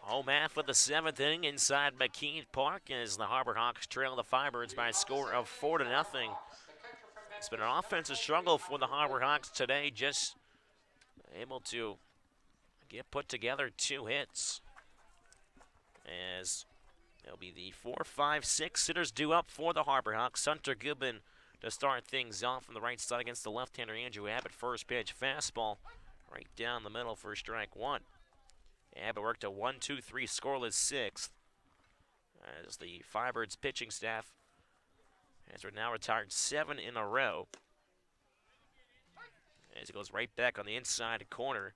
Home half of the 7th inning inside McKean Park as the Harbor Hawks trail the Firebirds by a score of 4-0. It's been an offensive struggle for the Harbor Hawks today, just able to get put together 2 hits. As there'll be the 4, 5, 6 hitters due up for the Harbor Hawks. Hunter Goodman to start things off from the right side against the left-hander Andrew Abbott. First pitch fastball right down the middle for strike 1. Abbott worked a 1-2-3 scoreless 6th as the Firebirds pitching staff has now retired 7 in a row. As it goes right back on the inside corner,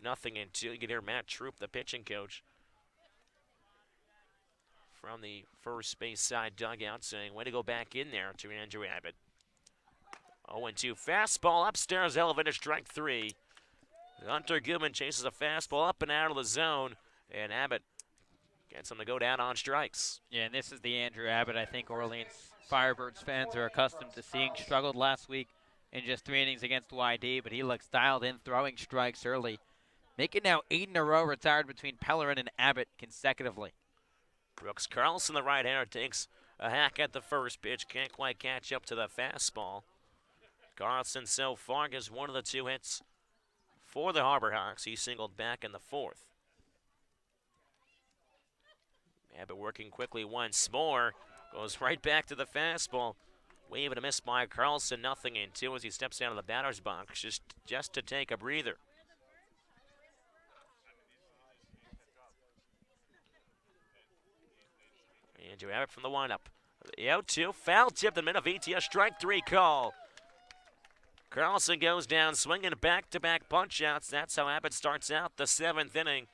0-2. You can hear Matt Troop, the pitching coach, from the first base side dugout saying, way to go back in there to Andrew Abbott. 0-2 fastball upstairs, elevated strike 3. Hunter Goodman chases a fastball up and out of the zone, and Abbott gets him to go down on strikes. Yeah, and this is the Andrew Abbott I think Orleans Firebirds fans are accustomed to seeing. Struggled last week in just 3 innings against YD, but he looks dialed in, throwing strikes early. Making now 8 in a row, retired between Pellerin and Abbott consecutively. Brooks Carlson, the right-hander, takes a hack at the first pitch. Can't quite catch up to the fastball. Carlson so far gets 1 of the 2 hits for the Harbor Hawks. He singled back in the 4th. Abbott working quickly once more. Goes right back to the fastball. Wave and a miss by Carlson. 0-2 as he steps out of the batter's box just to take a breather. Andrew Abbott from the windup. The 0-2, foul tip the minute of VTS, strike 3 call. Carlson goes down swinging back-to-back punch-outs. That's how Abbott starts out the 7th inning.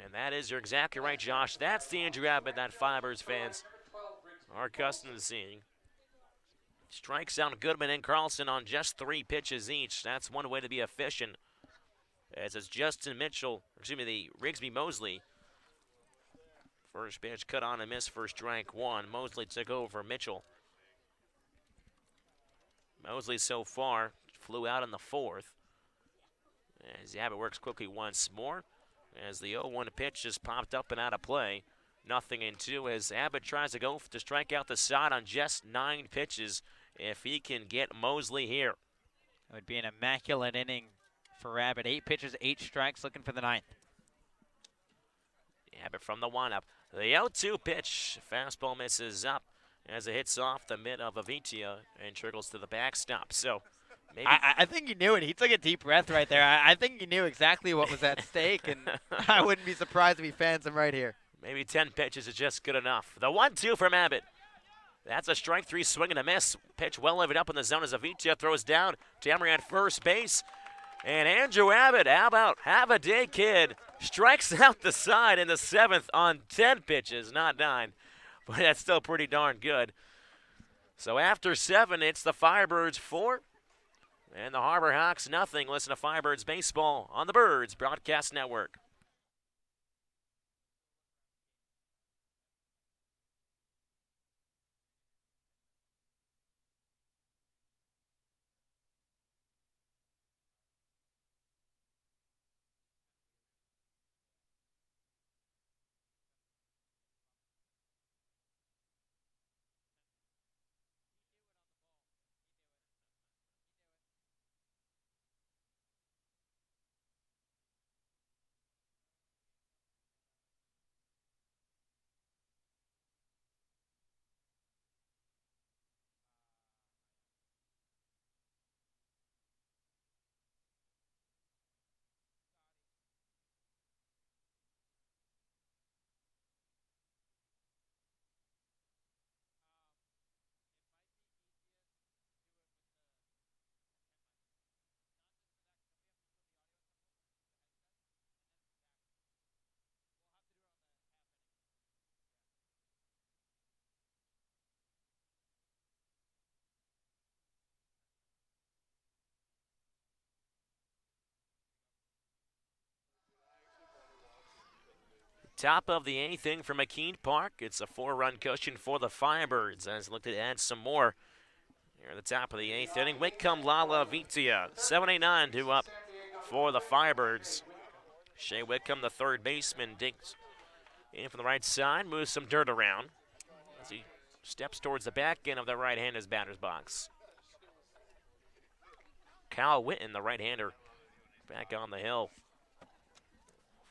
And that is, you're exactly right, Josh. That's the Andrew Abbott that Firebirds fans are accustomed to seeing. Strikes out Goodman and Carlson on just 3 pitches each. That's one way to be efficient. As it's Justin Mitchell, the Rigsby Mosley. First pitch cut on and missed for strike 1. Mosley took over Mitchell. Mosley so far flew out in the 4th. As Abbott works quickly once more. As the 0-1 pitch just popped up and out of play. 0-2 as Abbott tries to go to strike out the side on just 9 pitches. If he can get Mosley here. It would be an immaculate inning for Abbott. 8 pitches, 8 strikes, looking for the 9th. Abbott from the windup. The 0-2 pitch. Fastball misses up as it hits off the mid of Avitia and trickles to the backstop. So maybe I think he knew it. He took a deep breath right there. I think he knew exactly what was at stake, and I wouldn't be surprised if he fans him right here. maybe 10 pitches is just good enough. The 1-2 from Abbott. That's a strike 3 swing and a miss. Pitch well levied up in the zone as Avitia throws down. Tamry at first base. And Andrew Abbott, how about have a day, kid? Strikes out the side in the 7th on 10 pitches, not 9. But that's still pretty darn good. So after 7, it's the Firebirds 4 and the Harbor Hawks nothing. Listen to Firebirds Baseball on the Birds Broadcast Network. Top of the 8th inning for McKean Park. It's a 4-run cushion for the Firebirds as look to add some more. Here at the top of the 8th inning, Whitcomb, Lala, Vitia. 7-9 2 up for the Firebirds. Shea Whitcomb, the third baseman, digs in from the right side, moves some dirt around as he steps towards the back end of the right-hander's batter's box. Kyle Witten, the right-hander, back on the hill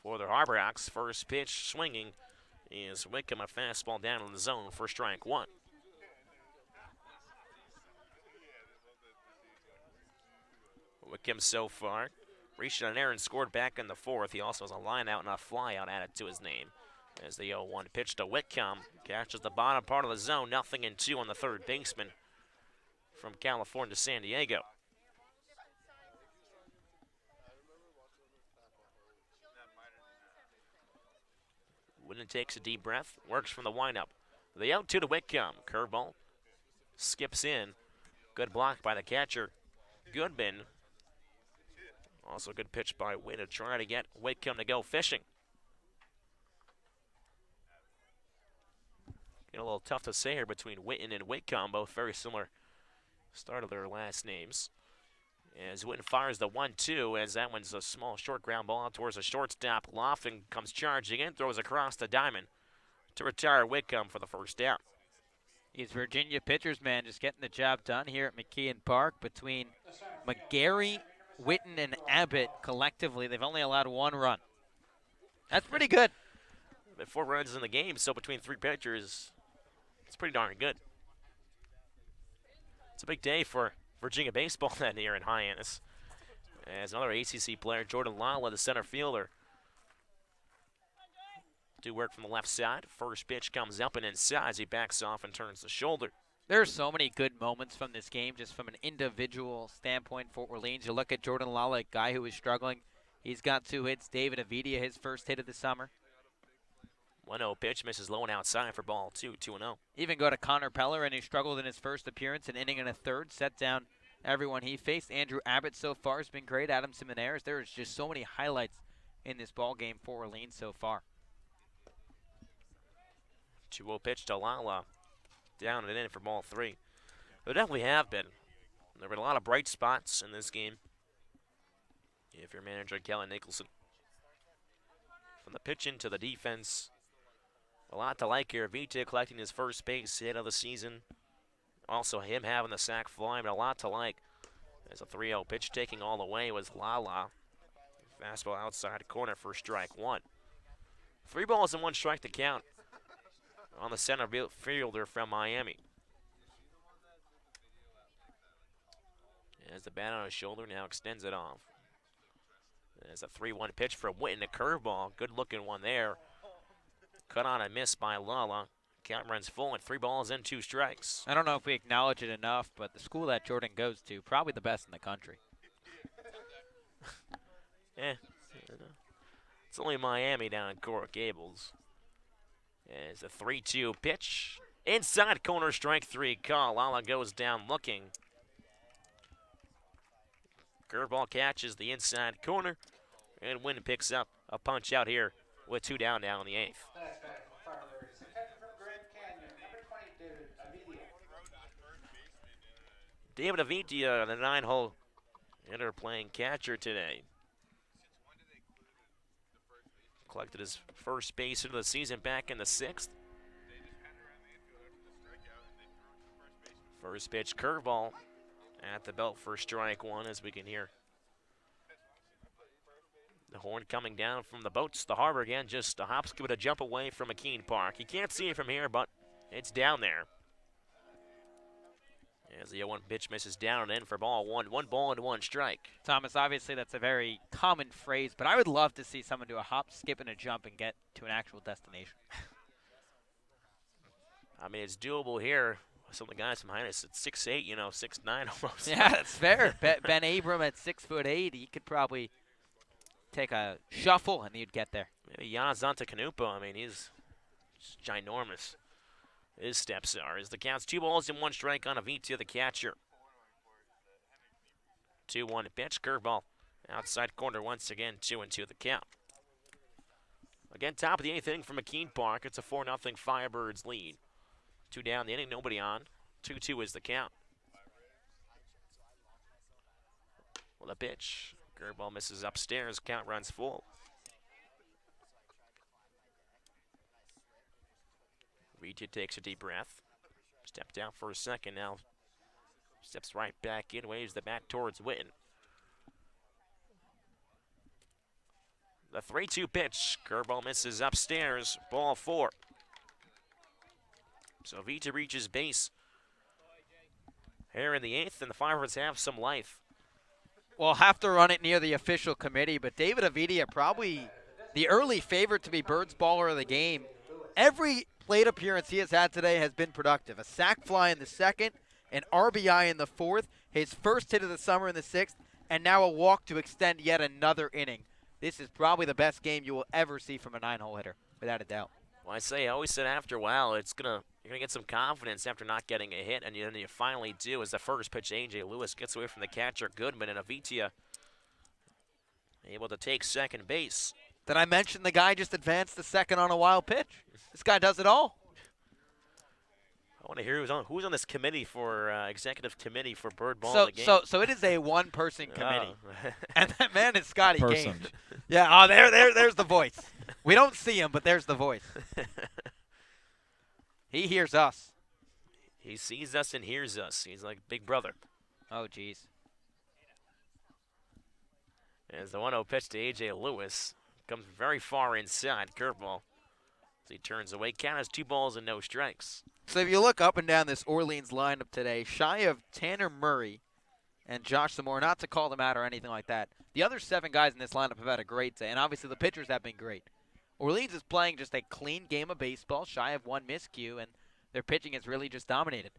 for the Harbor Hawks. First pitch swinging is Whitcomb, a fastball down in the zone for strike 1. Whitcomb so far reached an error and scored back in the 4th. He also has a line out and a fly out added to his name. As the 0-1 pitch to Whitcomb catches the bottom part of the zone, 0-2 on the third baseman from California to San Diego. Wooden takes a deep breath, works from the windup. The 0-2 to Whitcomb. Curveball skips in. Good block by the catcher, Goodman. Also good pitch by Wynn to try to get Whitcomb to go fishing. Get a little tough to say here between Witten and Whitcomb, both very similar start of their last names. As Witten fires the 1-2, as that one's a small short ground ball out towards the shortstop. Lofton comes charging in, throws across the diamond to retire Whitcomb for the first out. These Virginia pitchers, man, just getting the job done here at McKeon Park between McGarry, Witten, and Abbott collectively. They've only allowed 1 run. That's pretty good. But 4 runs in the game, so between 3 pitchers, it's pretty darn good. It's a big day for Virginia baseball then here in Hyannis. As another ACC player, Jordan Lala, the center fielder, do work from the left side. First pitch comes up and inside as he backs off and turns the shoulder. There are so many good moments from this game, just from an individual standpoint for Orleans. You look at Jordan Lala, a guy who was struggling. He's got 2 hits. David Avidia, his first hit of the summer. 1-0 pitch, misses low and outside for ball 2, 2-0. Even go to Connor Pellerin, who struggled in his first appearance, an inning and a third, set down everyone he faced. Andrew Abbott so far has been great. Adam Simoneris. There's just so many highlights in this ball game for Orleans so far. 2-0 pitch to Lala. Down and in for ball 3. There definitely have been. There have been a lot of bright spots in this game. If you're manager Kelly Nicholson. From the pitching to the defense. A lot to like here. Vita collecting his first base hit of the season. Also him having the sac fly, but a lot to like. As a 3-0 pitch taking all the way was Lala. Fastball outside corner for strike 1. 3 balls and 1 strike to count on the center fielder from Miami. As the bat on his shoulder now extends it off. There's a 3-1 pitch for Witten, a curveball. Good looking one there. Cut on a miss by Lala. Count runs full and 3 balls and 2 strikes. I don't know if we acknowledge it enough, but the school that Jordan goes to, probably the best in the country. It's only Miami down in Coral Gables. As a 3-2 pitch. Inside corner, strike 3 call. Lala goes down looking. Curveball catches the inside corner. And Wynn picks up a punch out here with 2 down now in the 8th. David Avitia, the 9-hole hitter, playing catcher today. Collected his first base hit of the season back in the 6th. First pitch curveball at the belt for strike 1, as we can hear the horn coming down from the boats. The harbor again, just a hop, skip, and a jump away from McKean Park. You can't see it from here, but it's down there. As the 0-1 pitch misses down and in for ball 1. 1 ball and 1 strike. Thomas, obviously that's a very common phrase, but I would love to see someone do a hop, skip, and a jump and get to an actual destination. I mean, it's doable here. Some of the guys from Hyannis at 6'8", 6'9" almost. Yeah, that's fair. Ben Abram at 6'8", he could probably take a shuffle and he'd get there. Maybe Hyannis Antetokounmpo. I mean, he's ginormous. His steps are. As the count's 2 balls and 1 strike on Avitia, the catcher. 2-1 pitch, curveball. Outside corner once again, 2-2 the count. Again, top of the 8th inning from McKean Park. It's a 4-0 Firebirds lead. 2 down the inning, nobody on. 2-2 is the count. Well, the pitch. Curveball misses upstairs. Count runs full. Vita takes a deep breath. Stepped out for a second now. Steps right back in, waves the bat towards Witten. The 3-2 pitch. Curveball misses upstairs. Ball 4. So Vita reaches base here in the 8th, and the Firebirds have some life. We'll have to run it near the official committee, but David Avidia probably the early favorite to be Birds baller of the game. Every plate appearance he has had today has been productive. A sac fly in the 2nd, an RBI in the 4th, his first hit of the summer in the 6th, and now a walk to extend yet another inning. This is probably the best game you will ever see from a 9-hole hitter, without a doubt. Well, I always said after a while, you're gonna get some confidence after not getting a hit, and then you finally do. As the first pitch, A.J. Lewis gets away from the catcher Goodman, and Avitia able to take second base. Did I mention the guy just advanced the 2nd on a wild pitch? This guy does it all. I want to hear who's on this committee for executive committee for Bird Ball of the game. So it is a 1-person committee, and that man is Scotty Person. Gage. Yeah, there's the voice. We don't see him, but there's the voice. He hears us. He sees us and hears us. He's like Big Brother. Oh, jeez. As the 1-0 pitch to A.J. Lewis comes very far inside. Curveball. As he turns away. Count has 2 balls and no strikes. So if you look up and down this Orleans lineup today, shy of Tanner Murray and Josh Zamora, not to call them out or anything like that, the other 7 guys in this lineup have had a great day, and obviously the pitchers have been great. Orleans is playing just a clean game of baseball, shy of 1 miscue, and their pitching has really just dominated.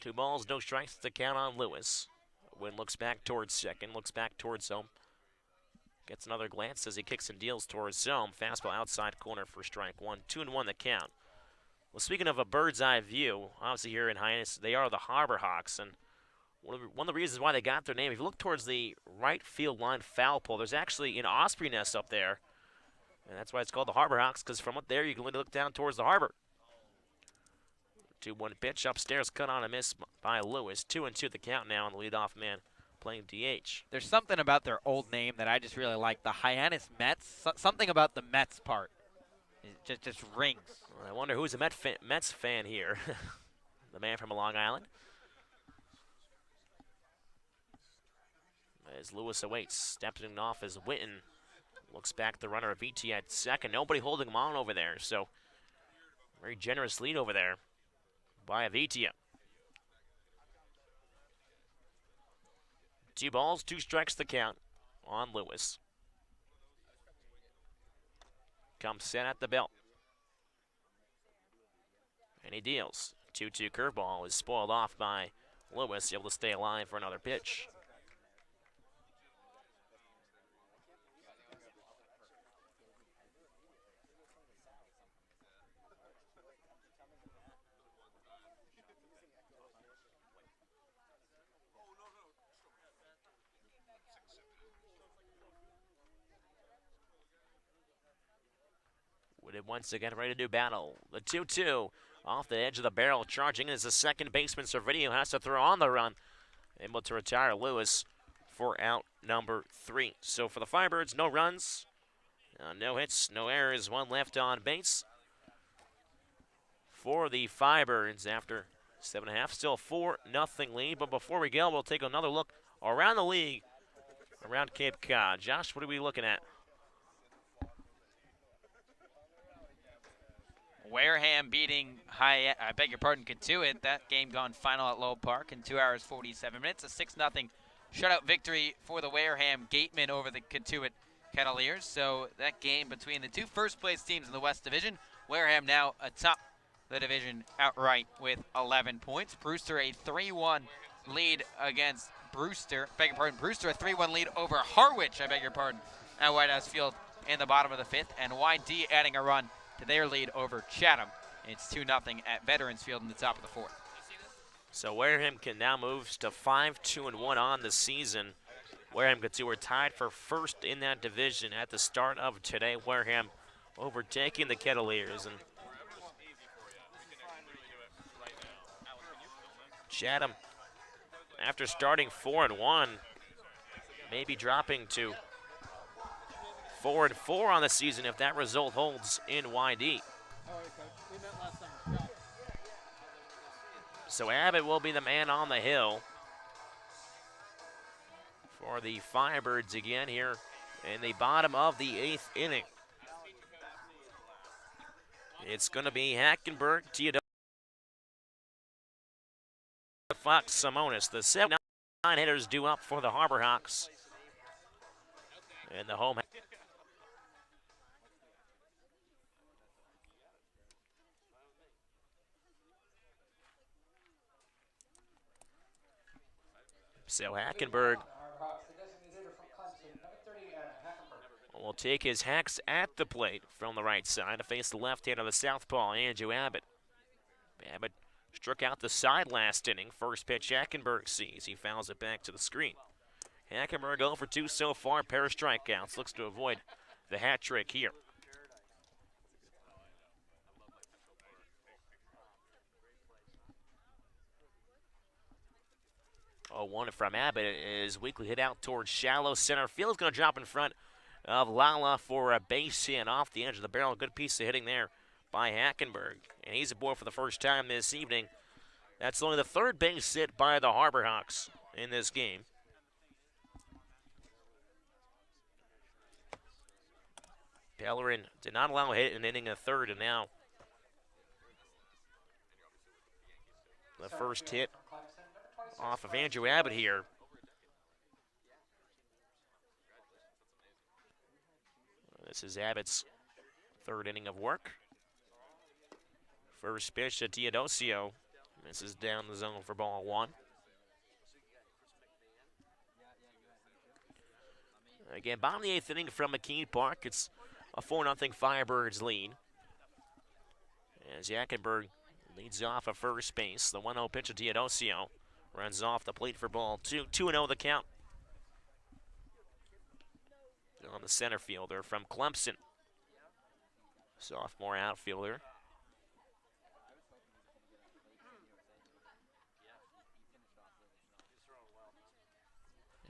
2 balls, no strikes to count on Lewis. Wynn looks back towards second, looks back towards home. Gets another glance as he kicks and deals towards home. Fastball outside corner for strike one. 2-1 the count. Well, speaking of a bird's eye view, obviously here in Hyannis, they are the Harbor Hawks, and one of the reasons why they got their name, if you look towards the right field line foul pole, there's actually an osprey nest up there, and that's why it's called the Harbor Hawks, because from up there you can look down towards the harbor. 2-1 pitch upstairs, cut on a miss by Lewis. 2-2 the count now on the leadoff man playing DH. There's something about their old name that I just really like. The Hyannis Mets. Something about the Mets part. It just rings. Well, I wonder who's a Mets fan here. The man from Long Island. As Lewis awaits, stepping off as Witten looks back the runner of VT at second. Nobody holding him on over there, so very generous lead over there by Avitia. 2 balls, 2 strikes the count on Lewis. Comes set at the belt. And he deals. 2-2 curveball is spoiled off by Lewis, able to stay alive for another pitch. Wooded once again ready to do battle. The 2-2 off the edge of the barrel, charging as the second baseman Servideo has to throw on the run. Able to retire Lewis for out number 3. So for the Firebirds, no runs, no hits, no errors, 1 left on base. For the Firebirds after 7.5, still 4-0 lead. But before we go, we'll take another look around the league, around Cape Cod. Josh, what are we looking at? Wareham beating Katuitt. That game gone final at Lowe Park in 2 hours 47 minutes. A 6-0 shutout victory for the Wareham Gatemen over the Katuitt Kettleers. So that game between the 2 first-place teams in the West Division. Wareham now atop the division outright with 11 points. Brewster a 3-1 lead against Brewster. Brewster a 3-1 lead over Harwich, at White House Field in the bottom of the 5th. And YD adding a run to their lead over Chatham. It's 2-0 at Veterans Field in the top of the 4th. So Wareham can now move to 5-2-1 on the season. Wareham Katuitt were tied for first in that division at the start of today. Wareham overtaking the Kettleers, and Chatham, after starting 4-1, maybe dropping to 4-4 on the season if that result holds in YD. So Abbott will be the man on the hill for the Firebirds again here in the bottom of the 8th inning. It's going to be Hackenberg, Teodosi, Fox, Simonis. The 7-9 hitters due up for the Harbor Hawks. And the home. So Hackenberg will take his hacks at the plate from the right side to face the left hand of the southpaw, Andrew Abbott. Abbott struck out the side last inning. First pitch Hackenberg sees. He fouls it back to the screen. Hackenberg 0 for 2 so far, pair of strikeouts. Looks to avoid the hat trick here. Oh, 1 from Abbott is weakly hit out towards shallow center field. Is going to drop in front of Lala for a base hit off the edge of the barrel. Good piece of hitting there by Hackenberg. And he's aboard for the first time this evening. That's only the 3rd base hit by the Harbor Hawks in this game. Pellerin did not allow a hit in inning a 3rd, and now the first hit off of Andrew Abbott here. This is Abbott's 3rd inning of work. First pitch to Teodosio. This is down the zone for ball 1. Again, bottom of the 8th inning from McKean Park. It's a 4-0 Firebirds lead. As Yackenberg leads off at first base. The 1-0 pitch to Teodosio runs off the plate for ball 2. 2-0 the count. On the center fielder from Clemson. Sophomore outfielder.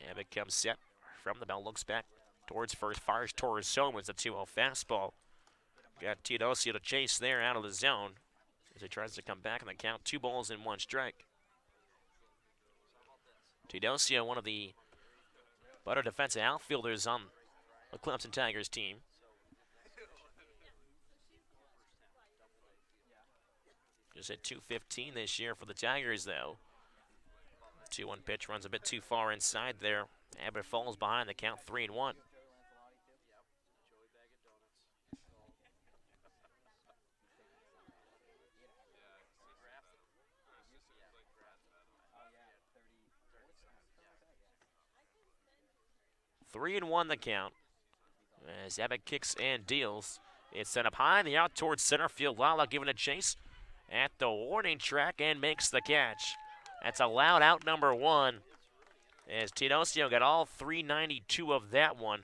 Abbott comes set from the bell, looks back towards first, fires towards home. It's a 2-0 fastball. Got Teodosio to chase there out of the zone as he tries to come back in the count. 2 balls and 1 strike. Teodosio, one of the better defensive outfielders on the Clemson Tigers team. Just hit .215 this year for the Tigers, though. 2-1 pitch runs a bit too far inside there. Abbott falls behind the count, 3-1. Three and 1 the count. As Abbott kicks and deals. It's set up high, the out towards center field. Lala giving a chase at the warning track and makes the catch. That's a loud out number 1. As Teodosio got all 392 of that one.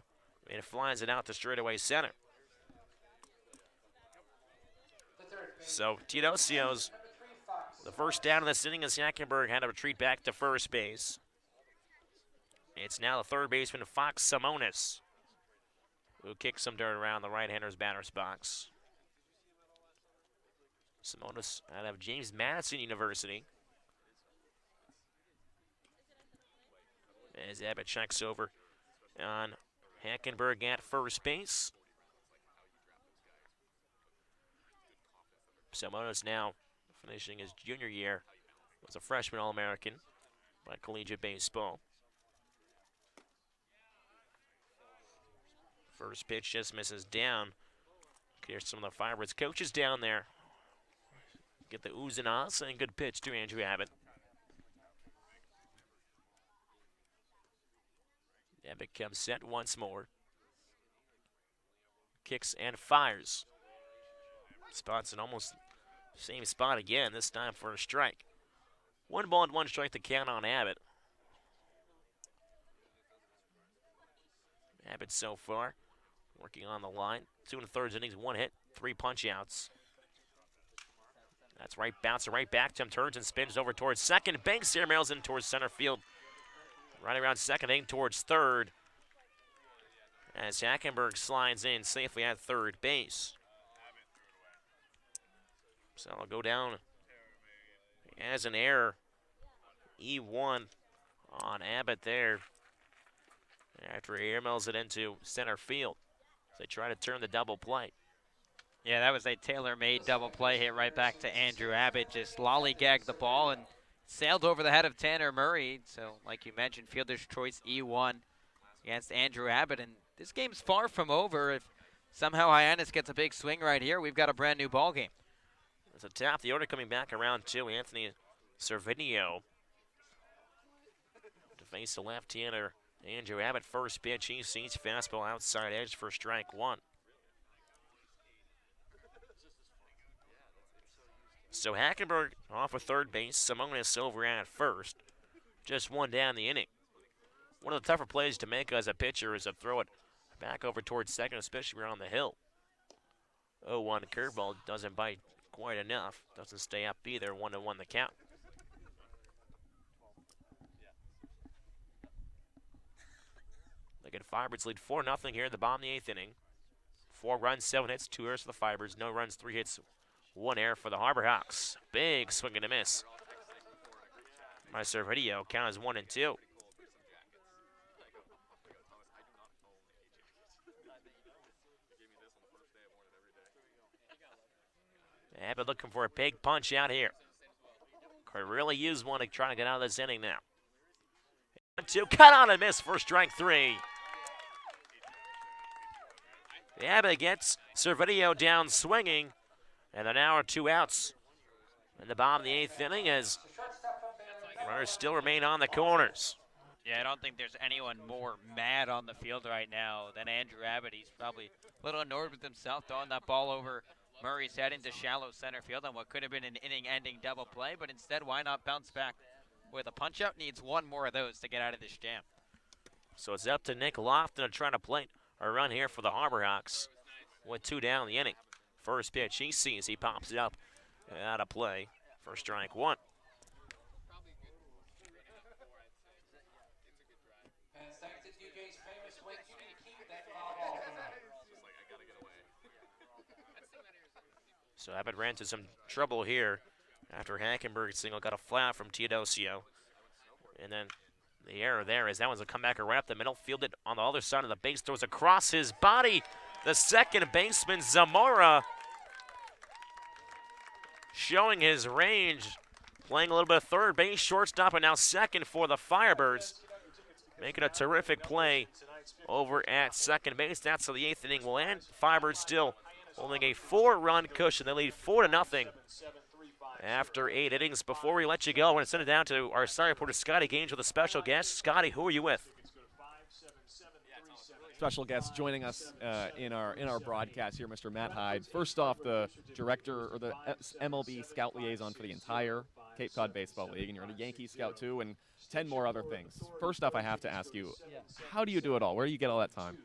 And flies it out to straightaway center. So Teodosio's the first down of this inning as Yackenberg had to retreat back to first base. It's now the third baseman, Fox Simonis, who kicks some dirt around the right-hander's batter's box. Simonis out of James Madison University. As Abbott checks over on Hackenberg at first base. Simonis now finishing his junior year as a freshman All-American by collegiate baseball. First pitch just misses down. Here's some of the Firebirds coaches down there. Get the oohs and ahs, and good pitch to Andrew Abbott. Abbott comes set once more. Kicks and fires. Spots in almost the same spot again, this time for a strike. 1 ball and 1 strike to count on Abbott. Abbott so far working on the line. 2 1/3 innings, 1 hit, 3 punch outs. That's right, bouncing right back to him, turns and spins over towards second. Banks here, mails in towards center field. Right around second, aim towards third. As Hackenberg slides in safely at third base. So I'll go down as an error. E1 on Abbott there. After he airmails it into center field. They try to turn the double play. Yeah, that was a tailor-made double play hit right back to Andrew Abbott. Just lollygagged the ball and sailed over the head of Tanner Murray. So, like you mentioned, fielder's choice E1 against Andrew Abbott. And this game's far from over. If somehow Hyannis gets a big swing right here, we've got a brand new ball game. There's a top the order coming back around 2. Anthony Servinio to face the left-hander Andrew Abbott. First pitch, he sees fastball outside edge for strike 1. So Hackenberg off of third base, Simonis over at first. Just 1 down the inning. One of the tougher plays to make as a pitcher is to throw it back over towards second, especially around the hill. 0-1 curveball doesn't bite quite enough. Doesn't stay up either. 1-1 the count. Again, Firebirds lead 4-0 here in the bottom of the 8th inning. 4 runs, 7 hits, 2 errors for the Firebirds. No runs, 3 hits, 1 error for the Harbor Hawks. Big swing and a miss. My Servideo count is 1-2. Abbott looking for a big punch out here. Could really use one to try to get out of this inning now. 2, cut on and miss for strike 3. Abbott gets Servideo down swinging, and there now are 2 outs in the bottom of the 8th inning as runners still remain on the corners. Yeah, I don't think there's anyone more mad on the field right now than Andrew Abbott. He's probably a little annoyed with himself throwing that ball over Murray's head into shallow center field on what could have been an inning-ending double play, but instead, why not bounce back with a punch-out? Needs one more of those to get out of this jam. So it's up to Nick Lofton to try to play a run here for the Harbor Hawks with 2 down the inning. First pitch he sees, he pops it up out of play for strike 1. And thanks to DJ's famous way, you need to keep that foul ball tonight. So Abbott ran into some trouble here after Hackenberg's single got a fly from Teodosio. And then the error there is that one's a comebacker right up the middle. Fielded on the other side of the base. Throws across his body. The second baseman, Zamora, showing his range. Playing a little bit of third base, shortstop, and now second for the Firebirds. Making a terrific play over at second base. That's how the 8th inning will end. Firebirds still holding a 4-run cushion. They lead 4-0 after 8 innings. Before we let you go, I want to send it down to our star reporter, Scotty Gaines, with a special guest. Scotty, who are you with? Special guest joining us in our broadcast here, Mr. Matt Hyde. First off, the director or the MLB scout liaison for the entire Cape Cod Baseball League, and you're a Yankee scout too, and 10 more other things. First off, I have to ask you, how do you do it all? Where do you get all that time?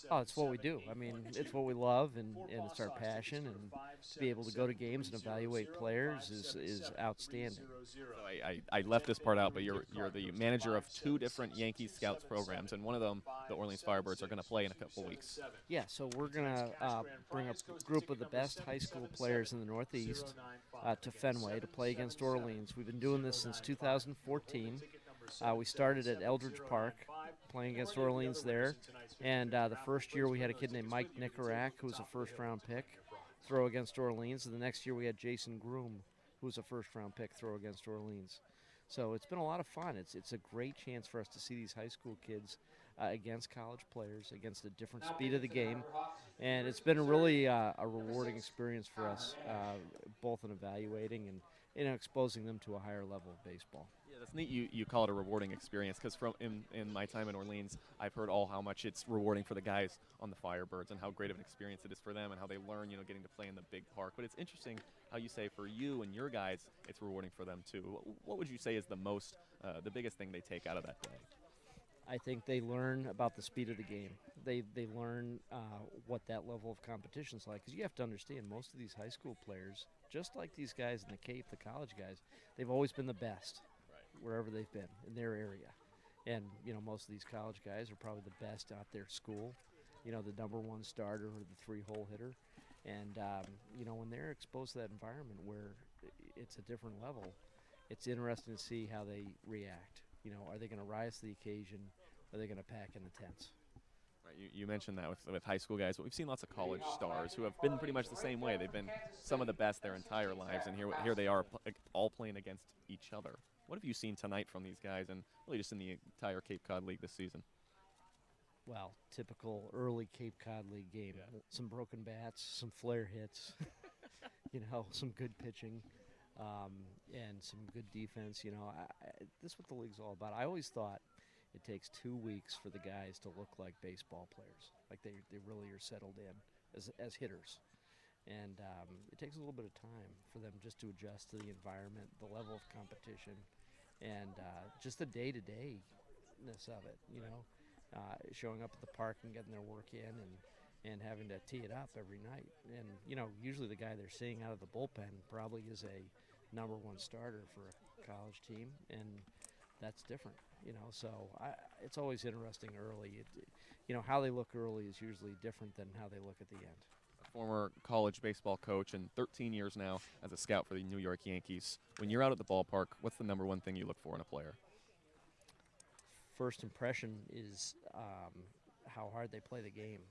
Oh, it's what we do. I mean, it's what we love, and it's our passion, and to be able to go to games and evaluate players is outstanding. So I left this part out, but you're the manager of 2 different Yankees scouts programs, and one of them, the Orleans Firebirds, are going to play in a couple weeks. Yeah, so we're going to bring a group of the best high school players in the Northeast to Fenway to play against Orleans. We've been doing this since 2014. We started at Eldridge Park, playing against Orleans there. And the first year we had a kid named Mike Nicorak, who was a first-round pick, throw against Orleans. And the next year we had Jason Groom, who was a first-round pick, throw against Orleans. So it's been a lot of fun. It's a great chance for us to see these high school kids against college players, against a different speed of the game. And it's been really a rewarding experience for us, both in evaluating and exposing them to a higher level of baseball. Yeah, that's neat. You call it a rewarding experience because from in my time in Orleans, I've heard how much it's rewarding for the guys on the Firebirds and how great of an experience it is for them and how they learn, getting to play in the big park. But it's interesting how you say for you and your guys, it's rewarding for them too. What would you say is the biggest thing they take out of that day? I think they learn about the speed of the game. They learn what that level of competition is like. Because you have to understand, most of these high school players, just like these guys in the Cape, the college guys, they've always been the best wherever they've been in their area. And, most of these college guys are probably the best out their school, the number 1 starter or the 3-hole hitter. And, when they're exposed to that environment where it's a different level, it's interesting to see how they react. Are they going to rise to the occasion? Are they going to pack in the tents? Right, you mentioned that with high school guys, but we've seen lots of college stars who have been pretty much the same way. They've been some of the best their entire lives, and here they are all playing against each other. What have you seen tonight from these guys, and really just in the entire Cape Cod League this season? Well, typical early Cape Cod League game. Yeah. Some broken bats, some flare hits, some good pitching. And some good defense. This is what the league's all about. I always thought it takes 2 weeks for the guys to look like baseball players, like they really are settled in as hitters. And it takes a little bit of time for them just to adjust to the environment, the level of competition, and just the day-to-dayness of it, showing up at the park and getting their work in and having to tee it up every night. And, usually the guy they're seeing out of the bullpen probably is a number 1 starter for a college team, and that's different, So it's always interesting early. How they look early is usually different than how they look at the end. A former college baseball coach and 13 years now as a scout for the New York Yankees. When you're out at the ballpark, what's the number 1 thing you look for in a player? First impression is how hard they play the game.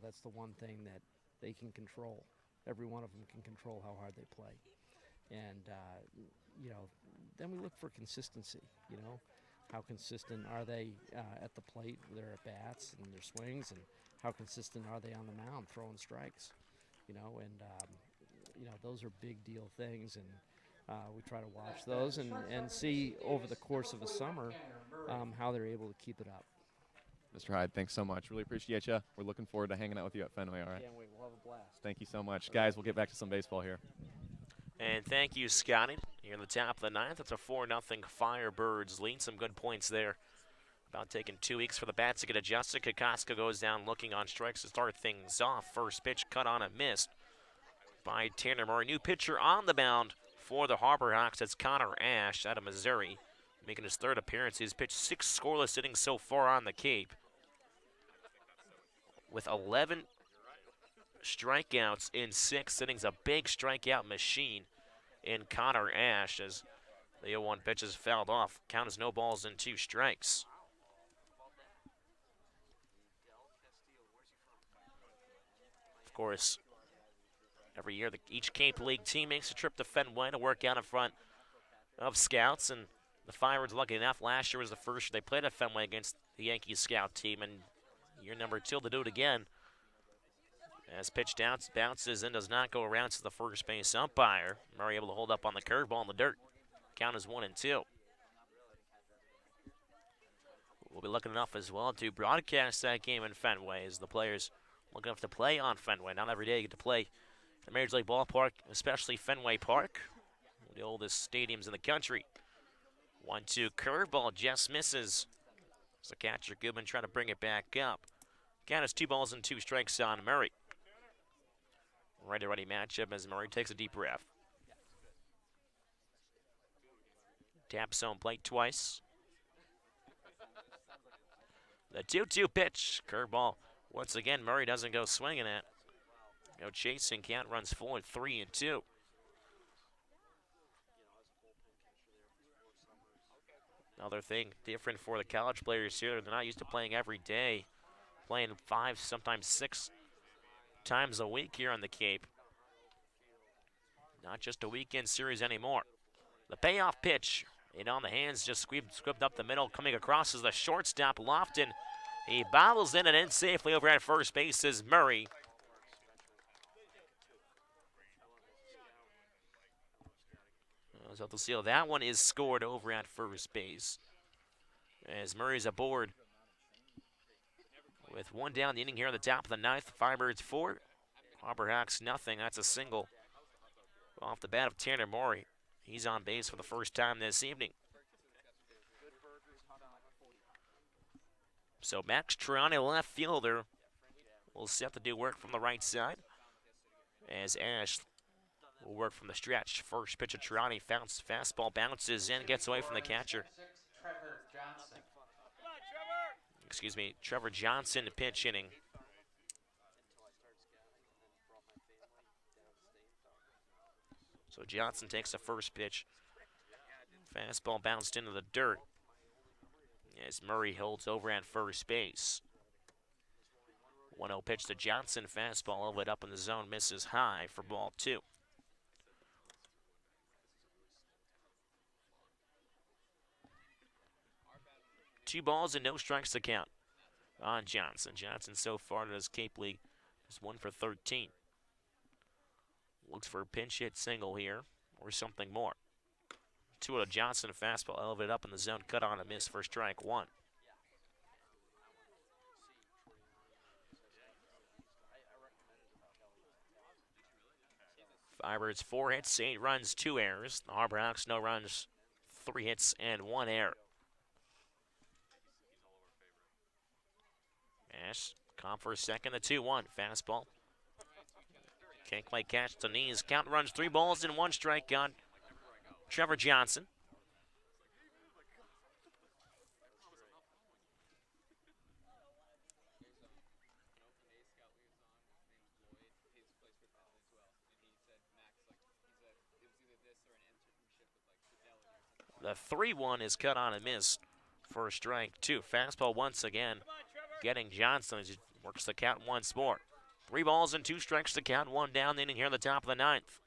That's the one thing that they can control. Every one of them can control how hard they play. And, then we look for consistency, How consistent are they at the plate with their at-bats and their swings, and how consistent are they on the mound throwing strikes, and those are big deal things. And, we try to watch those and see over the course of a summer how they're able to keep it up. Mr. Hyde, thanks so much. Really appreciate you. We're looking forward to hanging out with you at Fenway, all right? Can't wait. We'll have a blast. Thank you so much. Guys, we'll get back to some baseball here. And thank you, Scotty. Here in the top of the ninth, it's a 4-0 Firebirds lead. Some good points there. About taking 2 weeks for the bats to get adjusted. Kokoska goes down looking on strikes to start things off. First pitch cut on and missed by Tanner Murray. New pitcher on the mound for the Harbor Hawks. That's Connor Ash out of Missouri, making his third appearance. He's pitched 6 scoreless innings so far on the Cape, with 11 strikeouts in 6 innings. A big strikeout machine in Connor Ash as the 0-1 pitch is fouled off. Count is no balls and 2 strikes. Of course, every year each Cape League team makes a trip to Fenway to work out in front of scouts, and the Firebirds, lucky enough, last year was the first year they played at Fenway against the Yankees scout team, and year number 2 to do it again. As pitch bounces and does not go around to the first base umpire. Murray able to hold up on the curveball in the dirt. Count is 1-2. We'll be looking enough as well to broadcast that game in Fenway as the players look enough to play on Fenway. Not every day you get to play at Major League Ballpark, especially Fenway Park, one of the oldest stadiums in the country. 1-2 curveball just misses. So catcher Goodman trying to bring it back up. Count is 2 balls and 2 strikes on Murray. Righty-righty matchup as Murray takes a deep breath. Taps home plate twice. The 2-2 pitch. Curveball. Once again, Murray doesn't go swinging at. No chasing. Count runs forward 3-2. Another thing different for the college players here. They're not used to playing every day. Playing 5, sometimes 6 times a week here on the Cape. Not just a weekend series anymore. The payoff pitch. And on the hands, just squibbed up the middle. Coming across is the shortstop, Lofton. He bobbles in and in safely over at first base is Murray. So to seal, that one is scored over at first base. As Murray's aboard. With 1 down the inning here on the top of the 9th. Firebirds 4, Harbor Hawks nothing. That's a single off the bat of Tanner Murray. He's on base for the first time this evening. So Max Triani, left fielder, will set to do work from the right side. As Ash will work from the stretch. First pitch of Triani, fastball bounces in, gets away from the catcher. Trevor Johnson to pitch inning. So Johnson takes the first pitch. Fastball bounced into the dirt as Murray holds over at first base. 1-0 pitch to Johnson. Fastball all the way up in the zone. Misses high for ball 2. Two balls and no strikes to count on Johnson. Johnson so far in his Cape League is 1 for 13. Looks for a pinch hit single here or something more. 2-0 Johnson, fastball elevated up in the zone, cut on a miss for strike 1. Firebirds 4 hits, 8 runs, 2 errors. The Harbor Hawks no runs, 3 hits and 1 error. Ash, calm for a second, the 2-1. Fastball. Can't quite catch the knees. Count runs 3 balls and 1 strike on Trevor Johnson. The 3-1 is cut on and missed for strike 2. Fastball once again, getting Johnson as he works the count once more. 3 balls and 2 strikes to count, 1 down the inning here in the top of the 9th.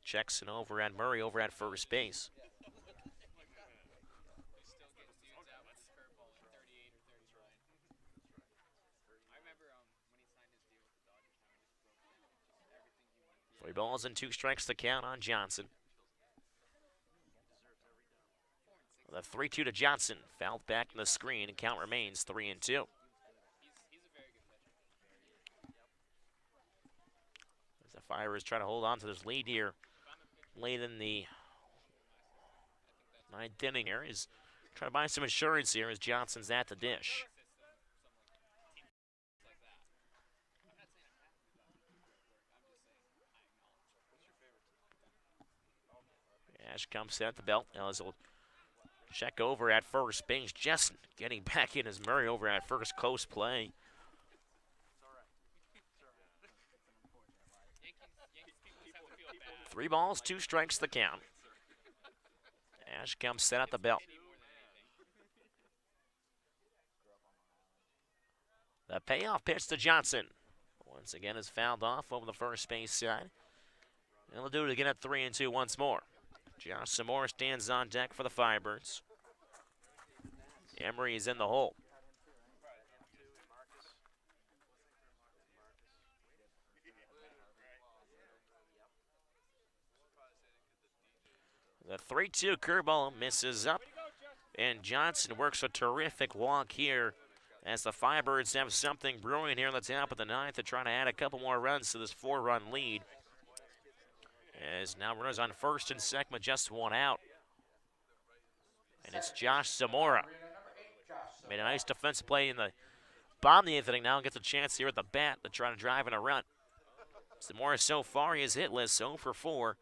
Jackson over at Murray over at first base. Three balls and 2 strikes to count on Johnson. The 3-2 to Johnson. Fouled back in the screen, and count remains 3-2. As the Fires try to hold on to this lead here late in the 9th inning here. He's trying to buy some insurance here as Johnson's at the dish. Ash comes at the belt. Now he'll check over at first base. Just getting back in as Murray over at first. Close play. Three balls, 2 strikes the count. Ash comes set at the belt. The payoff pitch to Johnson. Once again is fouled off over the first base side. And they'll do it again at 3-2 once more. Josh Zamora stands on deck for the Firebirds. Emery is in the hole. The 3-2 curveball misses up, and Johnson works a terrific walk here as the Firebirds have something brewing here in the top of the 9th to try to add a couple more runs to this 4-run lead. As now runners on first and second with just 1 out. And it's Josh Zamora. Made a nice defensive play in the bottom of the 8th inning. Now gets a chance here at the bat to try to drive in a run. Zamora so far he is hitless, 0 for 4.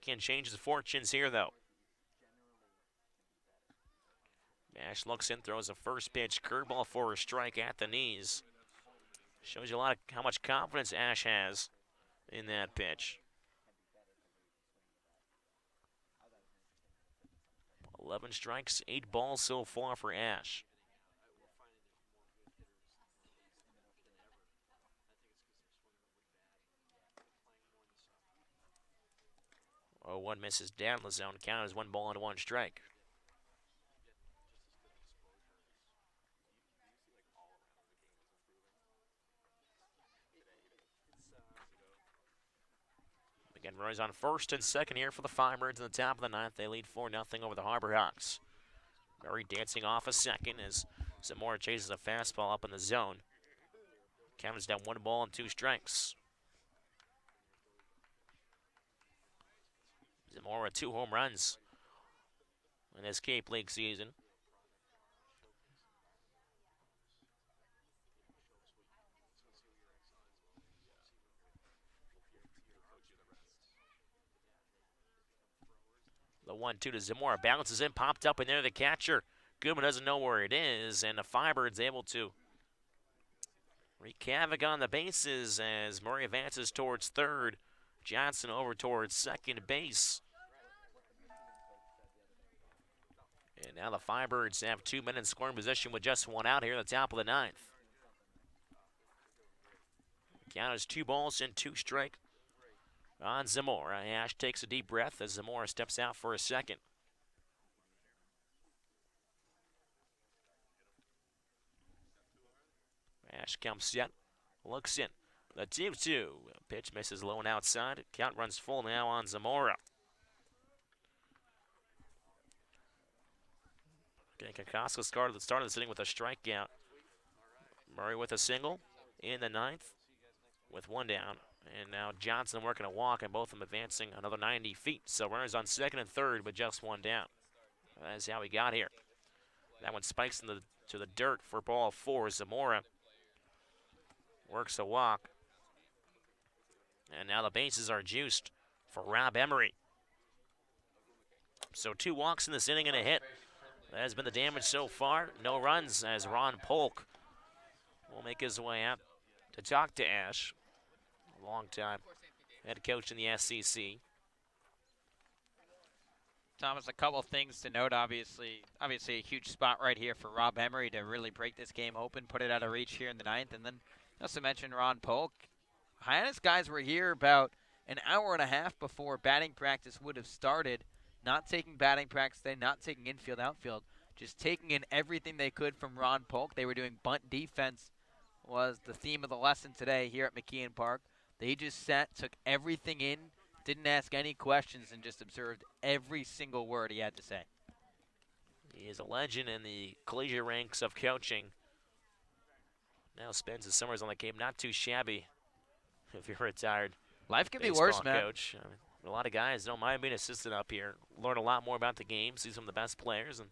Can't change his fortunes here though. Ash looks in, throws a first pitch curveball for a strike at the knees. Shows you a lot of how much confidence Ash has in that pitch. 11 strikes, 8 balls so far for Ash. Oh, 1 misses down the zone. Count as 1 ball and 1 strike. Again, runners on first and second here for the Firebirds in the top of the 9th. They lead 4-0 over the Harbor Hawks. Murray dancing off a second as Zamora chases a fastball up in the zone. Count is down 1 ball and 2 strikes. Zamora with 2 home runs in this Cape League season. The 1-2 to Zamora bounces in, popped up in there. The catcher, Goodman, doesn't know where it is, and the Firebirds able to wreak havoc on the bases as Murray advances towards third. Johnson over towards second base. And now the Firebirds have 2 men in scoring position with just 1 out here at the top of the 9th. Count is 2 balls and 2 strikes on Zamora. Ash takes a deep breath as Zamora steps out for a second. Ash comes set, looks in. The 2-2. Pitch misses low and outside. Count runs full now on Zamora. Okay, Kokoska started the start of the inning with a strikeout. Murray with a single in the 9th with 1 down. And now Johnson working a walk, and both of them advancing another 90 feet. So runners on second and third, but just 1 down. That's how we got here. That one spikes to the dirt for ball 4. Zamora works a walk. And now the bases are juiced for Rob Emery. So 2 walks in this inning and a hit. That has been the damage so far. No runs as Ron Polk will make his way out to talk to Ash. A long time head coach in the SEC. Thomas, a couple things to note. Obviously a huge spot right here for Rob Emery to really break this game open, put it out of reach here in the 9th. And then also mentioned Ron Polk. Hyannis guys were here about an hour and a half before batting practice would have started, not taking batting practice today, not taking infield, outfield, just taking in everything they could from Ron Polk. They were doing bunt defense was the theme of the lesson today here at McKeon Park. They just sat, took everything in, didn't ask any questions, and just observed every single word he had to say. He is a legend in the collegiate ranks of coaching. Now spends his summers on the Cape. Not too shabby if you're a retired life can be baseball worse, man. coach. I mean, a lot of guys don't mind being assistant up here. Learn a lot more about the game, see some of the best players, and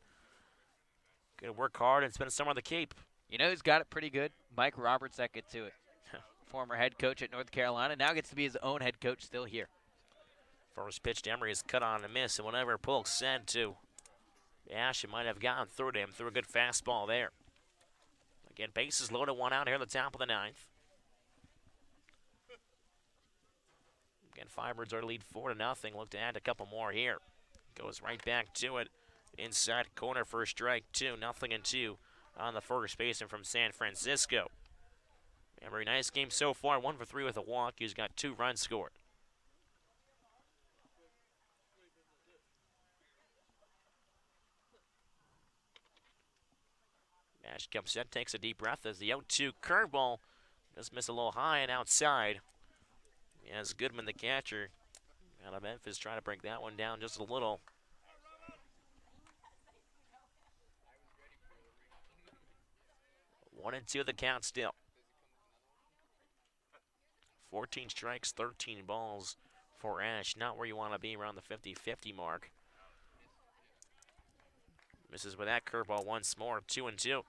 gonna work hard and spend a summer on the Cape. You know who's got it pretty good? Mike Roberts that get to it. Former head coach at North Carolina, now gets to be his own head coach still here. First pitch to Emery is cut on and miss, and whatever Polk said to Ash, it might have gotten through to him through a good fastball there. Again, bases loaded, one out here at the top of the ninth. Again, Firebirds are lead 4-0. Look to add a couple more here. Goes right back to it. Inside corner for a strike, 2-0-2 on the first baseman from San Francisco. Emery, nice game so far. 1 for 3 with a walk. He's got 2 runs scored. Ash comes set, takes a deep breath as the 0-2 curveball just missed a little high and outside. As Goodman, the catcher, out of Memphis, trying to break that one down just a little. One and two the count still. 14 strikes, 13 balls for Ash. Not where you want to be, around the 50-50 mark. Misses with that curveball once more, 2-2.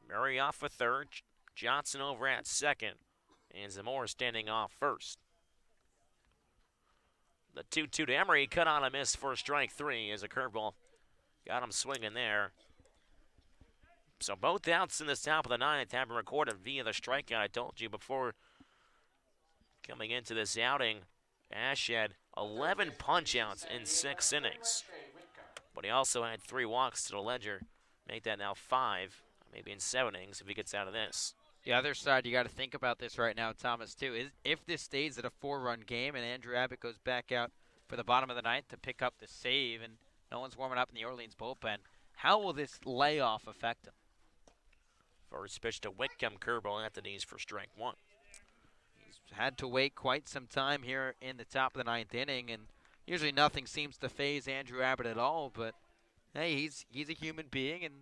Murray off for third, Johnson over at second, and Zamora standing off first. The 2-2 to Emery, cut on a miss for strike 3 as a curveball got him swinging there. So both outs in this top of the ninth have been recorded via the strikeout I told you before coming into this outing. Ash had 11 punch-outs in 6 innings, but he also had 3 walks to the ledger. Make that now 5, maybe in 7 innings if he gets out of this. The other side, you got to think about this right now, Thomas, too, is if this stays at a 4-run game and Andrew Abbott goes back out for the bottom of the ninth to pick up the save and no one's warming up in the Orleans bullpen, how will this layoff affect him? First pitch to Whitcomb, curveball at the knees for strike 1. He's had to wait quite some time here in the top of the 9th inning, and usually nothing seems to phase Andrew Abbott at all, but hey, he's a human being, and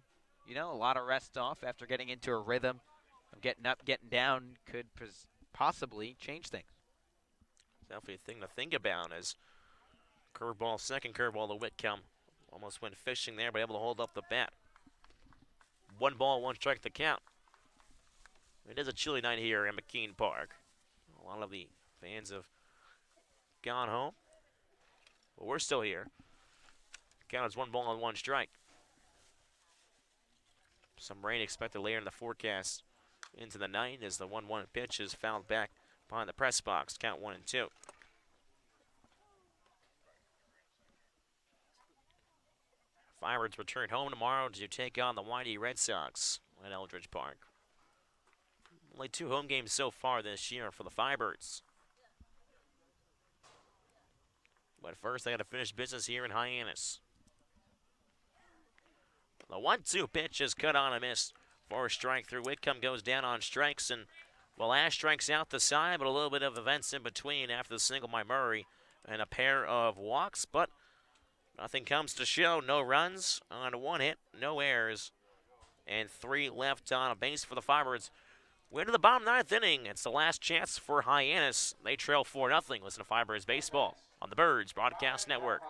you know, a lot of rest off after getting into a rhythm of getting up, getting down could possibly change things. Definitely a thing to think about as curveball, second curveball to Whitcomb. Almost went fishing there, but able to hold up the bat. 1 ball, 1 strike to count. It is a chilly night here in McKean Park. A lot of the fans have gone home, but we're still here. Count is 1 ball and 1 strike. Some rain expected later in the forecast into the night as the 1-1 pitch is fouled back behind the press box. Count 1-2. Firebirds return home tomorrow to take on the Whitey Red Sox at Eldridge Park. Only 2 home games so far this year for the Firebirds. But first, they got to finish business here in Hyannis. The 1-2 pitch is cut on a miss for a strike through. Whitcomb goes down on strikes, and well, Ash strikes out the side, but a little bit of events in between after the single by Murray and a pair of walks, but nothing comes to show. No runs on 1 hit, no errors, and 3 left on a base for the Firebirds. We're to the bottom 9th inning. It's the last chance for Hyannis. They trail 4-0. Listen to Firebirds Baseball on the Birds Broadcast Network.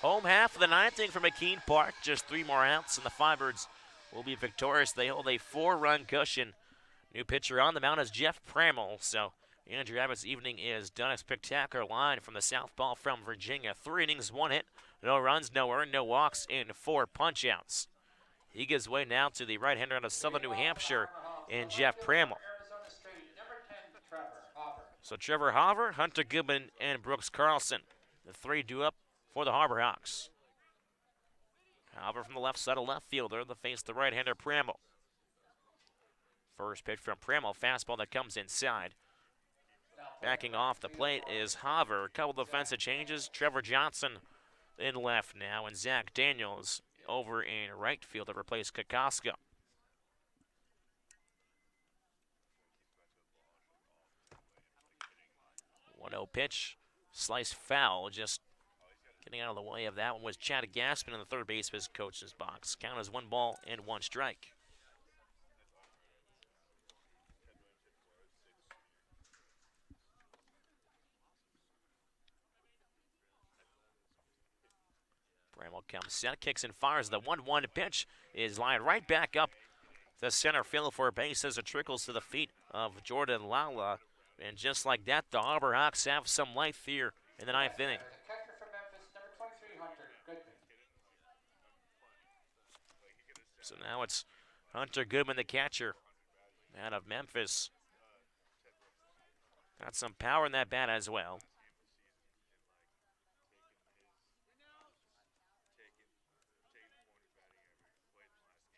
Home half of the ninth inning for McKean Park. Just 3 more outs, and the Firebirds will be victorious. They hold a 4-run cushion. New pitcher on the mound is Jeff Pramel. So Andrew Abbott's evening is done. A spectacular line from the southpaw from Virginia. 3 innings, 1 hit, no runs, no earned, no walks, and 4 punch-outs. He gives way now to the right-hander out of Southern New Hampshire and Jeff Pramel. So Trevor Hopper, Hunter Goodman, and Brooks Carlson. The 3 due up for the Harbor Hawks. Hopper from the left side of left fielder. They face the right-hander Pramel. First pitch from Pramel, fastball that comes inside. Backing off the plate is Hopper. A couple defensive changes. Trevor Johnson in left now, and Zach Daniels over in right field to replace Kokoska. One-zero pitch, slice foul, just getting out of the way of that one was Chad Gaspin in the third base of his coach's box. Count as 1 ball and 1 strike. Bramwell comes set, kicks and fires. The 1-1 pitch is lined right back up the center field for a base as it trickles to the feet of Jordan Lala. And just like that, the Harbor Hawks have some life here in the 9th inning. So now it's Hunter Goodman, the catcher, out of Memphis. Got some power in that bat as well.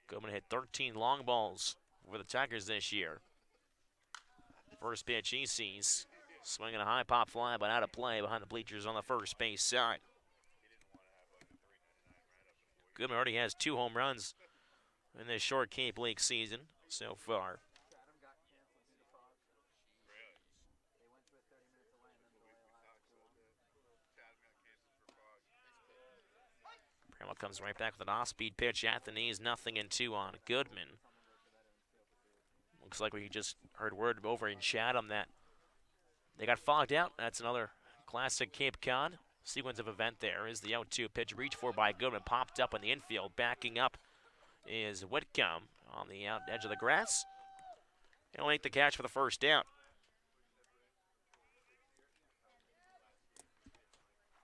Goodman hit 13 long balls for the Tigers this year. First pitch he sees. Swinging a high pop fly, but out of play behind the bleachers on the first base side. Goodman already has 2 home runs in this short Cape League season so far. Pramel comes right back with an off-speed pitch at the knees, 0-2 on Goodman. Looks like we just heard word over in Chatham that they got fogged out. That's another classic Cape Cod sequence of event there. Is the 0-2 pitch reached for by Goodman, popped up in the infield. Backing up is Whitcomb on the out edge of the grass. He'll make the catch for the first down.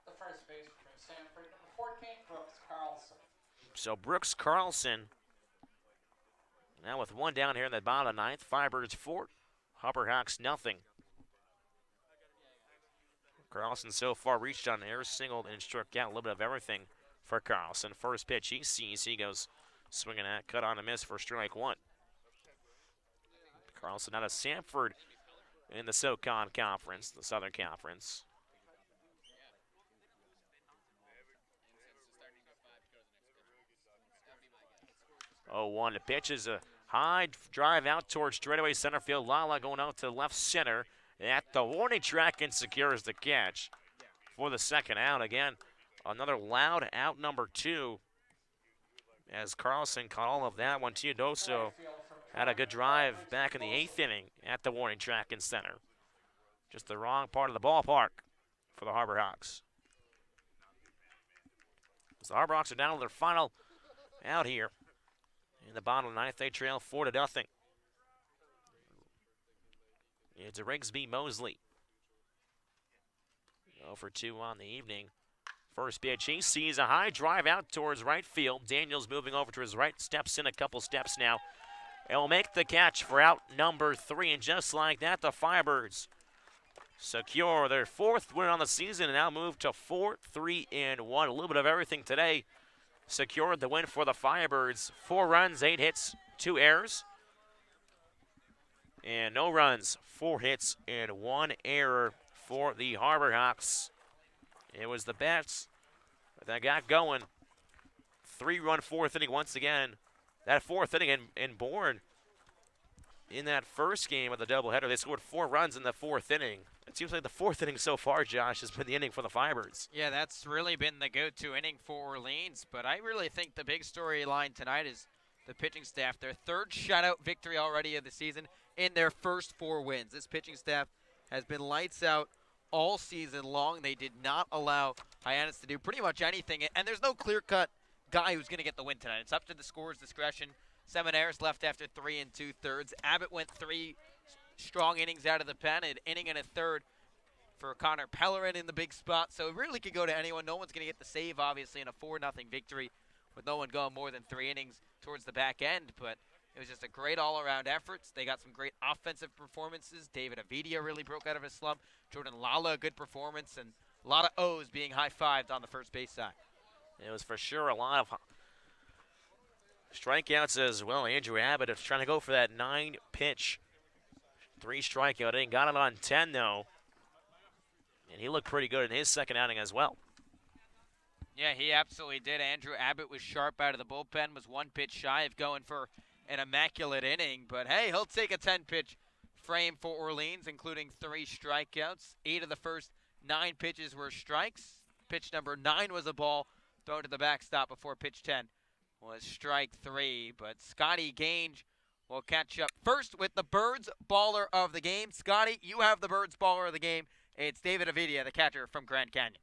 The first baseman from Sanford, number 14, Brooks Carlson. So Brooks Carlson now with 1 down here in the bottom of the 9th. Firebirds 4, Harbor Hawks nothing. Carlson so far reached on air, singled and struck out. A little bit of everything for Carlson. First pitch he sees, he goes swinging at, cut on a miss for strike 1. Carlson out of Sanford in the SoCon Conference, the Southern Conference. 0-1, the pitch is a high drive out towards straightaway center field. Lala going out to left center at the warning track and secures the catch for the second out. Again, another loud out number 2 as Carlson caught all of that one. Teodoso had a good drive back in the 8th inning at the warning track and center. Just the wrong part of the ballpark for the Harbor Hawks. So the Harbor Hawks are down to their final out here. In the bottom of the 9th, they trail 4-0. It's a Rigsby Mosley. 0 for 2 on the evening. First pitch, he sees a high drive out towards right field. Daniels moving over to his right, steps in a couple steps now. And will make the catch for out number 3. And just like that, the Firebirds secure their 4th win on the season and now move to 4-3-1. A little bit of everything today. Secured the win for the Firebirds. 4 runs, 8 hits, 2 errors. And no runs, 4 hits, and 1 error for the Harbor Hawks. It was the bats that got going. 3-run 4th inning once again. That 4th inning in Bourne, in that first game of the doubleheader, they scored 4 runs in the 4th inning. It seems like the 4th inning so far, Josh, has been the inning for the Firebirds. Yeah, that's really been the go-to inning for Orleans, but I really think the big storyline tonight is the pitching staff. Their 3rd shutout victory already of the season in their first 4 wins. This pitching staff has been lights out all season long. They did not allow Hyannis to do pretty much anything, and there's no clear-cut guy who's going to get the win tonight. It's up to the scorer's discretion. Seminaris left after 3 2/3. Abbott went 3 strong innings out of the pen, an inning and a third for Connor Pellerin in the big spot. So it really could go to anyone. No one's going to get the save, obviously, in a 4-0 victory with no one going more than 3 innings towards the back end. But it was just a great all-around effort. They got some great offensive performances. David Avidia really broke out of his slump. Jordan Lala, a good performance, and a lot of O's being high-fived on the first base side. It was for sure a lot of strikeouts as well. Andrew Abbott is trying to go for that 9-pitch, 3 strikeout inning. Got it on 10, though. And he looked pretty good in his second outing as well. Yeah, he absolutely did. Andrew Abbott was sharp out of the bullpen, was 1 pitch shy of going for an immaculate inning. But, hey, he'll take a 10-pitch frame for Orleans, including 3 strikeouts. 8 of the first 9 pitches were strikes. Pitch number 9 was a ball thrown to the backstop before pitch 10 was strike 3. But Scotty Gange will catch up first with the Birds baller of the game. Scotty, you have the Birds baller of the game. It's David Avidia, the catcher from Grand Canyon.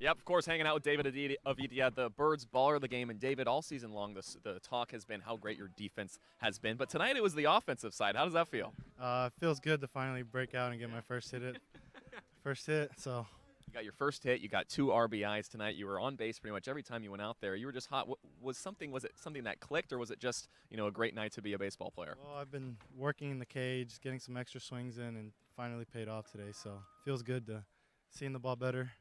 Yep, of course, hanging out with David Avidia, the Birds baller of the game. And David, all season long, the talk has been how great your defense has been. But tonight it was the offensive side. How does that feel? It feels good to finally break out and get my first hit. So you got your first hit. You got 2 RBIs tonight. You were on base pretty much every time you went out there. You were just hot. Was it something that clicked, or was it just a great night to be a baseball player? Well, I've been working in the cage, getting some extra swings in, and finally paid off today. So it feels good to seeing the ball better.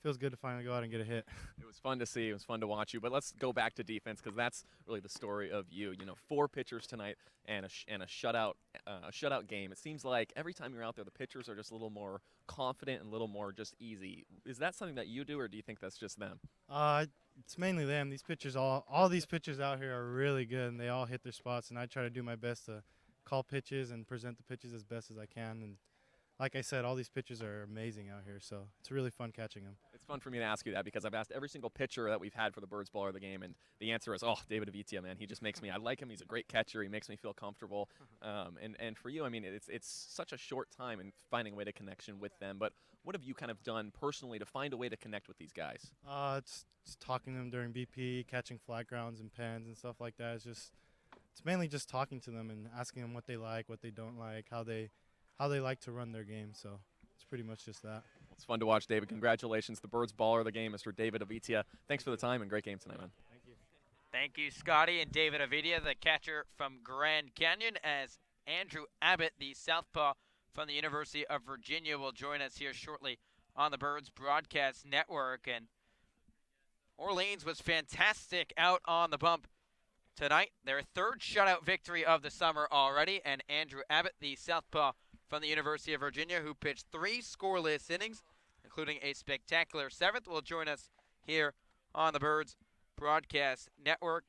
Feels good to finally go out and get a hit. It was fun to see. It was fun to watch you. But let's go back to defense, because that's really the story of you. 4 pitchers tonight and a shutout game. It seems like every time you're out there, the pitchers are just a little more confident and a little more just easy. Is that something that you do, or do you think that's just them? It's mainly them. These pitchers, all these pitchers out here are really good, and they all hit their spots. And I try to do my best to call pitches and present the pitches as best as I can. And like I said, all these pitchers are amazing out here, so it's really fun catching them. It's fun for me to ask you that, because I've asked every single pitcher that we've had for the Birds baller of the game, and the answer is, David Avitia, man. He just makes me, I like him. He's a great catcher. He makes me feel comfortable. And for you, I mean, it's such a short time in finding a way to connection with them. But what have you kind of done personally to find a way to connect with these guys? It's talking to them during BP, catching flat grounds and pens and stuff like that. It's mainly just talking to them and asking them what they like, what they don't like, how they like to run their game. So it's pretty much just that. It's fun to watch, David. Congratulations, the Birds baller of the game, Mr. David Avitia. Thanks for the time and great game tonight, man. Thank you. Thank you, Scotty and David Avidia, the catcher from Grand Canyon, as Andrew Abbott, the southpaw from the University of Virginia, will join us here shortly on the Birds Broadcast Network. And Orleans was fantastic out on the bump tonight. Their 3rd shutout victory of the summer already, and Andrew Abbott, the southpaw from the University of Virginia, who pitched 3 scoreless innings, including a spectacular 7th, will join us here on the Birds Broadcast Network.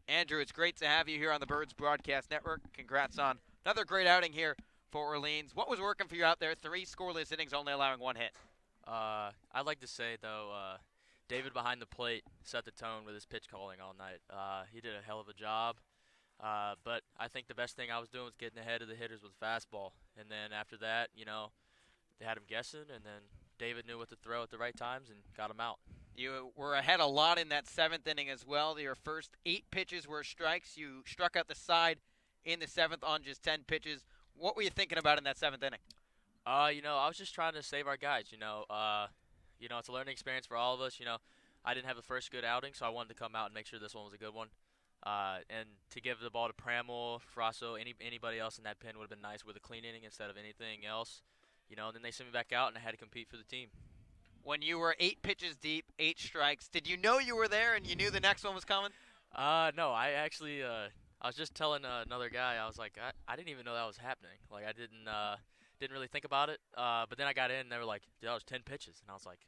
Andrew, it's great to have you here on the Birds Broadcast Network. Congrats on another great outing here for Orleans. What was working for you out there? 3 scoreless innings, only allowing 1 hit. I'd like to say, though, David behind the plate set the tone with his pitch calling all night. He did a hell of a job. But I think the best thing I was doing was getting ahead of the hitters with fastball. And then after that, they had him guessing, and then David knew what to throw at the right times and got him out. You were ahead a lot in that 7th inning as well. Your first 8 pitches were strikes. You struck out the side in the 7th on just 10 pitches. What were you thinking about in that 7th inning? I was just trying to save our guys. It's a learning experience for all of us. I didn't have the first good outing, so I wanted to come out and make sure this one was a good one. And to give the ball to Pramel, Frasso, anybody else in that pen would have been nice with a clean inning instead of anything else. And then they sent me back out, and I had to compete for the team. When you were 8 pitches deep, 8 strikes, did you know you were there and you knew the next one was coming? No, I actually, I was just telling another guy, I was like, I didn't even know that was happening. Like, I didn't really think about it. But then I got in, and they were like, dude, that was 10 pitches. And I was like,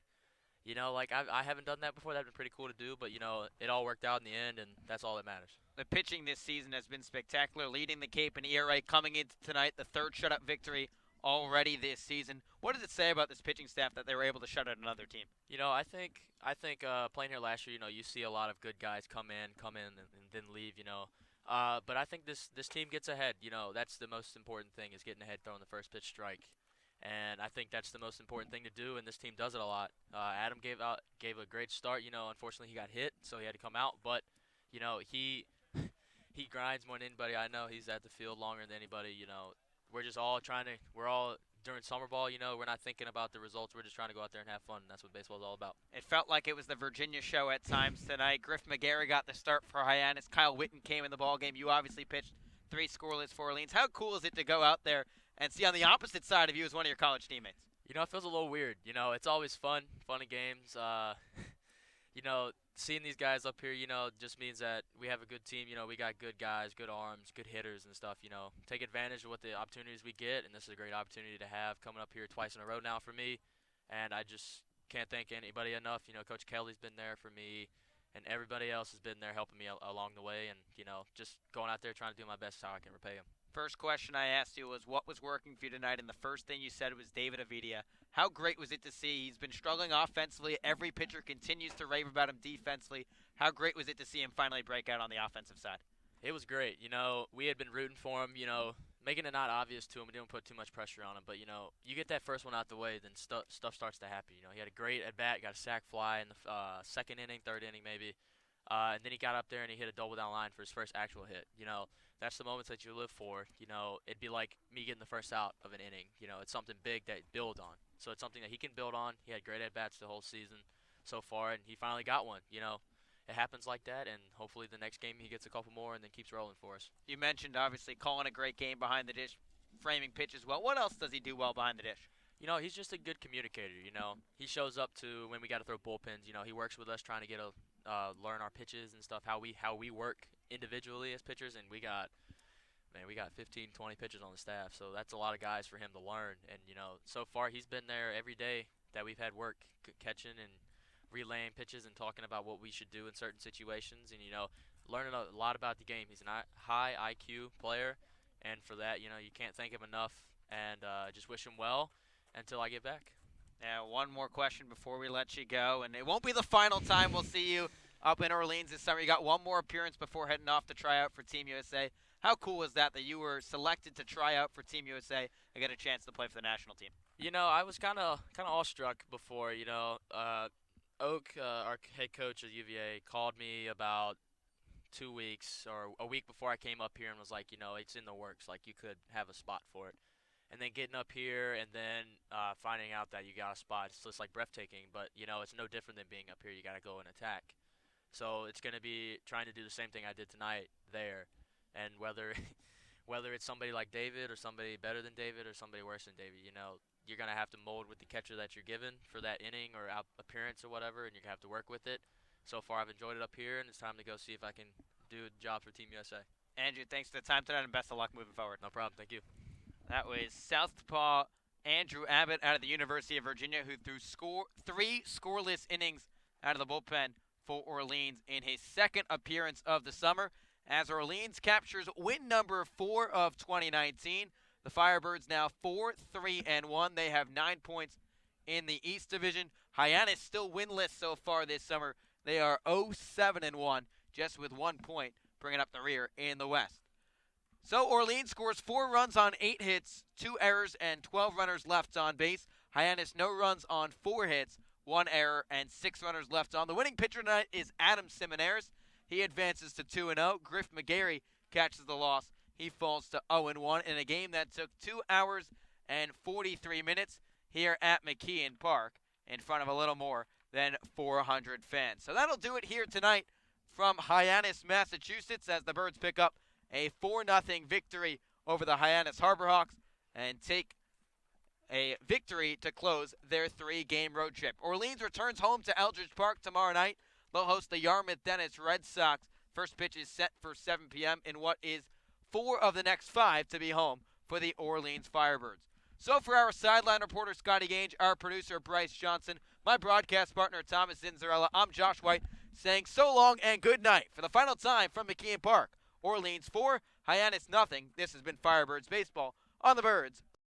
I haven't done that before. That would be pretty cool to do. But, it all worked out in the end, and that's all that matters. The pitching this season has been spectacular, leading the Cape in ERA coming into tonight, the 3rd shutout victory already this season. What does it say about this pitching staff that they were able to shut out another team? I think playing here last year, you see a lot of good guys come in and then leave, But I think this team gets ahead. That's the most important thing, is getting ahead, throwing the first pitch strike. And I think that's the most important thing to do, and this team does it a lot. Adam gave a great start. Unfortunately he got hit, so he had to come out. But he he grinds more than anybody I know. He's at the field longer than anybody. We're just all we're all during summer ball. We're not thinking about the results. We're just trying to go out there and have fun. And that's what baseball is all about. It felt like it was the Virginia show at times tonight. Griff McGarry got the start for Hyannis. Kyle Witten came in the ball game. You obviously pitched 3 scoreless for Orleans. How cool is it to go out there and see on the opposite side of you as one of your college teammates? It feels a little weird. It's always fun and games. Seeing these guys up here, just means that we have a good team. We got good guys, good arms, good hitters and stuff. Take advantage of what the opportunities we get, and this is a great opportunity to have coming up here twice in a row now for me. And I just can't thank anybody enough. Coach Kelly's been there for me, and everybody else has been there helping me along the way. And, just going out there trying to do my best how I can repay them. First question I asked you was what was working for you tonight, and the first thing you said was David Avidia. How great was it to see? He's been struggling offensively. Every pitcher continues to rave about him defensively. How great was it to see him finally break out on the offensive side? It was great. We had been rooting for him, making it not obvious to him. We didn't put too much pressure on him. But, you get that first one out the way, then stuff starts to happen. He had a great at-bat, got a sac fly in the second inning, third inning maybe. And then he got up there and he hit a double down line for his first actual hit. That's the moments that you live for. It'd be like me getting the first out of an inning. It's something big that you build on. So it's something that he can build on. He had great at-bats the whole season so far, and he finally got one. It happens like that, and hopefully the next game he gets a couple more and then keeps rolling for us. You mentioned, obviously, calling a great game behind the dish, framing pitches well. What else does he do well behind the dish? He's just a good communicator. He shows up to when we got to throw bullpens. He works with us trying to get learn our pitches and stuff, how we work individually as pitchers, and we got 15, 20 pitchers on the staff, so that's a lot of guys for him to learn. And so far he's been there every day that we've had work, catching and relaying pitches and talking about what we should do in certain situations, and learning a lot about the game. He's a high IQ player, and for that, you can't thank him enough. And just wish him well until I get back. Now, one more question before we let you go, and it won't be the final time we'll see you up in Orleans this summer. You got one more appearance before heading off to try out for Team USA. How cool is that you were selected to try out for Team USA and get a chance to play for the national team? I was kind of awestruck before. Oak, our head coach of UVA, called me about 2 weeks or a week before I came up here and was like, it's in the works. Like, you could have a spot for it. And then getting up here and then finding out that you got a spot, it's just like breathtaking. But, it's no different than being up here. You got to go and attack. So it's going to be trying to do the same thing I did tonight there. And whether it's somebody like David or somebody better than David or somebody worse than David, you're going to have to mold with the catcher that you're given for that inning or appearance or whatever, and you're going to have to work with it. So far, I've enjoyed it up here, and it's time to go see if I can do a job for Team USA. Andrew, thanks for the time tonight, and best of luck moving forward. No problem. Thank you. That was Southpaw Andrew Abbott out of the University of Virginia, who threw 3 scoreless innings out of the bullpen for Orleans in his second appearance of the summer. As Orleans captures win number 4 of 2019, the Firebirds now 4-3-1. They have 9 points in the East Division. Hyannis still winless so far this summer. They are 0-7-1, just with 1 point, bringing up the rear in the West. So Orleans scores 4 runs on 8 hits, 2 errors, and 12 runners left on base. Hyannis no runs on 4 hits, 1 error, and 6 runners left on. The winning pitcher tonight is Adam Seminaris. He advances to 2-0. Griff McGarry catches the loss. He falls to 0-1 in a game that took 2 hours and 43 minutes here at McKeon Park in front of a little more than 400 fans. So that'll do it here tonight from Hyannis, Massachusetts, as the Birds pick up a 4-0 victory over the Hyannis Harborhawks and take a victory to close their 3-game road trip. Orleans returns home to Eldridge Park tomorrow night. They'll host the Yarmouth Dennis Red Sox. First pitch is set for 7 p.m. in what is 4 of the next 5 to be home for the Orleans Firebirds. So for our sideline reporter, Scotty Gage, our producer, Bryce Johnson, my broadcast partner, Thomas Zinzarella, I'm Josh White, saying so long and good night. For the final time from McKeon Park, Orleans 4, Hyannis nothing. This has been Firebirds Baseball on the Birds